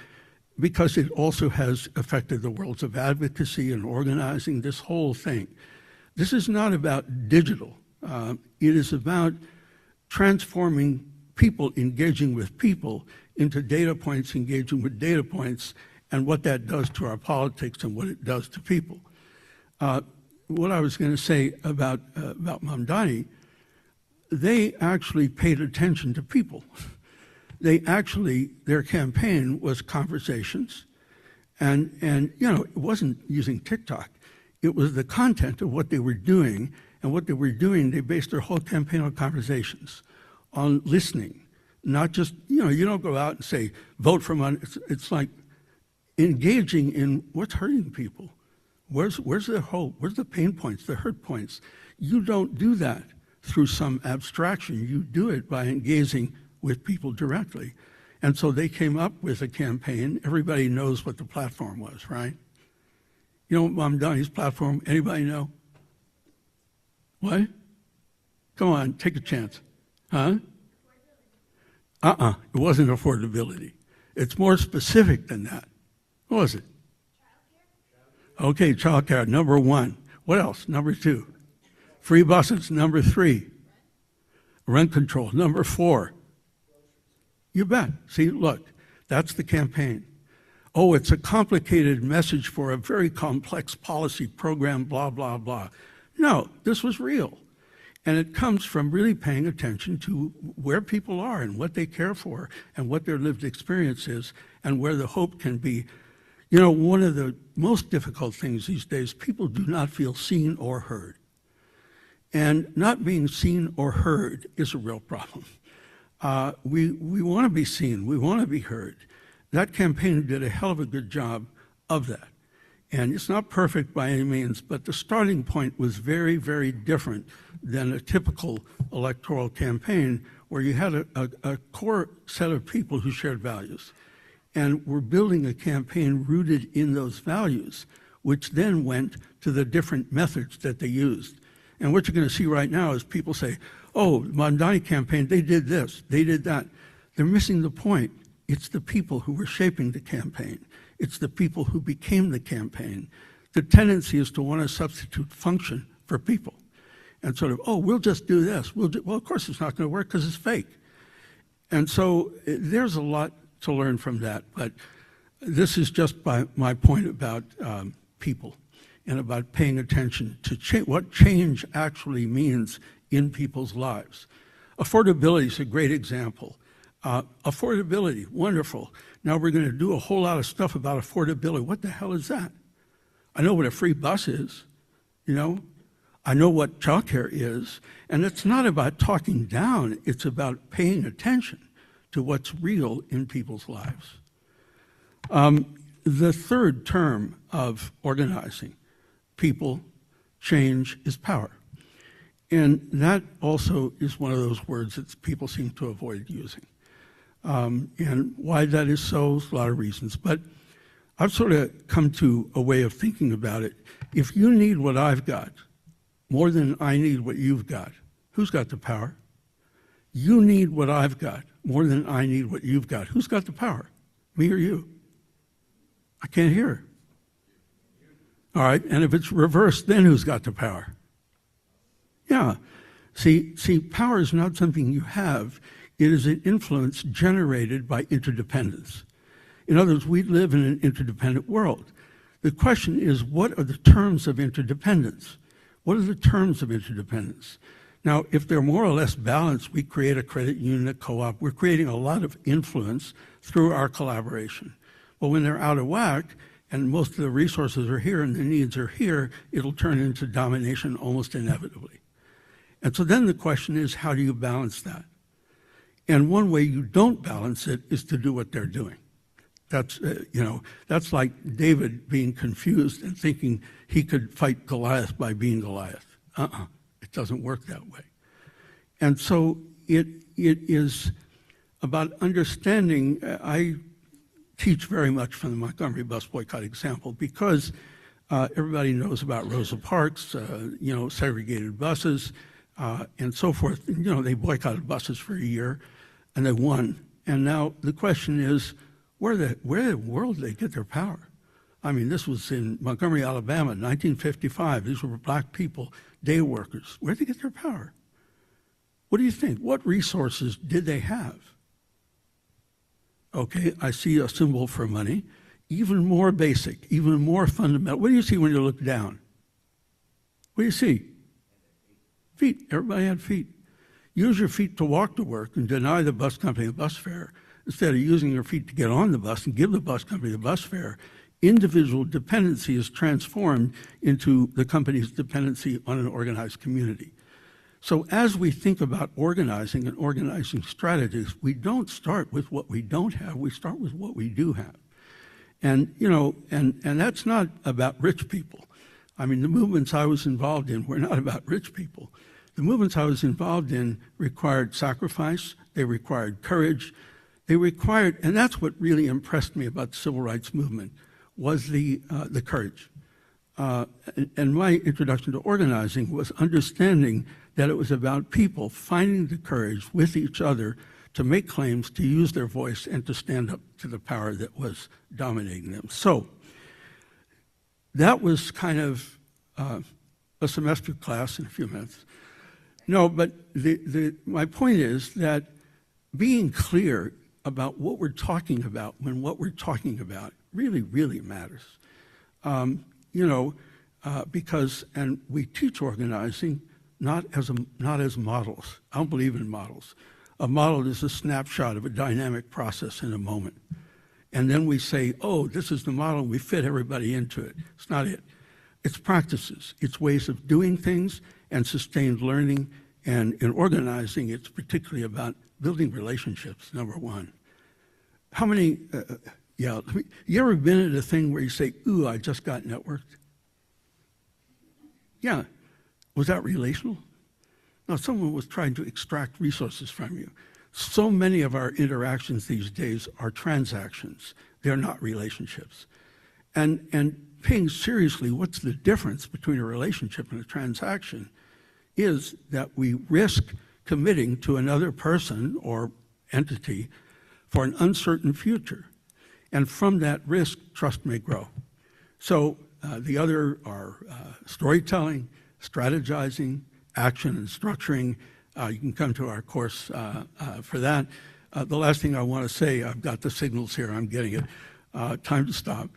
because it also has affected the worlds of advocacy and organizing, this whole thing. This is not about digital. It is about transforming people engaging with people into data points engaging with data points and what that does to our politics and what it does to people. What I was going to say about Mamdani, they actually paid attention to people. Their campaign was conversations, and you know, it wasn't using TikTok. It was the content of what they were doing, and what they were doing, they based their whole campaign on conversations, on listening, not just, you know, you don't go out and say, vote for money. It's like engaging in what's hurting people. Where's their hope? Where's the pain points, the hurt points? You don't do that through some abstraction. You do it by engaging with people directly. And so they came up with a campaign. Everybody knows what the platform was, right? You know Mamdani's platform? Anybody know? What? Come on, take a chance. Huh? It wasn't affordability. It's more specific than that. What was it? Okay, childcare, number one. What else? Number two. Free buses, number three. Rent control, number four. You bet. See, look, that's the campaign. Oh, it's a complicated message for a very complex policy program, blah, blah, blah. No, this was real. And it comes from really paying attention to where people are and what they care for and what their lived experience is and where the hope can be. You know, one of the most difficult things these days, people do not feel seen or heard. And not being seen or heard is a real problem. We want to be seen. We want to be heard. That campaign did a hell of a good job of that. And it's not perfect by any means, but the starting point was very, very different than a typical electoral campaign where you had a core set of people who shared values. And we're building a campaign rooted in those values, which then went to the different methods that they used. And what you're going to see right now is people say, oh, the Mamdani campaign, they did this, they did that. They're missing the point. It's the people who were shaping the campaign. It's the people who became the campaign. The tendency is to want to substitute function for people. and sort of, oh, we'll just do this. Well, of course it's not going to work because it's fake. And so there's a lot to learn from that. But this is just my point about people and about paying attention to what change actually means in people's lives. Affordability is a great example. Affordability, wonderful. Now we're going to do a whole lot of stuff about affordability. What the hell is that? I know what a free bus is, you know. I know what childcare is. And it's not about talking down. It's about paying attention to what's real in people's lives. The third term of organizing, people, change, is power. And that also is one of those words that people seem to avoid using. And why that is so, there's a lot of reasons. But I've sort of come to a way of thinking about it. If you need what I've got more than I need what you've got, who's got the power? You need what I've got more than I need what you've got. Who's got the power? Me or you? I can't hear. All right, and if it's reversed, then who's got the power? Yeah. See, power is not something you have. It is an influence generated by interdependence. In other words, we live in an interdependent world. The question is, what are the terms of interdependence? What are the terms of interdependence? Now, if they're more or less balanced, we create a credit union, a co-op. We're creating a lot of influence through our collaboration. But when they're out of whack, and most of the resources are here and the needs are here, it'll turn into domination almost inevitably. And so then the question is, how do you balance that? And one way you don't balance it is to do what they're doing. That's, that's like David being confused and thinking he could fight Goliath by being Goliath. It doesn't work that way. And so it is about understanding. I teach very much from the Montgomery bus boycott example because everybody knows about Rosa Parks, segregated buses, and so forth. They boycotted buses for a year, and they won. And now the question is, where in the world did they get their power? I mean, this was in Montgomery, Alabama, 1955. These were black people, day workers. Where did they get their power? What do you think? What resources did they have? Okay, I see a symbol for money. Even more basic, even more fundamental. What do you see when you look down? What do you see? Feet. Everybody had feet. Use your feet to walk to work and deny the bus company a bus fare instead of using your feet to get on the bus and give the bus company the bus fare. Individual dependency is transformed into the company's dependency on an organized community. So as we think about organizing and organizing strategies, we don't start with what we don't have, we start with what we do have. And, and that's not about rich people. I mean, the movements I was involved in were not about rich people. The movements I was involved in required sacrifice, they required courage, and that's what really impressed me about the civil rights movement, was the courage. And my introduction to organizing was understanding that it was about people finding the courage with each other to make claims, to use their voice, and to stand up to the power that was dominating them. So that was kind of a semester class in a few minutes. No, but my point is that being clear about what we're talking about when what we're talking about really, really matters. Because, and we teach organizing not as models. I don't believe in models. A model is a snapshot of a dynamic process in a moment. And then we say, oh, this is the model, and we fit everybody into it. It's not it. It's practices. It's ways of doing things and sustained learning. And in organizing, it's particularly about building relationships, number one. How many, you ever been at a thing where you say, ooh, I just got networked? Yeah. Was that relational? No, someone was trying to extract resources from you. So many of our interactions these days are transactions. They're not relationships. And paying seriously what's the difference between a relationship and a transaction is that we risk committing to another person or entity for an uncertain future. And from that risk, trust may grow. So the other are storytelling, strategizing, action and structuring. You can come to our course for that. The last thing I want to say, I've got the signals here, I'm getting it, time to stop,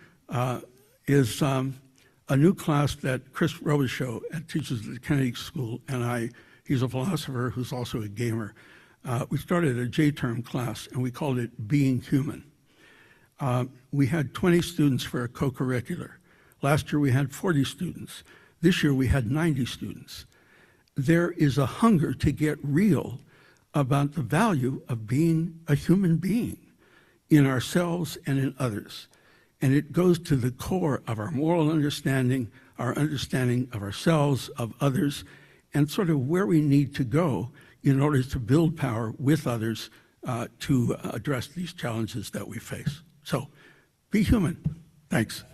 is a new class that Chris Robichaud teaches at the Kennedy School, and he's a philosopher who's also a gamer. We started a J-term class, and we called it Being Human. We had 20 students for a co-curricular. Last year we had 40 students. This year we had 90 students. There is a hunger to get real about the value of being a human being in ourselves and in others. And it goes to the core of our moral understanding, our understanding of ourselves, of others, and sort of where we need to go in order to build power with others to address these challenges that we face. So, be human. Thanks.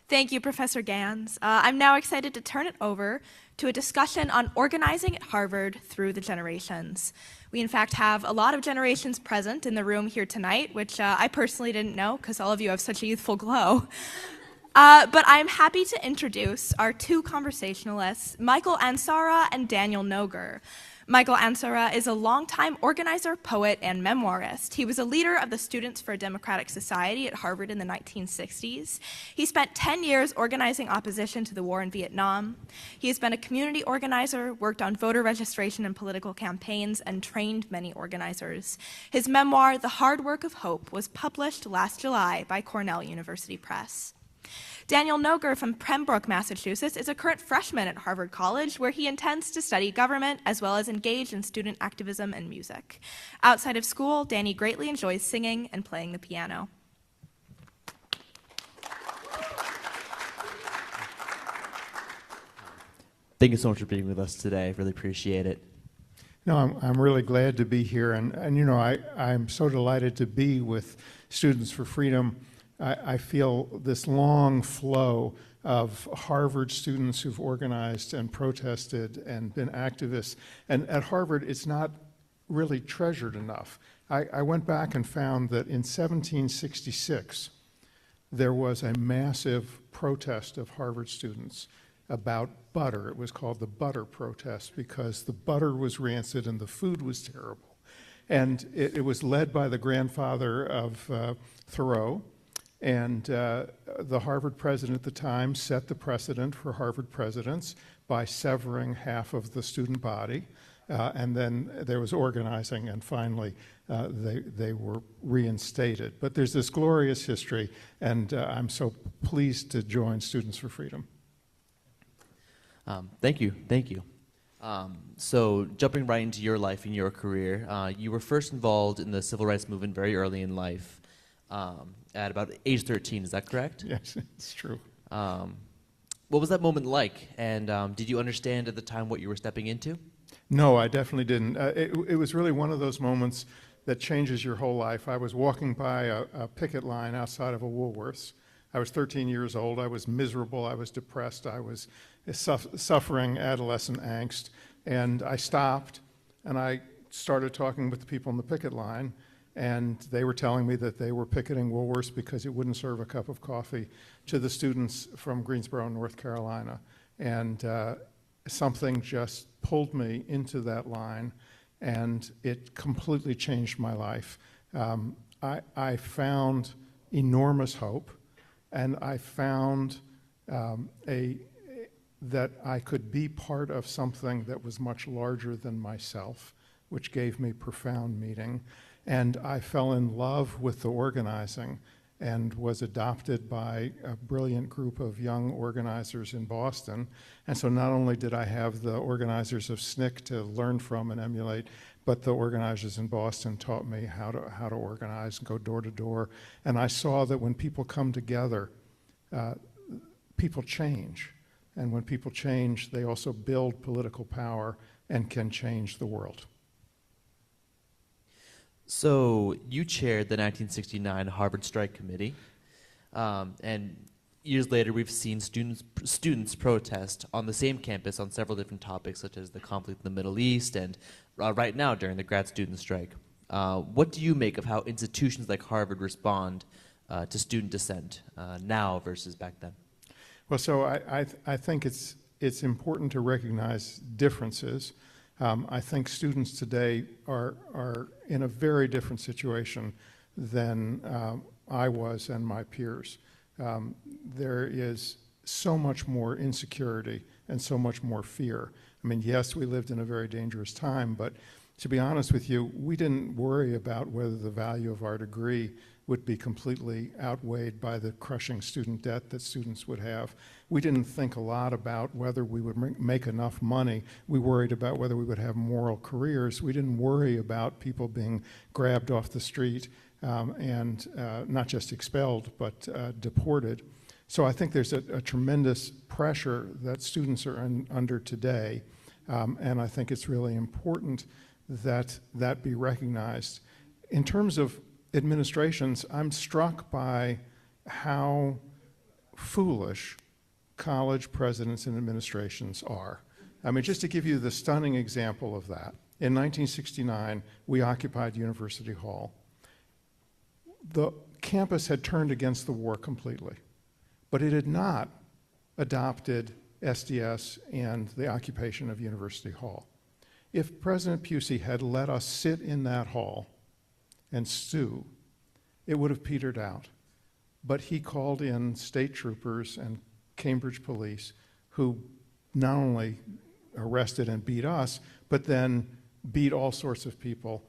Thank you, Professor Gans. I'm now excited to turn it over to a discussion on organizing at Harvard through the generations. We, in fact, have a lot of generations present in the room here tonight, which I personally didn't know because all of you have such a youthful glow. But I'm happy to introduce our two conversationalists, Michael Ansara and Daniel Noger. Michael Ansara is a longtime organizer, poet, and memoirist. He was a leader of the Students for a Democratic Society at Harvard in the 1960s. He spent 10 years organizing opposition to the war in Vietnam. He has been a community organizer, worked on voter registration and political campaigns, and trained many organizers. His memoir, The Hard Work of Hope, was published last July by Cornell University Press. Daniel Noger from Pembroke, Massachusetts, is a current freshman at Harvard College, where he intends to study government as well as engage in student activism and music. Outside of school, Danny greatly enjoys singing and playing the piano. Thank you so much for being with us today. I really appreciate it. No, I'm really glad to be here, and you know, I'm so delighted to be with Students for Freedom. I feel this long flow of Harvard students who've organized and protested and been activists. And at Harvard, it's not really treasured enough. I went back and found that in 1766, there was a massive protest of Harvard students about butter. It was called the butter protest because the butter was rancid and the food was terrible. And it was led by the grandfather of Thoreau. And the Harvard president at the time set the precedent for Harvard presidents by severing half of the student body. And then there was organizing, and finally they were reinstated. But there's this glorious history, and I'm so pleased to join Students for Freedom. Thank you. Thank you. So jumping right into your life and your career, you were first involved in the civil rights movement very early in life. At about age 13, is that correct? Yes, it's true. What was that moment like, and did you understand at the time what you were stepping into? No, I definitely didn't. It was really one of those moments that changes your whole life. I was walking by a picket line outside of a Woolworths. I was 13 years old. I was miserable. I was depressed. I was suffering adolescent angst. And I stopped, and I started talking with the people in the picket line. And they were telling me that they were picketing Woolworths because it wouldn't serve a cup of coffee to the students from Greensboro, North Carolina. And something just pulled me into that line, and it completely changed my life. I found enormous hope, and I found that I could be part of something that was much larger than myself, which gave me profound meaning. And I fell in love with the organizing and was adopted by a brilliant group of young organizers in Boston. And so not only did I have the organizers of SNCC to learn from and emulate, but the organizers in Boston taught me how to organize and go door to door. And I saw that when people come together, people change. And when people change, they also build political power and can change the world. So you chaired the 1969 Harvard Strike Committee, and years later we've seen students protest on the same campus on several different topics, such as the conflict in the Middle East and right now during the grad student strike. What do you make of how institutions like Harvard respond to student dissent now versus back then? Well, so I think it's important to recognize differences. I think students today are in a very different situation than I was and my peers. There is so much more insecurity and so much more fear. I mean, yes, we lived in a very dangerous time, but to be honest with you, we didn't worry about whether the value of our degree would be completely outweighed by the crushing student debt that students would have. We didn't think a lot about whether we would make enough money. We worried about whether we would have moral careers. We didn't worry about people being grabbed off the street and not just expelled, but deported. So I think there's a tremendous pressure that students are under today, and I think it's really important that that be recognized. In terms of administrations, I'm struck by how foolish college presidents and administrations are. I mean, just to give you the stunning example of that, in 1969, we occupied University Hall. The campus had turned against the war completely, but it had not adopted SDS and the occupation of University Hall. If President Pusey had let us sit in that hall and stew, it would have petered out. But he called in state troopers and Cambridge police who not only arrested and beat us, but then beat all sorts of people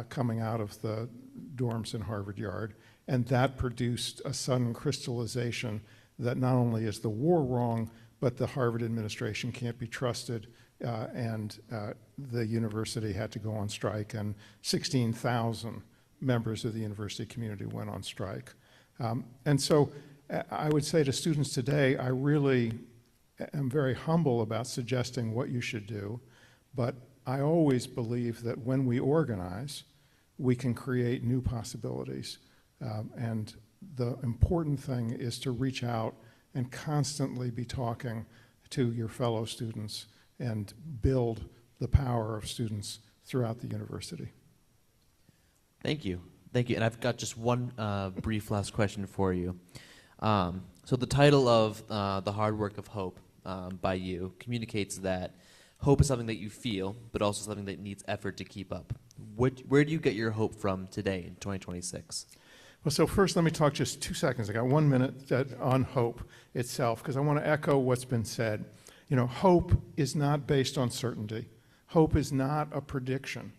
coming out of the dorms in Harvard Yard. And that produced a sudden crystallization that not only is the war wrong, but the Harvard administration can't be trusted, and the university had to go on strike, and 16,000 members of the university community went on strike. And so I would say to students today, I really am very humble about suggesting what you should do, but I always believe that when we organize, we can create new possibilities. And the important thing is to reach out and constantly be talking to your fellow students and build the power of students throughout the university. Thank you. Thank you. And I've got just one brief last question for you. So the title of The Hard Work of Hope by you communicates that hope is something that you feel, but also something that needs effort to keep up. Where do you get your hope from today in 2026? Well, so first let me talk just 2 seconds. I got 1 minute on hope itself, because I want to echo what's been said. You know, hope is not based on certainty. Hope is not a prediction.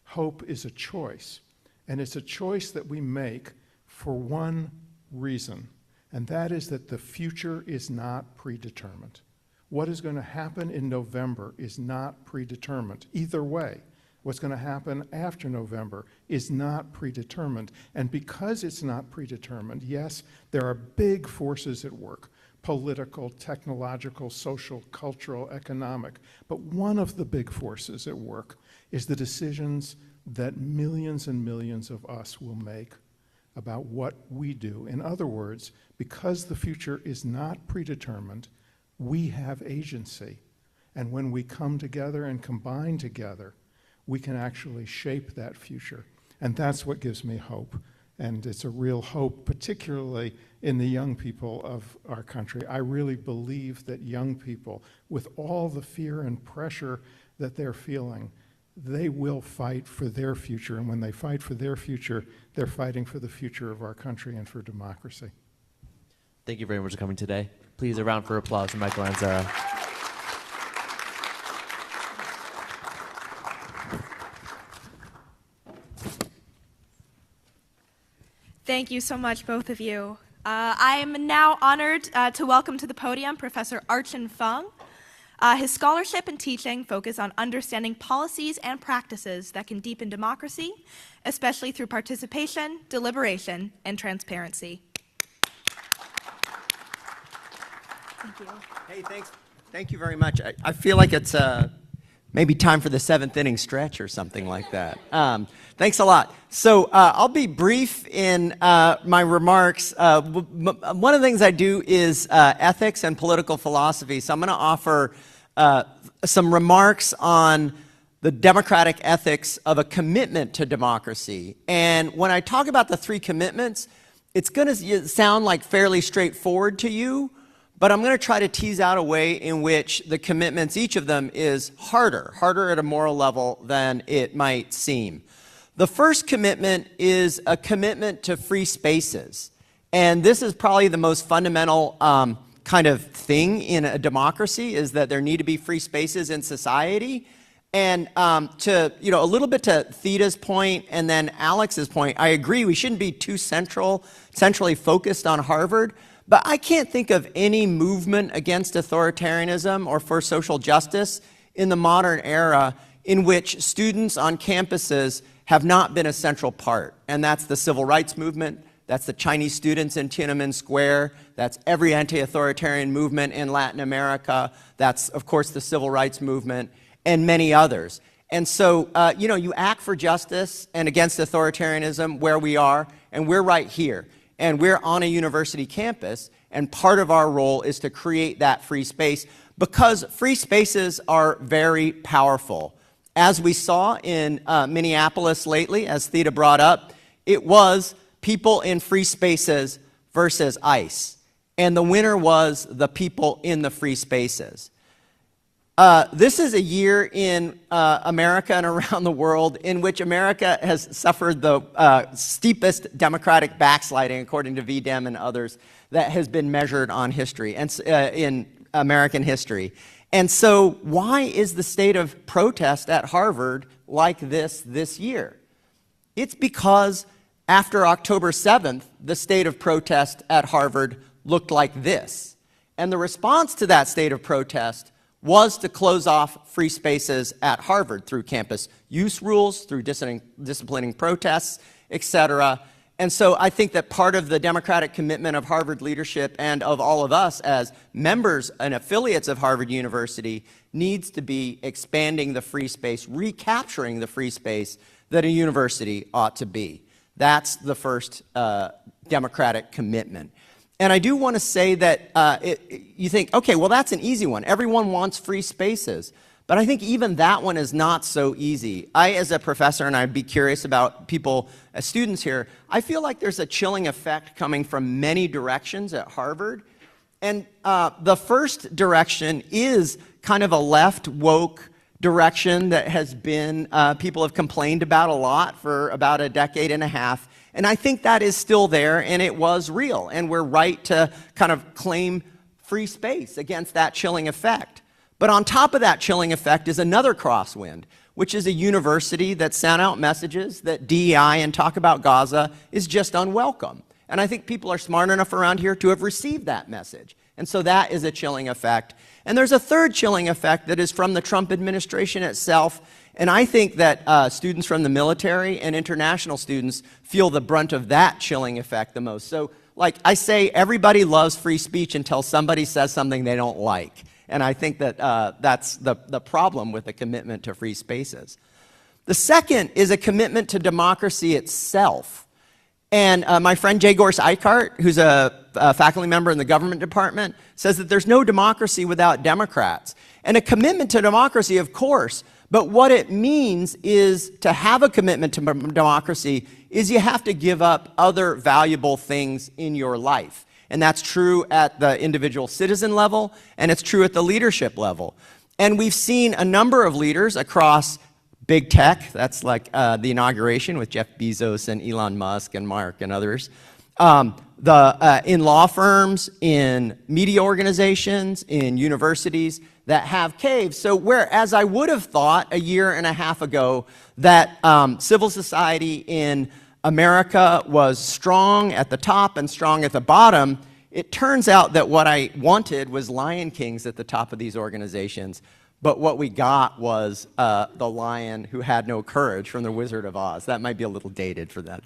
Hope is a choice. And it's a choice that we make for one reason, and that is that the future is not predetermined. What is going to happen in November is not predetermined. Either way, what's going to happen after November is not predetermined. And because it's not predetermined, yes, there are big forces at work: political, technological, social, cultural, economic. But one of the big forces at work is the decisions that millions and millions of us will make about what we do. In other words, because the future is not predetermined, we have agency. And when we come together and combine together, we can actually shape that future. And that's what gives me hope. And it's a real hope, particularly in the young people of our country. I really believe that young people, with all the fear and pressure that they're feeling, they will fight for their future. And when they fight for their future, they're fighting for the future of our country and for democracy. Thank you very much for coming today. Please, a round for applause for Michael Anzara. Thank you so much, both of you. I am now honored to welcome to the podium Professor Archon Fung. His scholarship and teaching focus on understanding policies and practices that can deepen democracy, especially through participation, deliberation, and transparency. Thank you. Hey, thanks. Thank you very much. I feel like it's maybe time for the 7th inning stretch or something like that. Thanks a lot. So I'll be brief in my remarks. One of the things I do is ethics and political philosophy. So I'm going to offer some remarks on the democratic ethics of a commitment to democracy. And when I talk about the 3 commitments, It's going to sound like fairly straightforward to you, but I'm going to try to tease out a way in which the commitments, each of them, is harder at a moral level than it might seem. The first commitment is a commitment to free spaces. And this is probably the most fundamental kind of thing in a democracy, is that there need to be free spaces in society. And to, a little bit to Theta's point and then Alex's point, I agree we shouldn't be too centrally focused on Harvard, but I can't think of any movement against authoritarianism or for social justice in the modern era in which students on campuses have not been a central part. And that's the civil rights movement, that's the Chinese students in Tiananmen Square, that's every anti-authoritarian movement in Latin America, that's, of course, the civil rights movement, and many others. And so, you act for justice and against authoritarianism where we are, and we're right here. And we're on a university campus, and part of our role is to create that free space, because free spaces are very powerful. As we saw in Minneapolis lately, as Theta brought up, it was people in free spaces versus ICE. And the winner was the people in the free spaces. This is a year in America and around the world in which America has suffered the steepest democratic backsliding, according to VDEM and others, that has been measured on history and in American history. And so why is the state of protest at Harvard like this year? It's because after October 7th, the state of protest at Harvard looked like this. And the response to that state of protest was to close off free spaces at Harvard through campus use rules, through disciplining protests, etc. And so I think that part of the democratic commitment of Harvard leadership and of all of us as members and affiliates of Harvard University needs to be expanding the free space, recapturing the free space that a university ought to be. That's the first democratic commitment. And I do want to say that you think, okay, well, that's an easy one. Everyone wants free spaces. But I think even that one is not so easy. I, as a professor, and I'd be curious about people as students here, I feel like there's a chilling effect coming from many directions at Harvard. And the first direction is kind of a left woke direction that has been, people have complained about a lot for about a decade and a half. And I think that is still there, and it was real. And we're right to kind of claim free space against that chilling effect. But on top of that chilling effect is another crosswind, which is a university that sent out messages that DEI and talk about Gaza is just unwelcome. And I think people are smart enough around here to have received that message. And so that is a chilling effect. And there's a third chilling effect that is from the Trump administration itself. And I think that students from the military and international students feel the brunt of that chilling effect the most. So, like I say, everybody loves free speech until somebody says something they don't like. And I think that that's the problem with the commitment to free spaces. The second is a commitment to democracy itself. And my friend Jay Gorse-Eichart, who's a faculty member in the government department, says that there's no democracy without Democrats. And a commitment to democracy, of course, but what it means is to have a commitment to democracy is you have to give up other valuable things in your life. And that's true at the individual citizen level, and it's true at the leadership level. And we've seen a number of leaders across big tech, that's like the inauguration with Jeff Bezos and Elon Musk and Mark and others, in law firms, in media organizations, in universities that have caves. So whereas I would have thought a year and a half ago that civil society in America was strong at the top and strong at the bottom, it turns out that what I wanted was Lion Kings at the top of these organizations. But what we got was the lion who had no courage from The Wizard of Oz. That might be a little dated for that.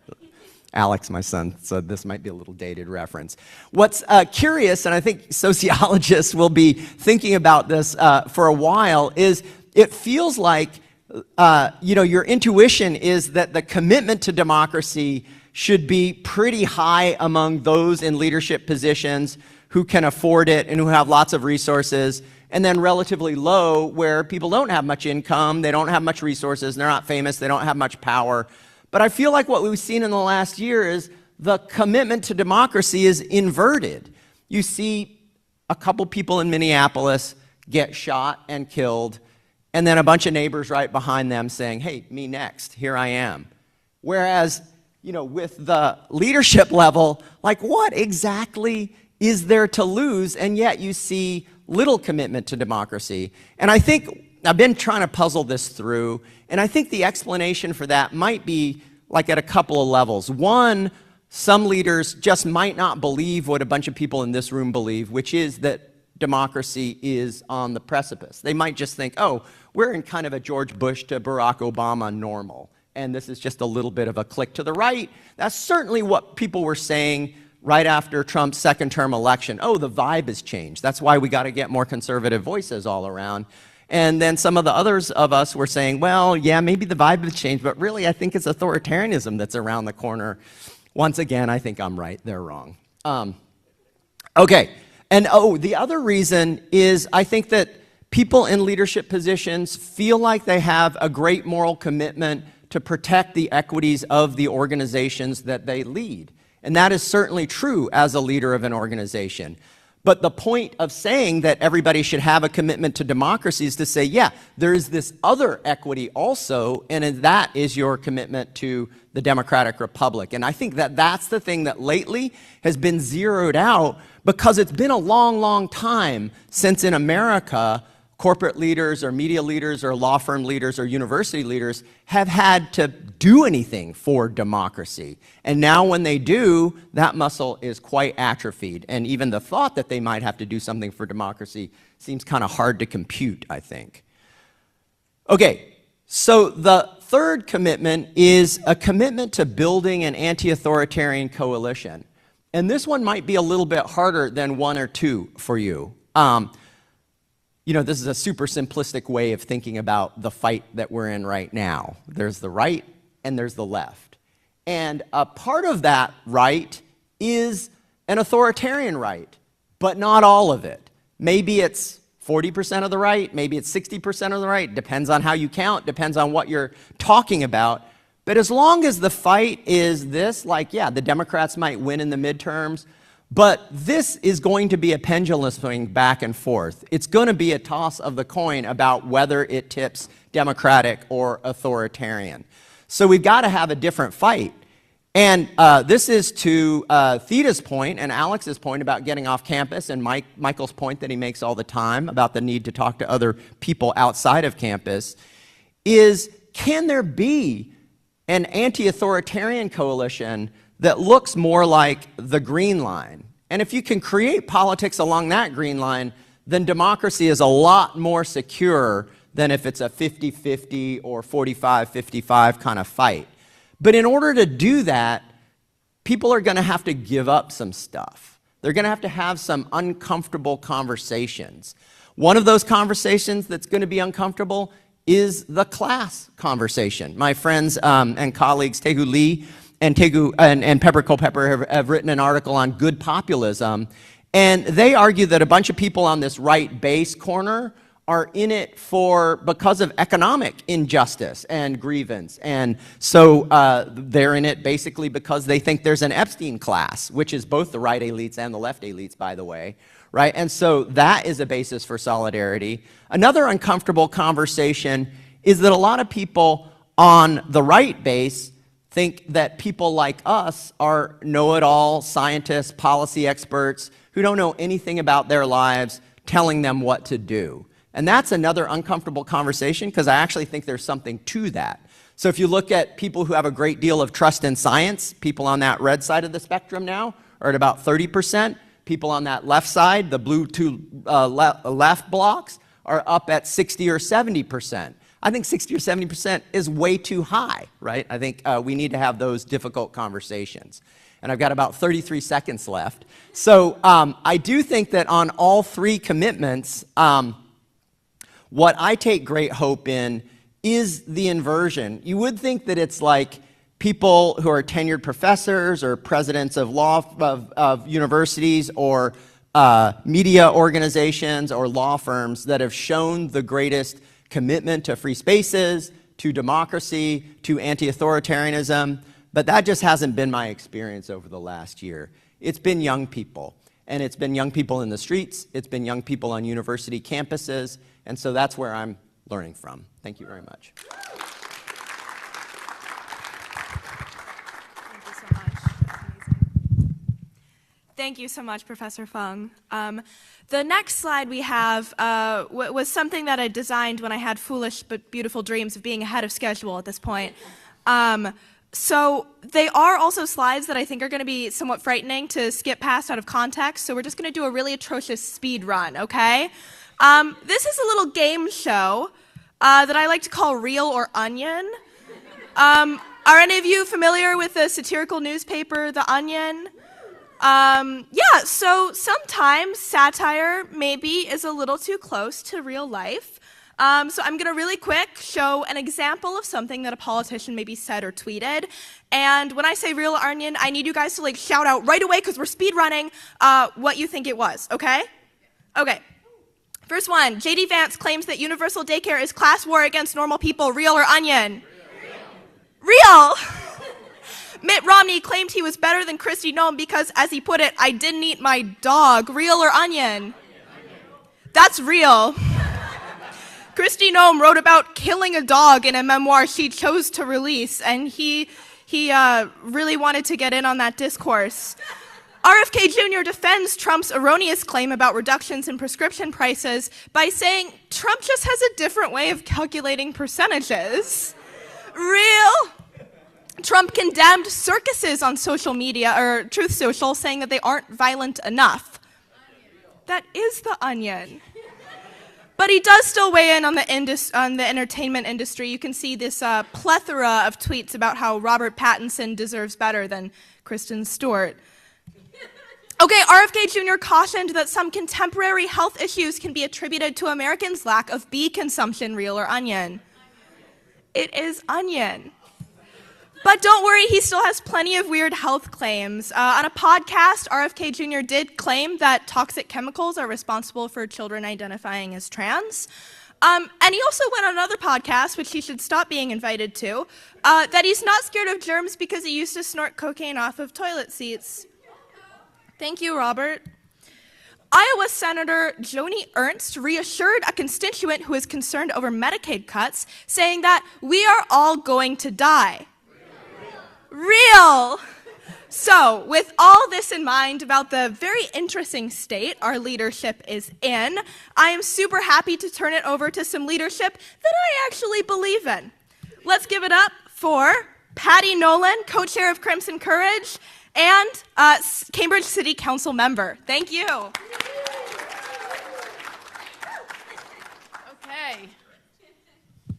Alex, my son, said this might be a little dated reference. What's curious, and I think sociologists will be thinking about this for a while, is it feels like your intuition is that the commitment to democracy should be pretty high among those in leadership positions who can afford it and who have lots of resources, and then relatively low where people don't have much income, they don't have much resources, they're not famous, they don't have much power. But I feel like what we've seen in the last year is the commitment to democracy is inverted. You see a couple people in Minneapolis get shot and killed, and then a bunch of neighbors right behind them saying, hey, me next, here I am. Whereas, with the leadership level, like what exactly is there to lose? And yet you see little commitment to democracy. And I think, I've been trying to puzzle this through, and I think the explanation for that might be like at a couple of levels. One, some leaders just might not believe what a bunch of people in this room believe, which is that democracy is on the precipice. They might just think, oh, we're in kind of a George Bush to Barack Obama normal, and this is just a little bit of a click to the right. That's certainly what people were saying right after Trump's second-term election. Oh, the vibe has changed. That's why we got to get more conservative voices all around. And then some of the others of us were saying, well, yeah, maybe the vibe has changed, but really I think it's authoritarianism that's around the corner. Once again, I think I'm right. They're wrong. Okay. And the other reason is I think that people in leadership positions feel like they have a great moral commitment to protect the equities of the organizations that they lead. And that is certainly true as a leader of an organization. But the point of saying that everybody should have a commitment to democracy is to say, yeah, there is this other equity also, and that is your commitment to the democratic republic. And I think that that's the thing that lately has been zeroed out, because it's been a long, long time since in America, corporate leaders or media leaders or law firm leaders or university leaders have had to do anything for democracy. And now when they do, that muscle is quite atrophied. And even the thought that they might have to do something for democracy seems kind of hard to compute, I think. Okay, so the third commitment is a commitment to building an anti-authoritarian coalition. And this one might be a little bit harder than one or two for you. This is a super simplistic way of thinking about the fight that we're in right now. There's the right and there's the left. And a part of that right is an authoritarian right, but not all of it. Maybe it's 40% of the right, maybe it's 60% of the right, depends on how you count, depends on what you're talking about. But as long as the fight is this, like, yeah, the Democrats might win in the midterms, but this is going to be a pendulum swing back and forth. It's going to be a toss of the coin about whether it tips Democratic or authoritarian. So we've got to have a different fight. And this is to Theta's point and Alex's point about getting off campus, and Michael's point that he makes all the time about the need to talk to other people outside of campus, is can there be an anti-authoritarian coalition that looks more like the green line? And if you can create politics along that green line, then democracy is a lot more secure than if it's a 50-50 or 45-55 kind of fight. But in order to do that, people are going to have to give up some stuff. They're going to have some uncomfortable conversations. One of those conversations that's going to be uncomfortable is the class conversation. My friends and colleagues, Taegu Lee and Pepper Culpepper have written an article on good populism, and they argue that a bunch of people on this right base corner are in it because of economic injustice and grievance. And so they're in it basically because they think there's an Epstein class, which is both the right elites and the left elites, by the way, right? And so that is a basis for solidarity. Another uncomfortable conversation is that a lot of people on the right base think that people like us are know-it-all scientists, policy experts, who don't know anything about their lives, telling them what to do. And that's another uncomfortable conversation, because I actually think there's something to that. So if you look at people who have a great deal of trust in science, people on that red side of the spectrum now are at about 30%. People on that left side, the blue two left blocks, are up at 60 or 70%. I think 60 or 70% is way too high, right? I think we need to have those difficult conversations. And I've got about 33 seconds left. So I do think that on all three commitments, what I take great hope in is the inversion. You would think that it's like people who are tenured professors or presidents of of universities or media organizations or law firms that have shown the greatest commitment to free spaces, to democracy, to anti-authoritarianism, But that just hasn't been my experience over the last year. It's been young people. And it's been young people in the streets. It's been young people on university campuses. And so that's where I'm learning from. Thank you very much. Thank you so much, Professor Fung. The next slide we have was something that I designed when I had foolish but beautiful dreams of being ahead of schedule at this point. So they are also slides that I think are going to be somewhat frightening to skip past out of context, so we're just going to do a really atrocious speed run, okay? This is a little game show that I like to call Real or Onion. Are any of you familiar with the satirical newspaper, The Onion? Yeah, so sometimes satire maybe is a little too close to real life. So I'm going to really quick show an example of something that a politician maybe said or tweeted. And when I say Real or Onion, I need you guys to like shout out right away, because we're speed running, what you think it was, okay? Okay. First one, J.D. Vance claims that universal daycare is class war against normal people. Real or Onion? Real! Mitt Romney claimed he was better than Kristi Noem because, as he put it, I didn't eat my dog. Real or Onion? That's real. Kristi Noem wrote about killing a dog in a memoir she chose to release, and he really wanted to get in on that discourse. RFK Jr. defends Trump's erroneous claim about reductions in prescription prices by saying Trump just has a different way of calculating percentages. Real? Trump condemned circuses on social media, or Truth Social, saying that they aren't violent enough. That is The Onion. But he does still weigh in on the entertainment industry. You can see this plethora of tweets about how Robert Pattinson deserves better than Kristen Stewart. Okay, RFK Jr. cautioned that some contemporary health issues can be attributed to Americans' lack of bee consumption. Real or Onion? It is Onion. But don't worry, he still has plenty of weird health claims. On a podcast, RFK Jr. did claim that toxic chemicals are responsible for children identifying as trans. And he also went on another podcast, which he should stop being invited to, that he's not scared of germs because he used to snort cocaine off of toilet seats. Thank you, Robert. Iowa Senator Joni Ernst reassured a constituent who is concerned over Medicaid cuts, saying that we are all going to die. Real! So, with all this in mind about the very interesting state our leadership is in, I am super happy to turn it over to some leadership that I actually believe in. Let's give it up for Patty Nolan, co-chair of Crimson Courage, and Cambridge City Council member. Thank you. Okay.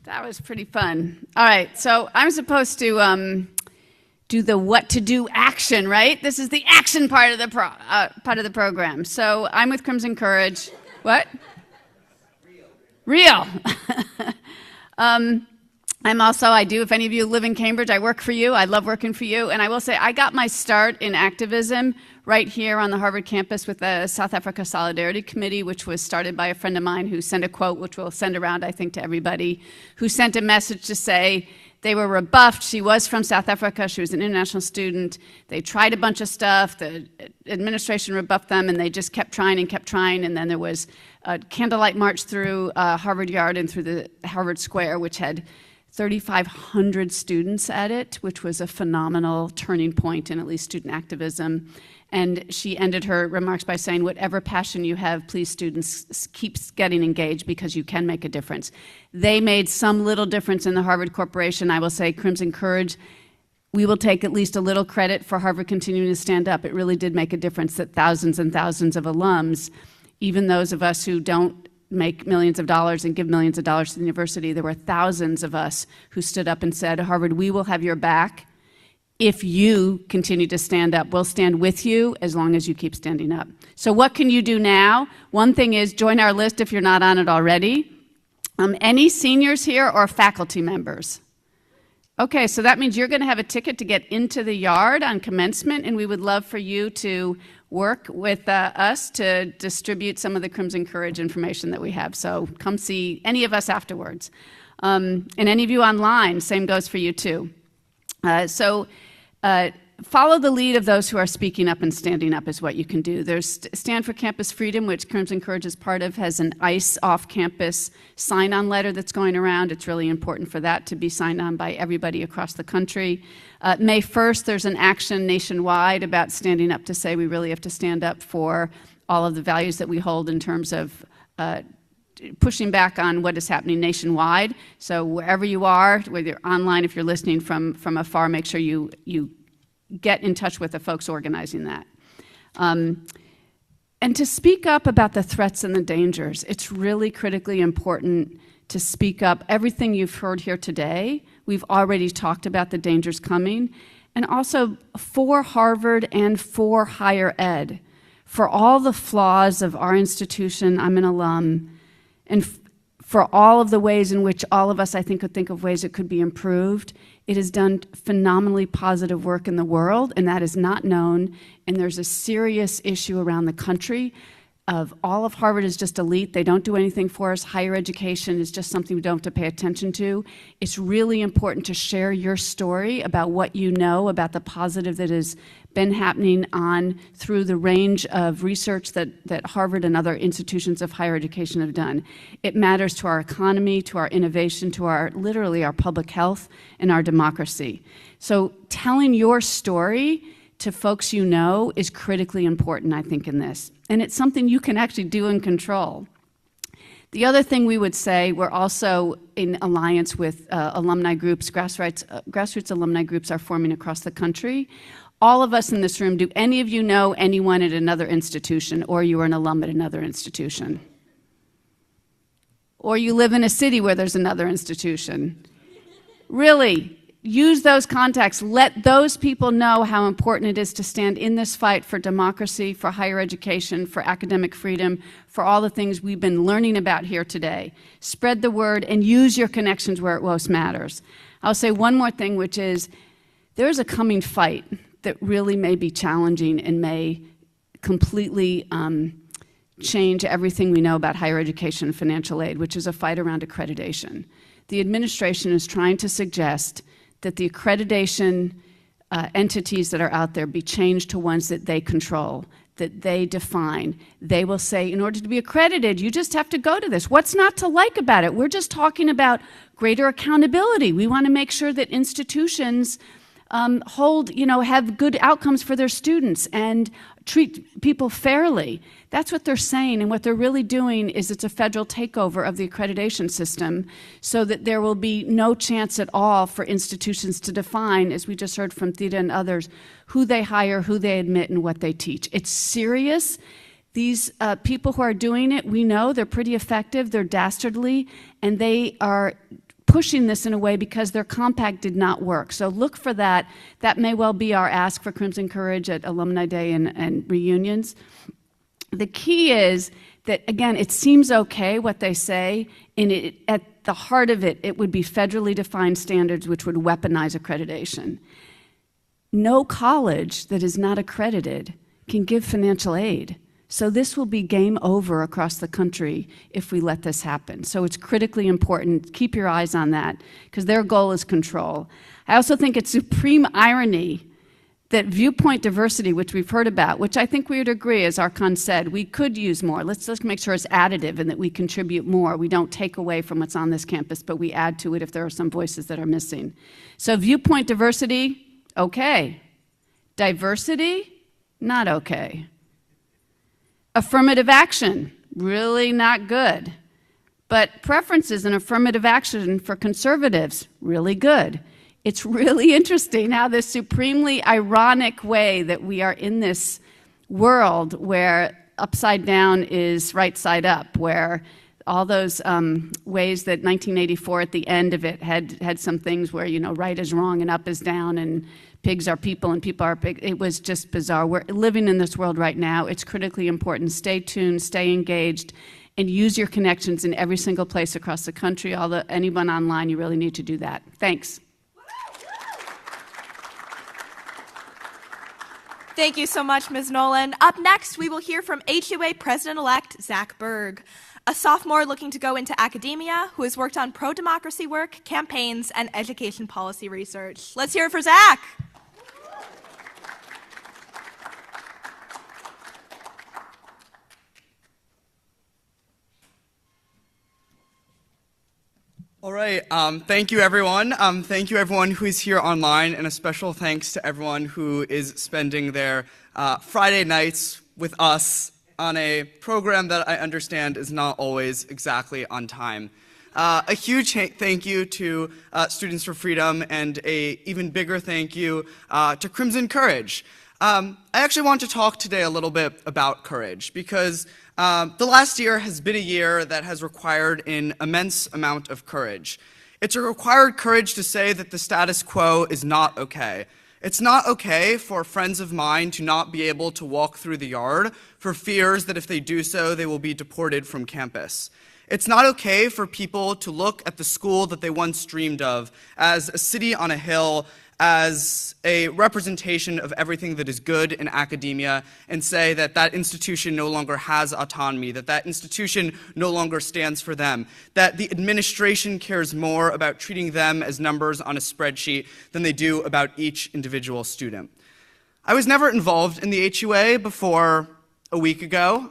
That was pretty fun. All right, so I'm supposed to do the what to do action, right? This is the action part of the program. So I'm with Crimson Courage. What? Real. I'm also, if any of you live in Cambridge, I work for you. I love working for you. And I will say I got my start in activism right here on the Harvard campus with the South Africa Solidarity Committee, which was started by a friend of mine who sent a quote, which we'll send around, I think, to everybody, who sent a message to say, they were rebuffed. She was from South Africa. She was an international student. They tried a bunch of stuff. The administration rebuffed them, and they just kept trying. And then there was a candlelight march through Harvard Yard and through the Harvard Square, which had 3,500 students at it, which was a phenomenal turning point in at least student activism. And she ended her remarks by saying, whatever passion you have, please students, keep getting engaged because you can make a difference. They made some little difference in the Harvard Corporation. I will say Crimson Courage, we will take at least a little credit for Harvard continuing to stand up. It really did make a difference that thousands and thousands of alums, even those of us who don't make millions of dollars and give millions of dollars to the university, there were thousands of us who stood up and said, Harvard, we will have your back. If you continue to stand up, we'll stand with you as long as you keep standing up. So what can you do now? One thing is join our list if you're not on it already. Any seniors here or faculty members? Okay, so that means you're going to have a ticket to get into the yard on commencement, and we would love for you to work with us to distribute some of the Crimson Courage information that we have. So come see any of us afterwards. And any of you online, same goes for you too. Follow the lead of those who are speaking up and standing up is what you can do. There's Stand for Campus Freedom, which Crimson Courage is part of, has an ICE off-campus sign-on letter that's going around. It's really important for that to be signed on by everybody across the country. May 1st, there's an action nationwide about standing up to say we really have to stand up for all of the values that we hold in terms of pushing back on what is happening nationwide. So wherever you are, whether you're online, if you're listening from afar, make sure you get in touch with the folks organizing that. And to speak up about the threats and the dangers. It's really critically important to speak up. Everything you've heard here today, we've already talked about the dangers coming. And also for Harvard and for higher ed, for all the flaws of our institution, I'm an alum, and for all of the ways in which all of us, I think, could think of ways it could be improved. It has done phenomenally positive work in the world, and that is not known. And there's a serious issue around the country of all of Harvard is just elite. They don't do anything for us. Higher education is just something we don't have to pay attention to. It's really important to share your story about what you know about the positive that has been happening on through the range of research that Harvard and other institutions of higher education have done. It matters to our economy, to our innovation, to our literally our public health and our democracy. So telling your story to folks you know is critically important, I think, in this. And it's something you can actually do and control. The other thing we would say, we're also in alliance with alumni groups, grassroots alumni groups are forming across the country. All of us in this room, do any of you know anyone at another institution, or you are an alum at another institution? Or you live in a city where there's another institution? Really? Use those contacts. Let those people know how important it is to stand in this fight for democracy, for higher education, for academic freedom, for all the things we've been learning about here today. Spread the word and use your connections where it most matters. I'll say one more thing, which is there's a coming fight that really may be challenging and may completely change everything we know about higher education and financial aid, which is a fight around accreditation. The administration is trying to suggest that the accreditation entities that are out there be changed to ones that they control, that they define. They will say, in order to be accredited, you just have to go to this. What's not to like about it? We're just talking about greater accountability. We want to make sure that institutions have good outcomes for their students and treat people fairly. That's what they're saying, and what they're really doing is it's a federal takeover of the accreditation system so that there will be no chance at all for institutions to define, as we just heard from Theda and others, who they hire, who they admit, and what they teach. It's serious. These people who are doing it, we know they're pretty effective, they're dastardly, and they are pushing this in a way because their compact did not work. So look for that. That may well be our ask for Crimson Courage at Alumni Day and reunions. The key is that, again, it seems okay what they say, and at the heart of it, it would be federally defined standards which would weaponize accreditation. No college that is not accredited can give financial aid. So this will be game over across the country if we let this happen. So it's critically important. Keep your eyes on that, because their goal is control. I also think it's supreme irony that viewpoint diversity, which we've heard about, which I think we would agree, as Arkan said, we could use more. Let's make sure it's additive and that we contribute more. We don't take away from what's on this campus, but we add to it if there are some voices that are missing. So viewpoint diversity, okay. Diversity, not okay. Affirmative action, really not good. But preferences and affirmative action for conservatives, really good. It's really interesting how this supremely ironic way that we are in this world where upside down is right side up, where all those ways that 1984 at the end of it had some things where, right is wrong and up is down and pigs are people and people are pigs. It was just bizarre. We're living in this world right now. It's critically important. Stay tuned, stay engaged, and use your connections in every single place across the country. Anyone online, you really need to do that. Thanks. Thank you so much, Ms. Nolan. Up next, we will hear from HUA President-elect Zach Berg, a sophomore looking to go into academia who has worked on pro-democracy work, campaigns, and education policy research. Let's hear it for Zach. All right, thank you everyone. Thank you everyone who is here online, and a special thanks to everyone who is spending their Friday nights with us on a program that I understand is not always exactly on time. A huge thank you to Students for Freedom, and a even bigger thank you to Crimson Courage. I actually want to talk today a little bit about courage, because the last year has been a year that has required an immense amount of courage. It's a required courage to say that the status quo is not okay. It's not okay for friends of mine to not be able to walk through the yard for fears that if they do so, they will be deported from campus. It's not okay for people to look at the school that they once dreamed of as a city on a hill, as a representation of everything that is good in academia, and say that that institution no longer has autonomy, that that institution no longer stands for them, that the administration cares more about treating them as numbers on a spreadsheet than they do about each individual student. I was never involved in the HUA before a week ago,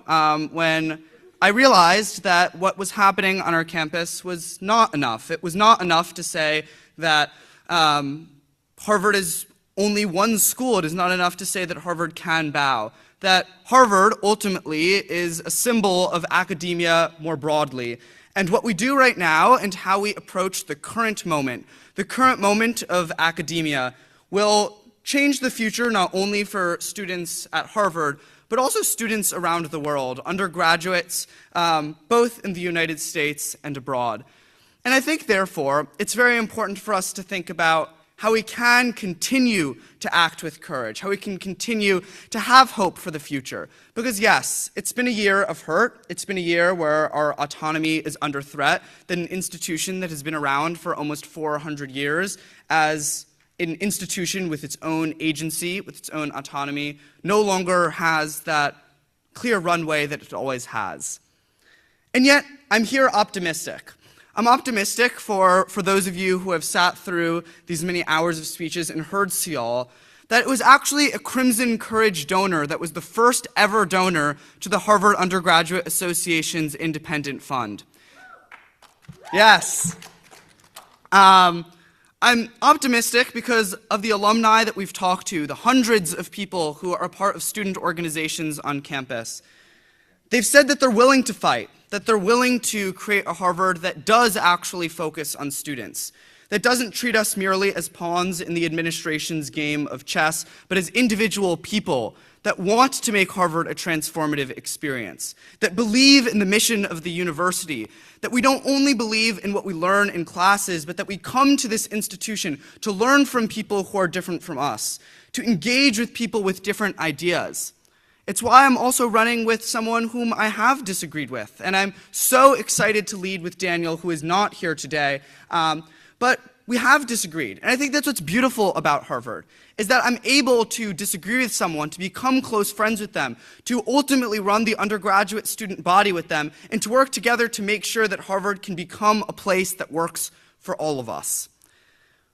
when I realized that what was happening on our campus was not enough. It was not enough to say that Harvard is only one school. It is not enough to say that Harvard can bow. That Harvard ultimately is a symbol of academia more broadly. And what we do right now and how we approach the current moment of academia will change the future not only for students at Harvard, but also students around the world, undergraduates, both in the United States and abroad. And I think, therefore, it's very important for us to think about how we can continue to act with courage, how we can continue to have hope for the future. Because yes, it's been a year of hurt. It's been a year where our autonomy is under threat, that an institution that has been around for almost 400 years as an institution with its own agency, with its own autonomy, no longer has that clear runway that it always has. And yet, I'm here optimistic. I'm optimistic for those of you who have sat through these many hours of speeches and heard Sial, that it was actually a Crimson Courage donor that was the first ever donor to the Harvard Undergraduate Association's Independent Fund. Yes. I'm optimistic because of the alumni that we've talked to, the hundreds of people who are a part of student organizations on campus. They've said that they're willing to fight, that they're willing to create a Harvard that does actually focus on students, that doesn't treat us merely as pawns in the administration's game of chess, but as individual people that want to make Harvard a transformative experience, that believe in the mission of the university, that we don't only believe in what we learn in classes, but that we come to this institution to learn from people who are different from us, to engage with people with different ideas. It's why I'm also running with someone whom I have disagreed with, and I'm so excited to lead with Daniel, who is not here today, but we have disagreed. And I think that's what's beautiful about Harvard, is that I'm able to disagree with someone, to become close friends with them, to ultimately run the undergraduate student body with them, and to work together to make sure that Harvard can become a place that works for all of us.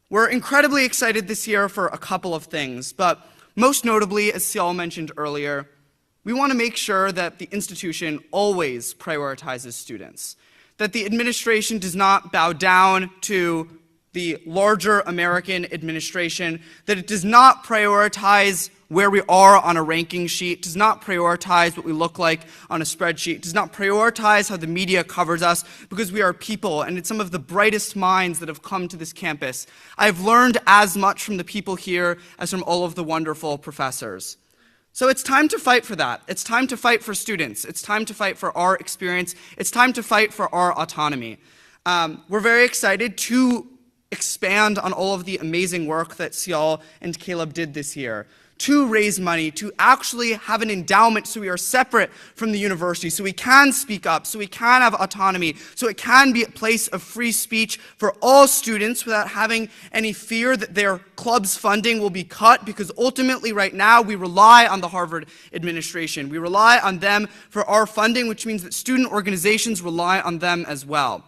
We're incredibly excited this year for a couple of things, but most notably, as Sial mentioned earlier, we want to make sure that the institution always prioritizes students, that the administration does not bow down to the larger American administration, that it does not prioritize where we are on a ranking sheet, does not prioritize what we look like on a spreadsheet, does not prioritize how the media covers us, because we are people, and it's some of the brightest minds that have come to this campus. I've learned as much from the people here as from all of the wonderful professors. So it's time to fight for that. It's time to fight for students. It's time to fight for our experience. It's time to fight for our autonomy. We're very excited to expand on all of the amazing work that Sial and Caleb did this year, to raise money, to actually have an endowment so we are separate from the university, so we can speak up, so we can have autonomy, so it can be a place of free speech for all students without having any fear that their club's funding will be cut, because ultimately right now we rely on the Harvard administration. We rely on them for our funding, which means that student organizations rely on them as well.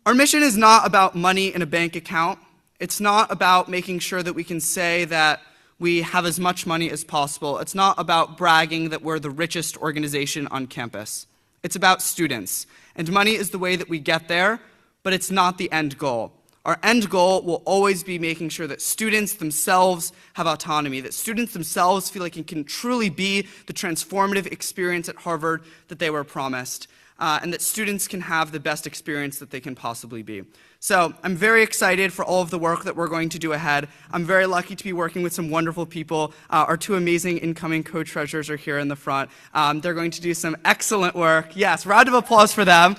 Our mission is not about money in a bank account. It's not about making sure that we can say that we have as much money as possible. It's not about bragging that we're the richest organization on campus. It's about students. And money is the way that we get there, but it's not the end goal. Our end goal will always be making sure that students themselves have autonomy, that students themselves feel like it can truly be the transformative experience at Harvard that they were promised, and that students can have the best experience that they can possibly be. So I'm very excited for all of the work that we're going to do ahead. I'm very lucky to be working with some wonderful people. Our two amazing incoming co-treasurers are here in the front. They're going to do some excellent work. Yes, round of applause for them.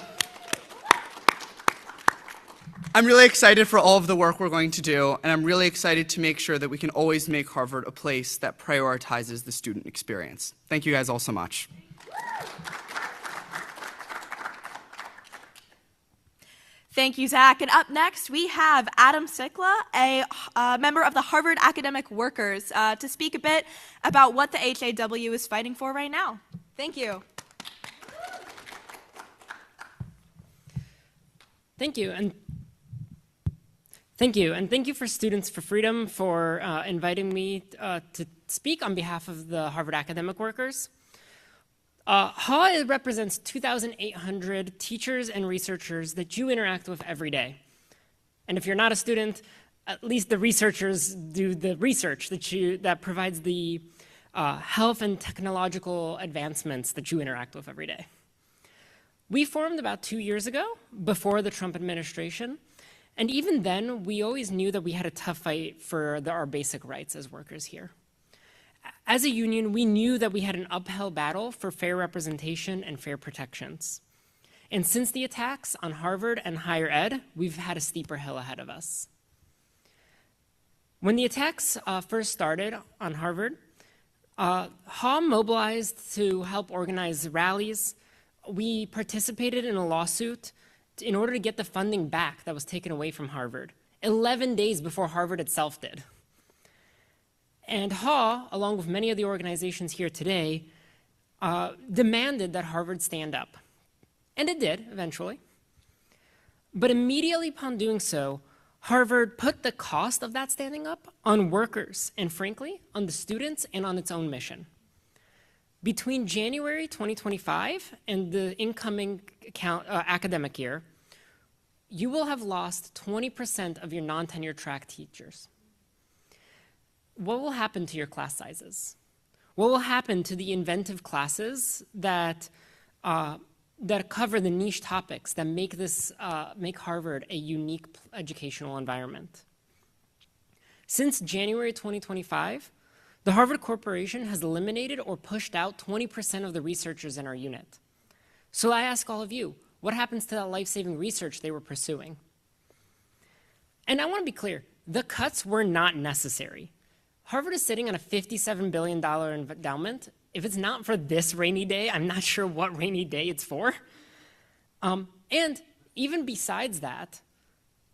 I'm really excited for all of the work we're going to do, and I'm really excited to make sure that we can always make Harvard a place that prioritizes the student experience. Thank you guys all so much. Thank you, Zach. And up next, we have Adam Sikla, a member of the Harvard Academic Workers, to speak a bit about what the HAW is fighting for right now. Thank you. Thank you. Thank you for Students for Freedom for inviting me to speak on behalf of the Harvard Academic Workers. HAW represents 2,800 teachers and researchers that you interact with every day. And if you're not a student, at least the researchers do the research that provides the health and technological advancements that you interact with every day. We formed about 2 years ago, before the Trump administration. And even then, we always knew that we had a tough fight for our basic rights as workers here. As a union, we knew that we had an uphill battle for fair representation and fair protections. And since the attacks on Harvard and higher ed, we've had a steeper hill ahead of us. When the attacks first started on Harvard, HAW mobilized to help organize rallies. We participated in a lawsuit in order to get the funding back that was taken away from Harvard, 11 days before Harvard itself did. And HAW, along with many of the organizations here today, demanded that Harvard stand up. And it did, eventually. But immediately upon doing so, Harvard put the cost of that standing up on workers, and frankly, on the students and on its own mission. Between January 2025 and the incoming academic year, you will have lost 20% of your non-tenure track teachers. What will happen to your class sizes? What will happen to the inventive classes that cover the niche topics that make Harvard a unique educational environment? Since January 2025, the Harvard Corporation has eliminated or pushed out 20% of the researchers in our unit. So I ask all of you, what happens to that life-saving research they were pursuing? And I want to be clear, the cuts were not necessary. Harvard is sitting on a $57 billion endowment. If it's not for this rainy day, I'm not sure what rainy day it's for. And even besides that,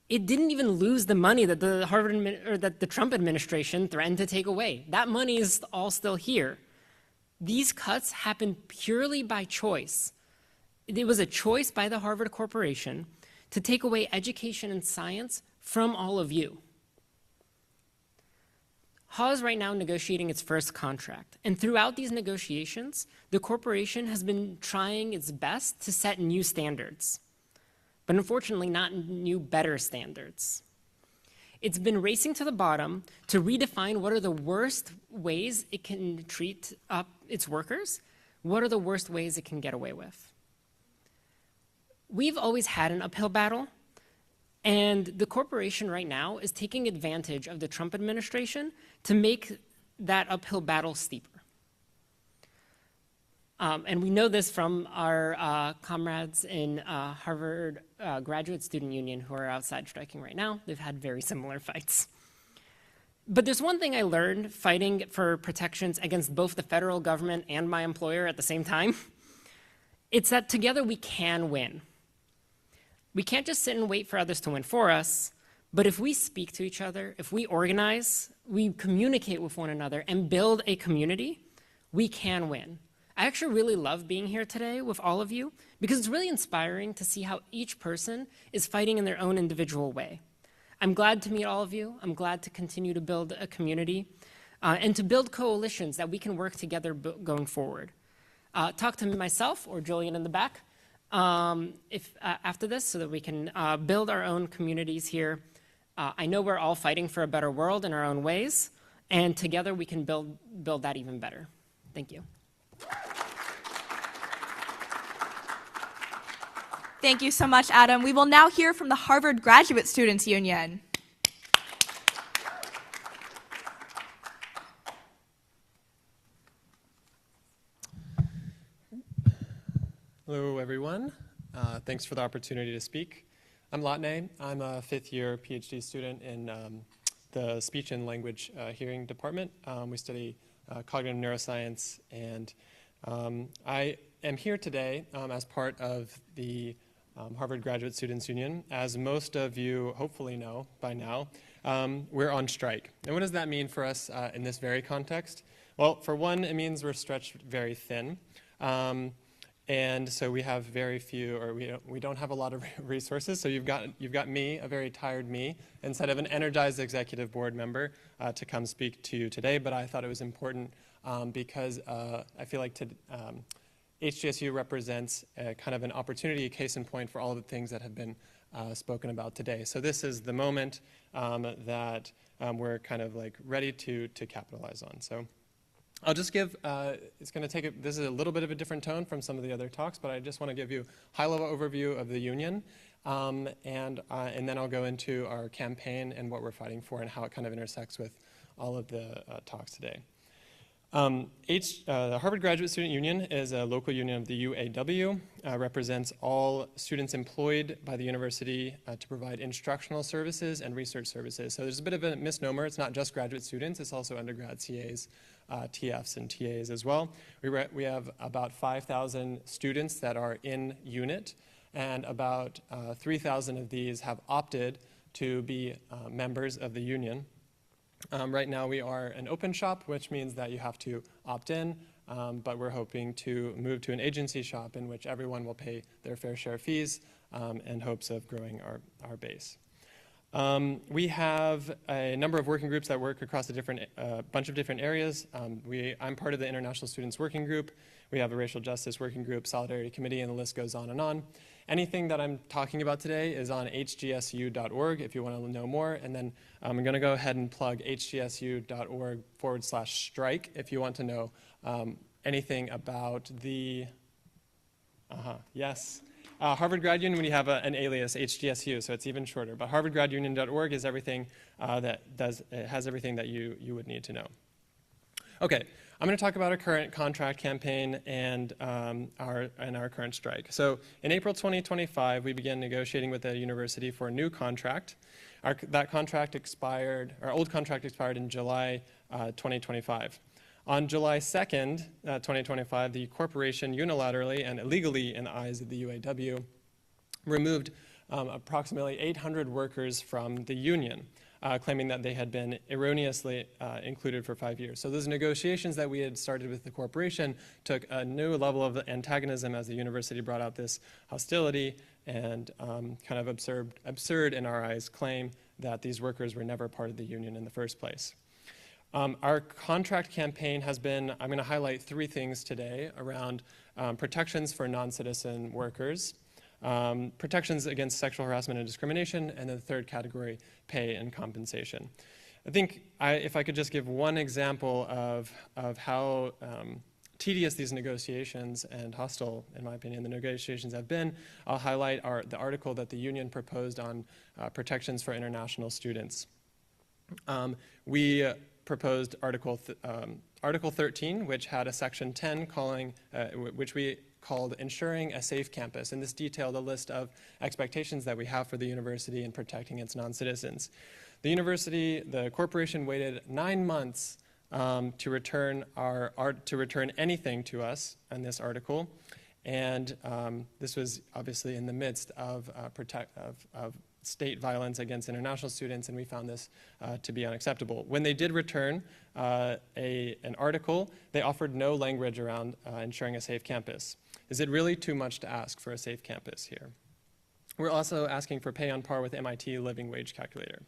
it didn't even lose the money that the Trump administration threatened to take away. That money is all still here. These cuts happened purely by choice. It was a choice by the Harvard Corporation to take away education and science from all of you. HAW is right now negotiating its first contract, and throughout these negotiations, the corporation has been trying its best to set new standards, but unfortunately not new, better standards. It's been racing to the bottom to redefine what are the worst ways it can treat its workers, what are the worst ways it can get away with. We've always had an uphill battle, and the corporation right now is taking advantage of the Trump administration to make that uphill battle steeper. And we know this from our comrades in Harvard Graduate Student Union who are outside striking right now. They've had very similar fights. But there's one thing I learned fighting for protections against both the federal government and my employer at the same time. It's that together we can win. We can't just sit and wait for others to win for us, but if we speak to each other, if we organize, we communicate with one another and build a community, we can win. I actually really love being here today with all of you because it's really inspiring to see how each person is fighting in their own individual way. I'm glad to meet all of you. I'm glad to continue to build a community and to build coalitions that we can work together going forward. Talk to myself or Julian in the back after this so that we can build our own communities here. I know we're all fighting for a better world in our own ways, and together we can build that even better. Thank you. Thank you so much, Adam. We will now hear from the Harvard Graduate Students Union. Hello, everyone. Thanks for the opportunity to speak. I'm Latne. I'm a fifth-year PhD student in the Speech and Language Hearing Department. We study cognitive neuroscience, and I am here today as part of the Harvard Graduate Students Union. As most of you hopefully know by now, we're on strike. And what does that mean for us in this very context? Well, for one, it means we're stretched very thin. And so we have very few, or we don't have a lot of resources. So you've got me, a very tired me, instead of an energized executive board member to come speak to you today. But I thought it was important because I feel like HGSU represents kind of an opportunity, a case in point for all of the things that have been spoken about today. So this is the moment that we're kind of like ready to capitalize on. So I'll just give, it's going to take, this is a little bit of a different tone from some of the other talks, but I just want to give you a high-level overview of the union, and then I'll go into our campaign and what we're fighting for and how it kind of intersects with all of the talks today. The Harvard Graduate Student Union is a local union of the UAW, represents all students employed by the university to provide instructional services and research services. So there's a bit of a misnomer. It's not just graduate students. It's also undergrad CAs, TFs, and TAs as well. We have about 5,000 students that are in unit, and about 3,000 of these have opted to be members of the union. Right now we are an open shop, which means that you have to opt in, but we're hoping to move to an agency shop in which everyone will pay their fair share fees in hopes of growing our base. We have a number of working groups that work across a bunch of different areas. I'm part of the International Students Working Group. We have a Racial Justice Working Group, Solidarity Committee, and the list goes on and on. Anything that I'm talking about today is on hgsu.org if you want to know more. And then I'm going to go ahead and plug hgsu.org/strike if you want to know anything about the, yes. Harvard Grad Union, we have an alias, HGSU, so it's even shorter. But harvardgradunion.org is everything it has everything that you would need to know. Okay, I'm going to talk about our current contract campaign and our current strike. So in April 2025, we began negotiating with the university for a new contract. That contract expired, our old contract expired in July 2025. On July 2nd, 2025, the corporation unilaterally and illegally, in the eyes of the UAW, removed approximately 800 workers from the union, claiming that they had been erroneously included for 5 years. So those negotiations that we had started with the corporation took a new level of antagonism as the university brought out this hostility and kind of absurd in our eyes claim that these workers were never part of the union in the first place. Our contract campaign has been, I'm going to highlight 3 things today around protections for non-citizen workers, protections against sexual harassment and discrimination, and then the third category, pay and compensation. I think if I could just give one example of how tedious these negotiations and hostile, in my opinion, the negotiations have been, I'll highlight the article that the union proposed on protections for international students. We proposed Article 13, which had a Section 10 which we called Ensuring a Safe Campus, and this detailed a list of expectations that we have for the university in protecting its non-citizens. The corporation waited 9 months to return anything to us on this article, and this was obviously in the midst of state violence against international students, and we found this to be unacceptable. When they did return an article, they offered no language around ensuring a safe campus. Is it really too much to ask for a safe campus here? We're also asking for pay on par with MIT living wage calculator.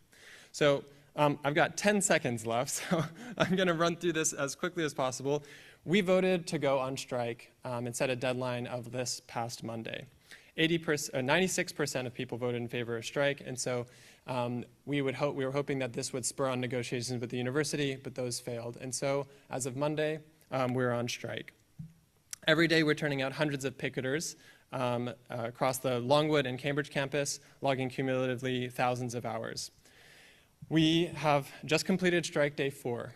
So I've got 10 seconds left, so I'm going to run through this as quickly as possible. We voted to go on strike and set a deadline of this past Monday. 96% of people voted in favor of strike, and so we were hoping that this would spur on negotiations with the university, but those failed. And so as of Monday, we're on strike. Every day we're turning out hundreds of picketers across the Longwood and Cambridge campus, logging cumulatively thousands of hours. We have just completed strike day 4.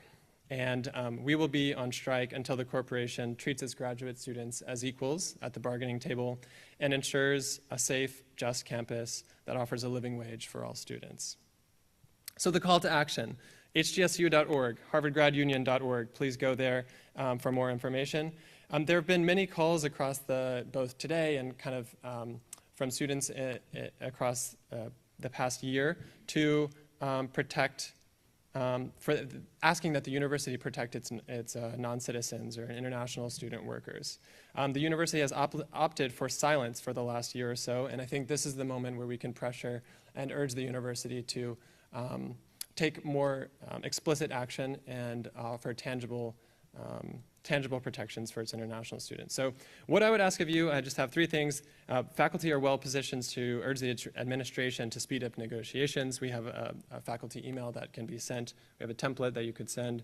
And we will be on strike until the corporation treats its graduate students as equals at the bargaining table and ensures a safe, just campus that offers a living wage for all students. So the call to action, hgsu.org, harvardgradunion.org. Please go there for more information. There have been many calls across both today and kind of from students across the past year to for asking that the university protect its non-citizens or international student workers. The university has opted for silence for the last year or so, and I think this is the moment where we can pressure and urge the university to take more explicit action and offer tangible protections for its international students. So what I would ask of you, I just have 3 things. Faculty are well positioned to urge the administration to speed up negotiations. We have a faculty email that can be sent. We have a template that you could send.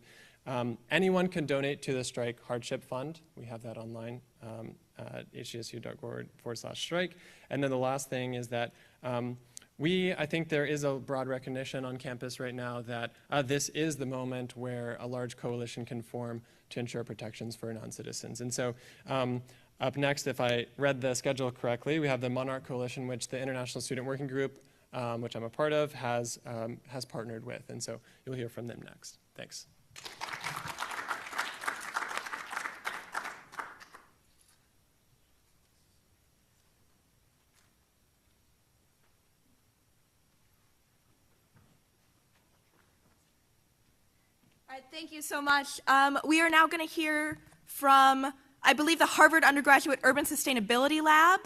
Anyone can donate to the strike hardship fund. We have that online at hgsu.org/strike. And then the last thing is that I think there is a broad recognition on campus right now that this is the moment where a large coalition can form to ensure protections for non-citizens. And so up next, if I read the schedule correctly, we have the Monarch Coalition, which the International Student Working Group, which I'm a part of, has partnered with. And so you'll hear from them next. Thanks. Thank you so much. We are now going to hear from, I believe, the Harvard Undergraduate Urban Sustainability Lab.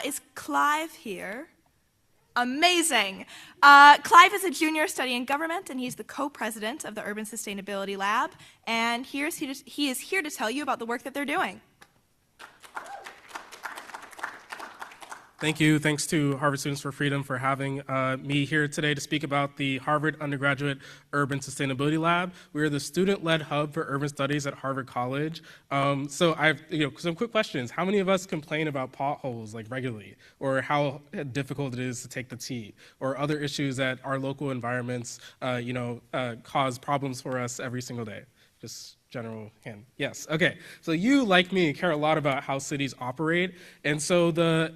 Is Clive here? Amazing. Clive is a junior studying government, and he's the co-president of the Urban Sustainability Lab. And he is here to tell you about the work that they're doing. Thank you. Thanks to Harvard Students for Freedom for having me here today to speak about the Harvard Undergraduate Urban Sustainability Lab. We are the student-led hub for urban studies at Harvard College. So I have some quick questions. How many of us complain about potholes like regularly, or how difficult it is to take the T, or other issues that our local environments cause problems for us every single day? Just general hand. Yes, okay. So you, like me, care a lot about how cities operate. And so the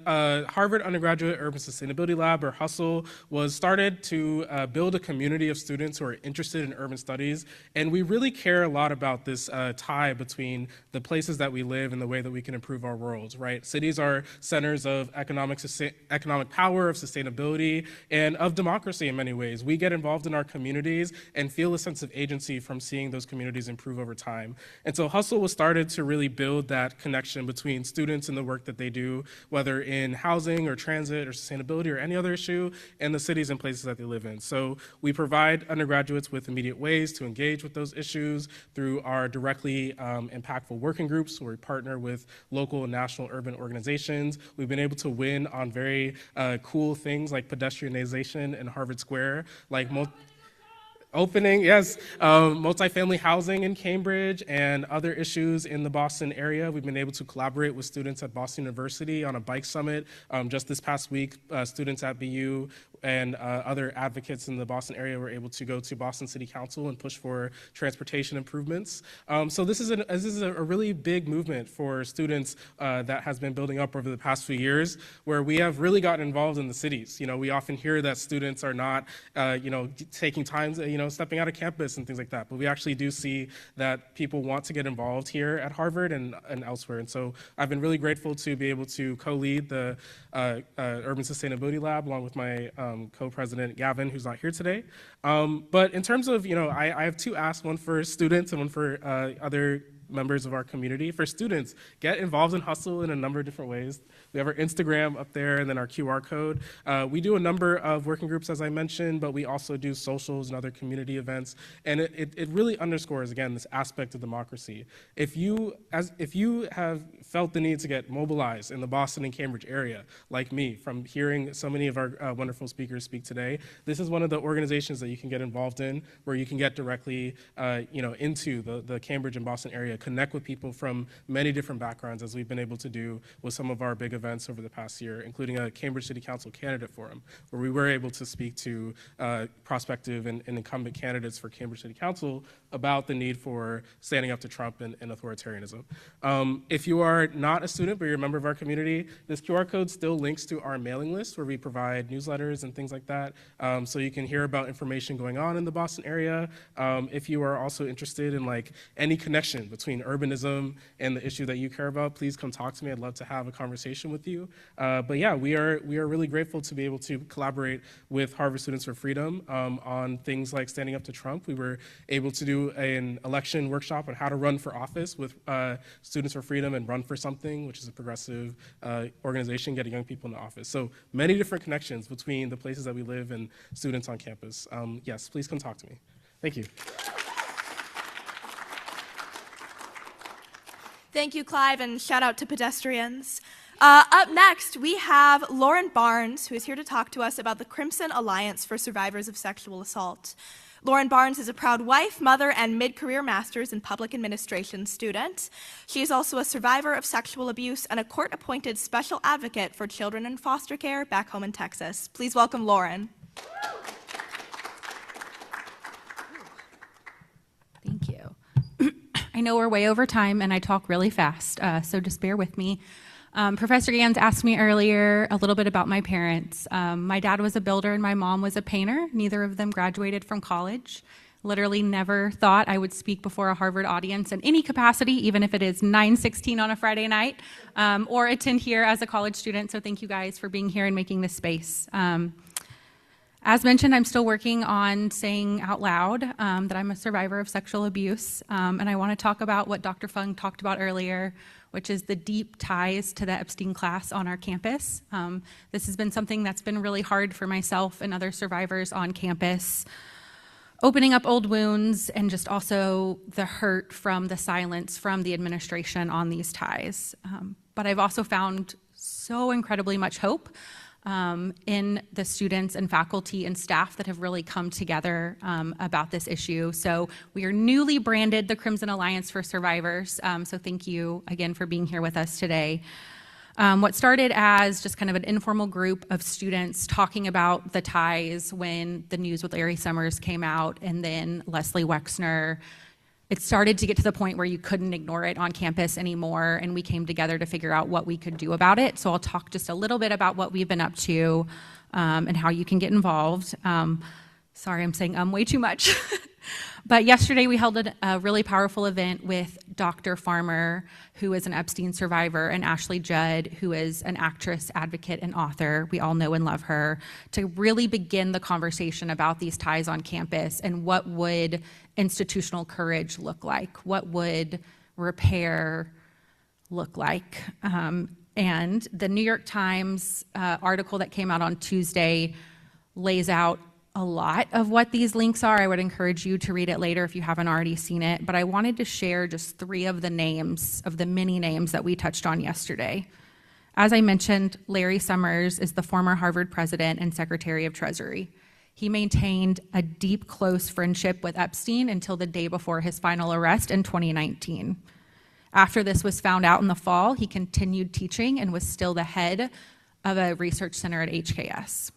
Harvard Undergraduate Urban Sustainability Lab, or HUSTLE, was started to build a community of students who are interested in urban studies. And we really care a lot about this tie between the places that we live and the way that we can improve our worlds, right? Cities are centers of economic power, of sustainability, and of democracy in many ways. We get involved in our communities and feel a sense of agency from seeing those communities improve over time. And so HUSTLE was started to really build that connection between students and the work that they do, whether in housing or transit or sustainability or any other issue, and the cities and places that they live in. So we provide undergraduates with immediate ways to engage with those issues through our directly impactful working groups, where we partner with local and national urban organizations. We've been able to win on very cool things like pedestrianization in Harvard Square, like opening, yes, multifamily housing in Cambridge and other issues in the Boston area. We've been able to collaborate with students at Boston University on a bike summit. Just this past week, students at BU and other advocates in the Boston area were able to go to Boston City Council and push for transportation improvements. So this is a really big movement for students that has been building up over the past few years, where we have really gotten involved in the cities. We often hear that students are not, taking time, stepping out of campus and things like that. But we actually do see that people want to get involved here at Harvard and elsewhere. And so I've been really grateful to be able to co-lead the Urban Sustainability Lab along with my co-president Gavin, who's not here today. But in terms of, I have 2 asks, one for students and one for other members of our community. For students, get involved in Hustle in a number of different ways. We have our Instagram up there and then our QR code. We do a number of working groups, as I mentioned, but we also do socials and other community events. And it really underscores, again, this aspect of democracy. If you have felt the need to get mobilized in the Boston and Cambridge area, like me, from hearing so many of our wonderful speakers speak today, this is one of the organizations that you can get involved in, where you can get directly into the Cambridge and Boston area, connect with people from many different backgrounds, as we've been able to do with some of our big events over the past year, including a Cambridge City Council candidate forum, where we were able to speak to prospective and incumbent candidates for Cambridge City Council about the need for standing up to Trump and authoritarianism. If you are not a student, but you're a member of our community, this QR code still links to our mailing list, where we provide newsletters and things like that, so you can hear about information going on in the Boston area. If you are also interested in any connection between urbanism and the issue that you care about, please come talk to me. I'd love to have a conversation with you. But yeah, we are really grateful to be able to collaborate with Harvard Students for Freedom on things like standing up to Trump. We were able to do an election workshop on how to run for office with Students for Freedom and Run for Something, which is a progressive organization getting young people into office. So many different connections between the places that we live and students on campus. Yes, please come talk to me. Thank you. Thank you, Clive, and shout out to pedestrians. Up next, we have Lauren Barnes, who is here to talk to us about the Crimson Alliance for Survivors of Sexual Assault. Lauren Barnes is a proud wife, mother, and mid-career master's in public administration student. She is also a survivor of sexual abuse and a court-appointed special advocate for children in foster care back home in Texas. Please welcome Lauren. Thank you. I know we're way over time and I talk really fast, so just bear with me. Professor Gans asked me earlier a little bit about my parents. My dad was a builder and my mom was a painter. Neither of them graduated from college. Literally never thought I would speak before a Harvard audience in any capacity, even if it is 9:16 on a Friday night, or attend here as a college student. So thank you guys for being here and making this space. As mentioned, I'm still working on saying out loud that I'm a survivor of sexual abuse, and I want to talk about what Dr. Fung talked about earlier, which is the deep ties to the Epstein class on our campus. This has been something that's been really hard for myself and other survivors on campus, opening up old wounds and just also the hurt from the silence from the administration on these ties. But I've also found so incredibly much hope in the students and faculty and staff that have really come together about this issue. So we are newly branded the Crimson Alliance for Survivors. So thank you again for being here with us today. What started as just kind of an informal group of students talking about the ties when the news with Larry Summers came out and then Leslie Wexner, it started to get to the point where you couldn't ignore it on campus anymore, and we came together to figure out what we could do about it. So I'll talk just a little bit about what we've been up to and how you can get involved. Sorry, I'm saying way too much. But yesterday we held a really powerful event with Dr. Farmer, who is an Epstein survivor, and Ashley Judd, who is an actress, advocate, and author. We all know and love her, to really begin the conversation about these ties on campus and what would institutional courage look like? What would repair look like? And the New York Times article that came out on Tuesday lays out a lot of what these links are. I would encourage you to read it later if you haven't already seen it, but I wanted to share just 3 of the names, of the many names that we touched on yesterday. As I mentioned, Larry Summers is the former Harvard president and Secretary of Treasury. He maintained a deep, close friendship with Epstein until the day before his final arrest in 2019. After this was found out in the fall, he continued teaching and was still the head of a research center at HKS.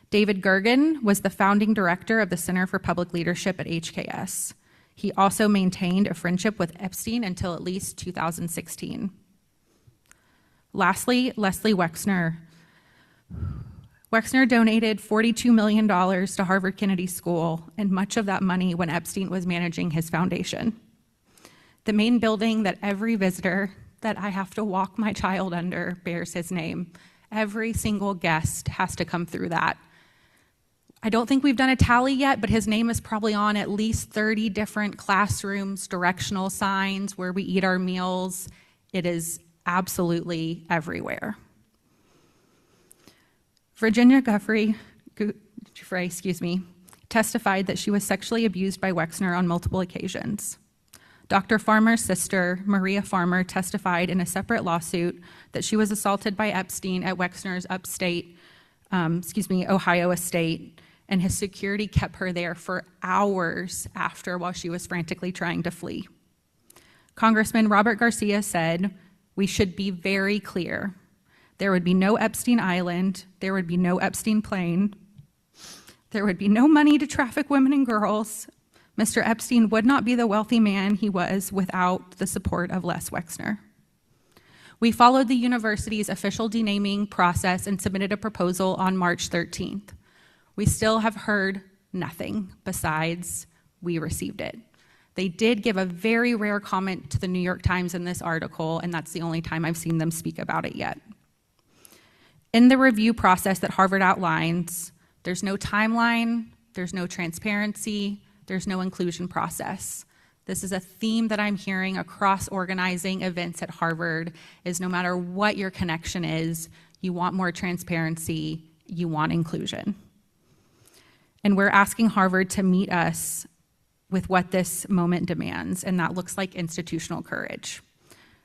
David Gergen was the founding director of the Center for Public Leadership at HKS. He also maintained a friendship with Epstein until at least 2016. Lastly, Leslie Wexner. Wexner donated $42 million to Harvard Kennedy School, and much of that money when Epstein was managing his foundation. The main building that every visitor that I have to walk my child under bears his name. Every single guest has to come through that. I don't think we've done a tally yet, but his name is probably on at least 30 different classrooms, directional signs where we eat our meals. It is absolutely everywhere. Virginia Giuffre, testified that she was sexually abused by Wexner on multiple occasions. Dr. Farmer's sister, Maria Farmer, testified in a separate lawsuit that she was assaulted by Epstein at Wexner's Ohio estate, and his security kept her there for hours after while she was frantically trying to flee. Congressman Robert Garcia said, "We should be very clear. There would be no Epstein Island, there would be no Epstein plane, there would be no money to traffic women and girls. Mr. Epstein would not be the wealthy man he was without the support of Les Wexner." We followed the university's official denaming process and submitted a proposal on March 13th. We still have heard nothing besides we received it. They did give a very rare comment to the New York Times in this article, and that's the only time I've seen them speak about it yet. In the review process that Harvard outlines, there's no timeline, there's no transparency, there's no inclusion process. This is a theme that I'm hearing across organizing events at Harvard, is no matter what your connection is, you want more transparency, you want inclusion. And we're asking Harvard to meet us with what this moment demands, and that looks like institutional courage.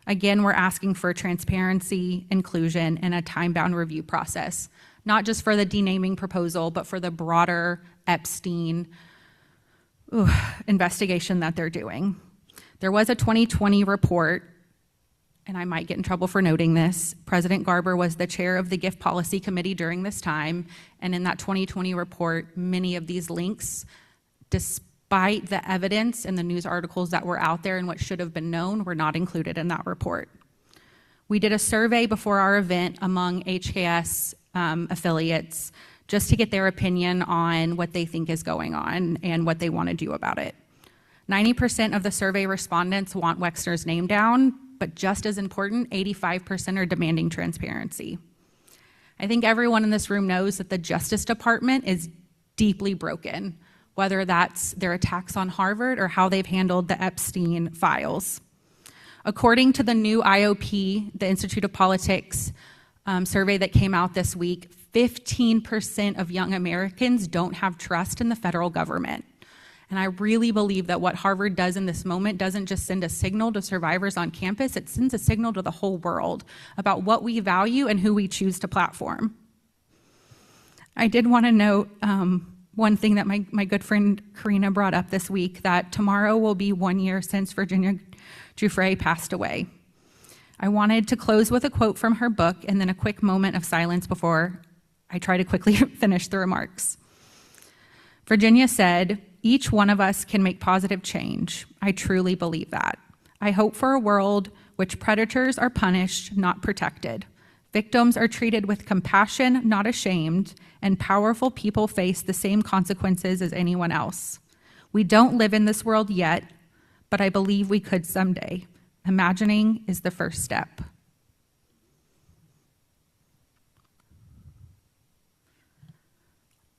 Again, we're asking for transparency, inclusion, and a time-bound review process, not just for the denaming proposal, but for the broader Epstein investigation that they're doing. There was a 2020 report, and I might get in trouble for noting this. President Garber was the chair of the Gift Policy Committee during this time, and in that 2020 report, many of these links, despite the evidence and the news articles that were out there and what should have been known, were not included in that report. We did a survey before our event among HKS affiliates just to get their opinion on what they think is going on and what they want to do about it. 90% of the survey respondents want Wexner's name down, but just as important, 85% are demanding transparency. I think everyone in this room knows that the Justice Department is deeply broken, whether that's their attacks on Harvard or how they've handled the Epstein files. According to the new IOP, the Institute of Politics survey that came out this week, 15% of young Americans don't have trust in the federal government. And I really believe that what Harvard does in this moment doesn't just send a signal to survivors on campus, it sends a signal to the whole world about what we value and who we choose to platform. I did want to note one thing that my good friend Karina brought up this week, that tomorrow will be 1 year since Virginia Giuffre passed away. I wanted to close with a quote from her book and then a quick moment of silence before I try to quickly finish the remarks. Virginia said, "Each one of us can make positive change. I truly believe that. I hope for a world which predators are punished, not protected. Victims are treated with compassion, not ashamed, and powerful people face the same consequences as anyone else. We don't live in this world yet, but I believe we could someday. Imagining is the first step."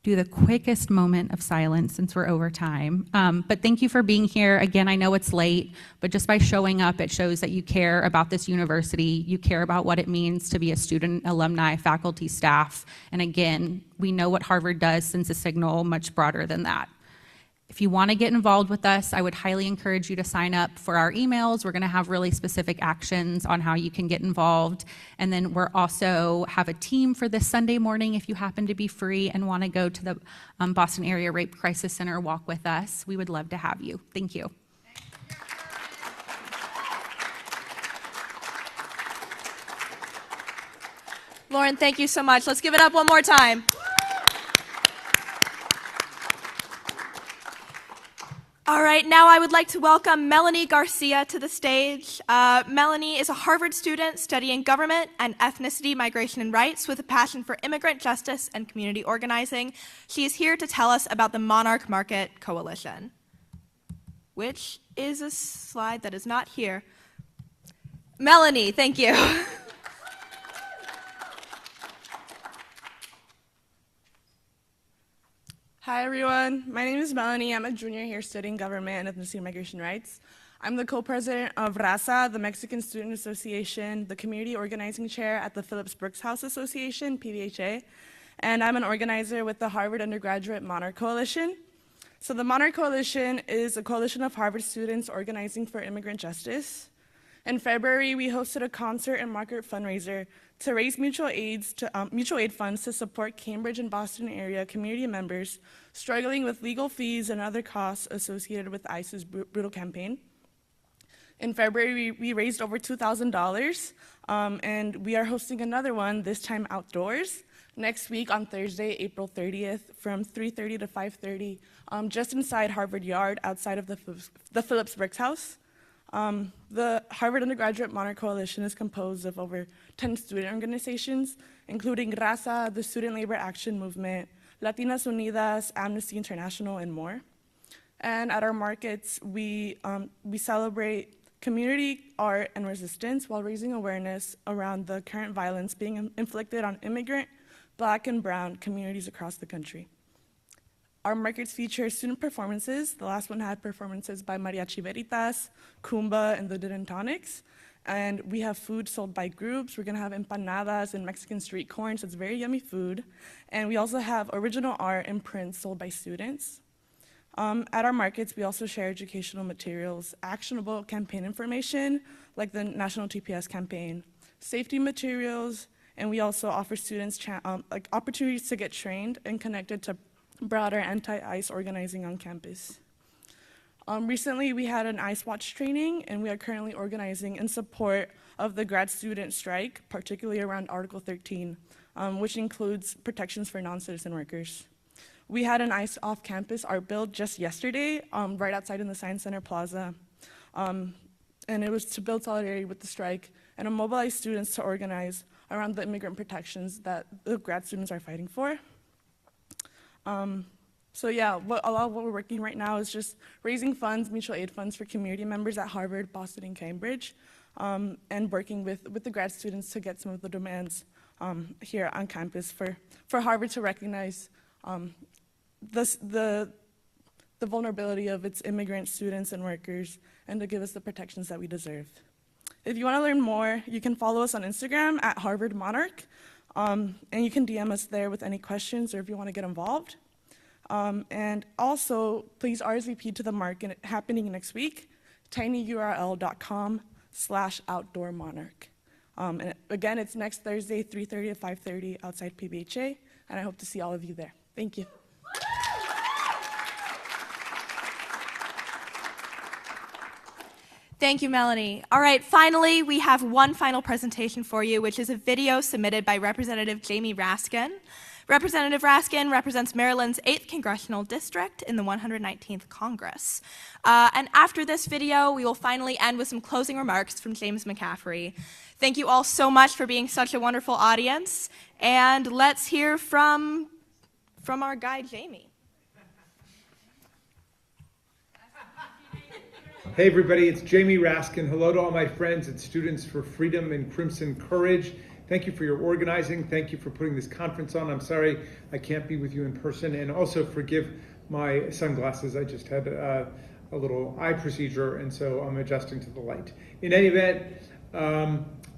Do the quickest moment of silence since we're over time. But thank you for being here. Again, I know it's late, but just by showing up, it shows that you care about this university, you care about what it means to be a student, alumni, faculty, staff. And again, we know what Harvard does sends a signal much broader than that. If you want to get involved with us, I would highly encourage you to sign up for our emails. We're going to have really specific actions on how you can get involved. And then we're also have a team for this Sunday morning if you happen to be free and want to go to the Boston Area Rape Crisis Center, walk with us. We would love to have you. Thank you. Lauren, thank you so much. Let's give it up one more time. All right, now I would like to welcome Melanie Garcia to the stage. Melanie is a Harvard student studying government and ethnicity, migration, and rights with a passion for immigrant justice and community organizing. She is here to tell us about the Monarch Market Coalition, which is a slide that is not here. Melanie, thank you. Hi, everyone. My name is Melanie. I'm a junior here studying government and ethnicity and migration rights. I'm the co-president of RASA, the Mexican Student Association, the community organizing chair at the Phillips Brooks House Association, PBHA, and I'm an organizer with the Harvard Undergraduate Monarch Coalition. So the Monarch Coalition is a coalition of Harvard students organizing for immigrant justice. In February, we hosted a concert and market fundraiser to raise mutual aid funds to support Cambridge and Boston area community members struggling with legal fees and other costs associated with ICE's brutal campaign. In February, we raised over $2,000, and we are hosting another one, this time outdoors, next week on Thursday, April 30th, from 3:30 to 5:30, just inside Harvard Yard, outside of the Phillips Brooks House. The Harvard Undergraduate Monarch Coalition is composed of over 10 student organizations, including RASA, the Student Labor Action Movement, Latinas Unidas, Amnesty International, and more. And at our markets, we celebrate community, art, and resistance while raising awareness around the current violence being inflicted on immigrant, Black, and Brown communities across the country. Our markets feature student performances. The last one had performances by Mariachi Veritas, Kumba, and the Didentonics. And we have food sold by groups. We're gonna have empanadas and Mexican street corn, so it's very yummy food. And we also have original art and prints sold by students. At our markets, we also share educational materials, actionable campaign information, like the National TPS campaign, safety materials, and we also offer students opportunities to get trained and connected to broader anti-ICE organizing on campus. Recently, we had an ICE Watch training, and we are currently organizing in support of the grad student strike, particularly around Article 13, which includes protections for non-citizen workers. We had an ICE off-campus art build just yesterday, right outside in the Science Center Plaza, and it was to build solidarity with the strike and to mobilize students to organize around the immigrant protections that the grad students are fighting for. So yeah, a lot of what we're working right now is just raising funds, mutual aid funds for community members at Harvard, Boston, and Cambridge, and working with the grad students to get some of the demands here on campus for Harvard to recognize the vulnerability of its immigrant students and workers and to give us the protections that we deserve. If you want to learn more, you can follow us on Instagram at Harvard Monarch, and you can DM us there with any questions or if you want to get involved. And also, please RSVP to the market happening next week, tinyurl.com/outdoormonarch. And again, it's next Thursday, 3:30 to 5:30 outside PBHA, and I hope to see all of you there. Thank you. Thank you, Melanie. All right, finally, we have one final presentation for you, which is a video submitted by Representative Jamie Raskin. Representative Raskin represents Maryland's 8th Congressional District in the 119th Congress. And after this video, we will finally end with some closing remarks from James McCaffrey. Thank you all so much for being such a wonderful audience, and let's hear from our guy, Jamie. Hey everybody, it's Jamie Raskin. Hello to all my friends at Students for Freedom and Crimson Courage. Thank you for your organizing. Thank you for putting this conference on. I'm sorry I can't be with you in person, and also forgive my sunglasses. I just had a little eye procedure, and so I'm adjusting to the light. In any event,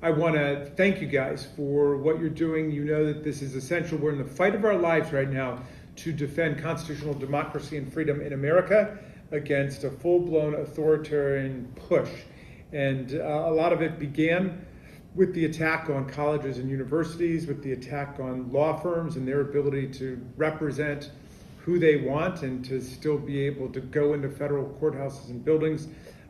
I want to thank you guys for what you're doing. You know that this is essential. We're in the fight of our lives right now to defend constitutional democracy and freedom in America against a full-blown authoritarian push. And a lot of it began with the attack on colleges and universities, with the attack on law firms and their ability to represent who they want and to still be able to go into federal courthouses and buildings,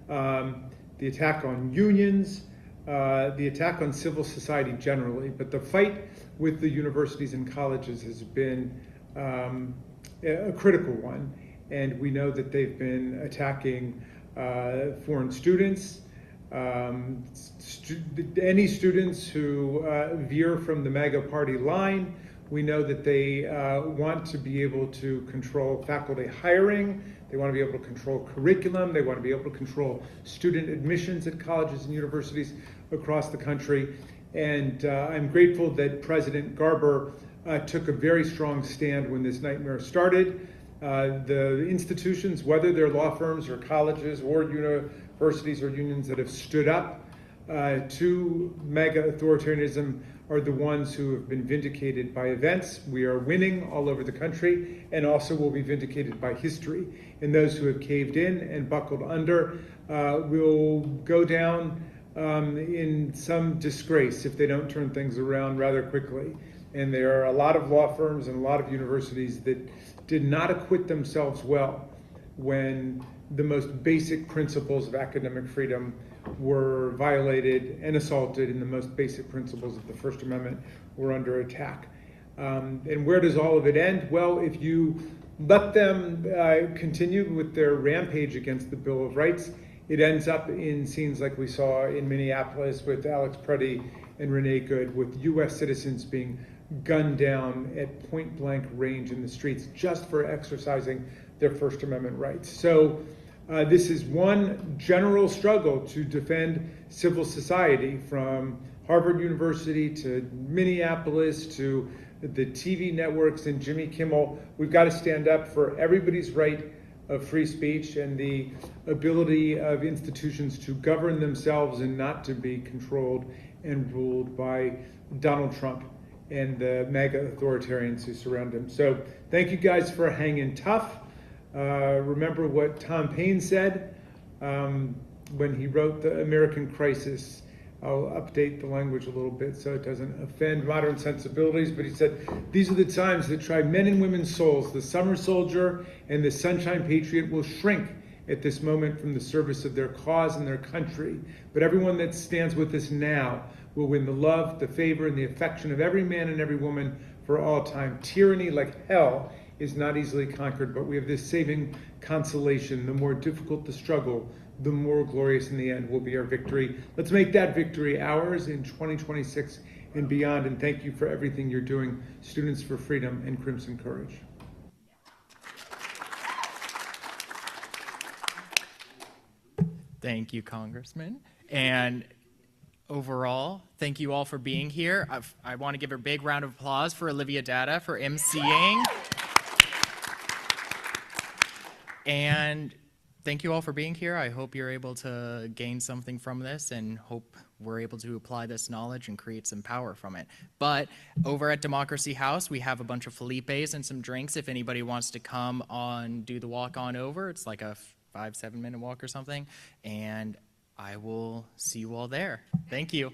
the attack on unions, the attack on civil society generally. But the fight with the universities and colleges has been a critical one. And we know that they've been attacking foreign students, any students who veer from the MAGA party line. We know that they want to be able to control faculty hiring. They want to be able to control curriculum. They want to be able to control student admissions at colleges and universities across the country. And I'm grateful that President Garber took a very strong stand when this nightmare started. The institutions, whether they're law firms or colleges or universities or unions that have stood up to mega authoritarianism, are the ones who have been vindicated by events. We are winning all over the country, and also will be vindicated by history. And those who have caved in and buckled under will go down in some disgrace if they don't turn things around rather quickly. And there are a lot of law firms and a lot of universities that did not acquit themselves well when the most basic principles of academic freedom were violated and assaulted, and the most basic principles of the First Amendment were under attack. And where does all of it end? Well, if you let them continue with their rampage against the Bill of Rights, it ends up in scenes like we saw in Minneapolis with Alex Preddy and Renee Good, with U.S. citizens being gunned down at point-blank range in the streets just for exercising their First Amendment rights. So this is one general struggle to defend civil society, from Harvard University to Minneapolis to the TV networks and Jimmy Kimmel. We've got to stand up for everybody's right of free speech and the ability of institutions to govern themselves and not to be controlled and ruled by Donald Trump and the mega authoritarians who surround him. So thank you guys for hanging tough. Remember what Tom Paine said when he wrote The American Crisis. I'll update the language a little bit so it doesn't offend modern sensibilities, but he said, "These are the times that try men and women's souls. The summer soldier and the sunshine patriot will shrink at this moment from the service of their cause and their country. But everyone that stands with us now will win the love, the favor, and the affection of every man and every woman for all time. Tyranny, like hell, is not easily conquered, but we have this saving consolation. The more difficult the struggle, the more glorious in the end will be our victory. Let's make that victory ours in 2026 and beyond. And thank you for everything you're doing, Students for Freedom and Crimson Courage." Thank you, Congressman. And overall, thank you all for being here. I want to give a big round of applause for Olivia Data for emceeing. And thank you all for being here. I hope you're able to gain something from this, and hope we're able to apply this knowledge and create some power from it. But over at Democracy House, we have a bunch of Felipes and some drinks if anybody wants to come on, do the walk on over. It's like a 5-7 minute walk or something. And I will see you all there. Thank you.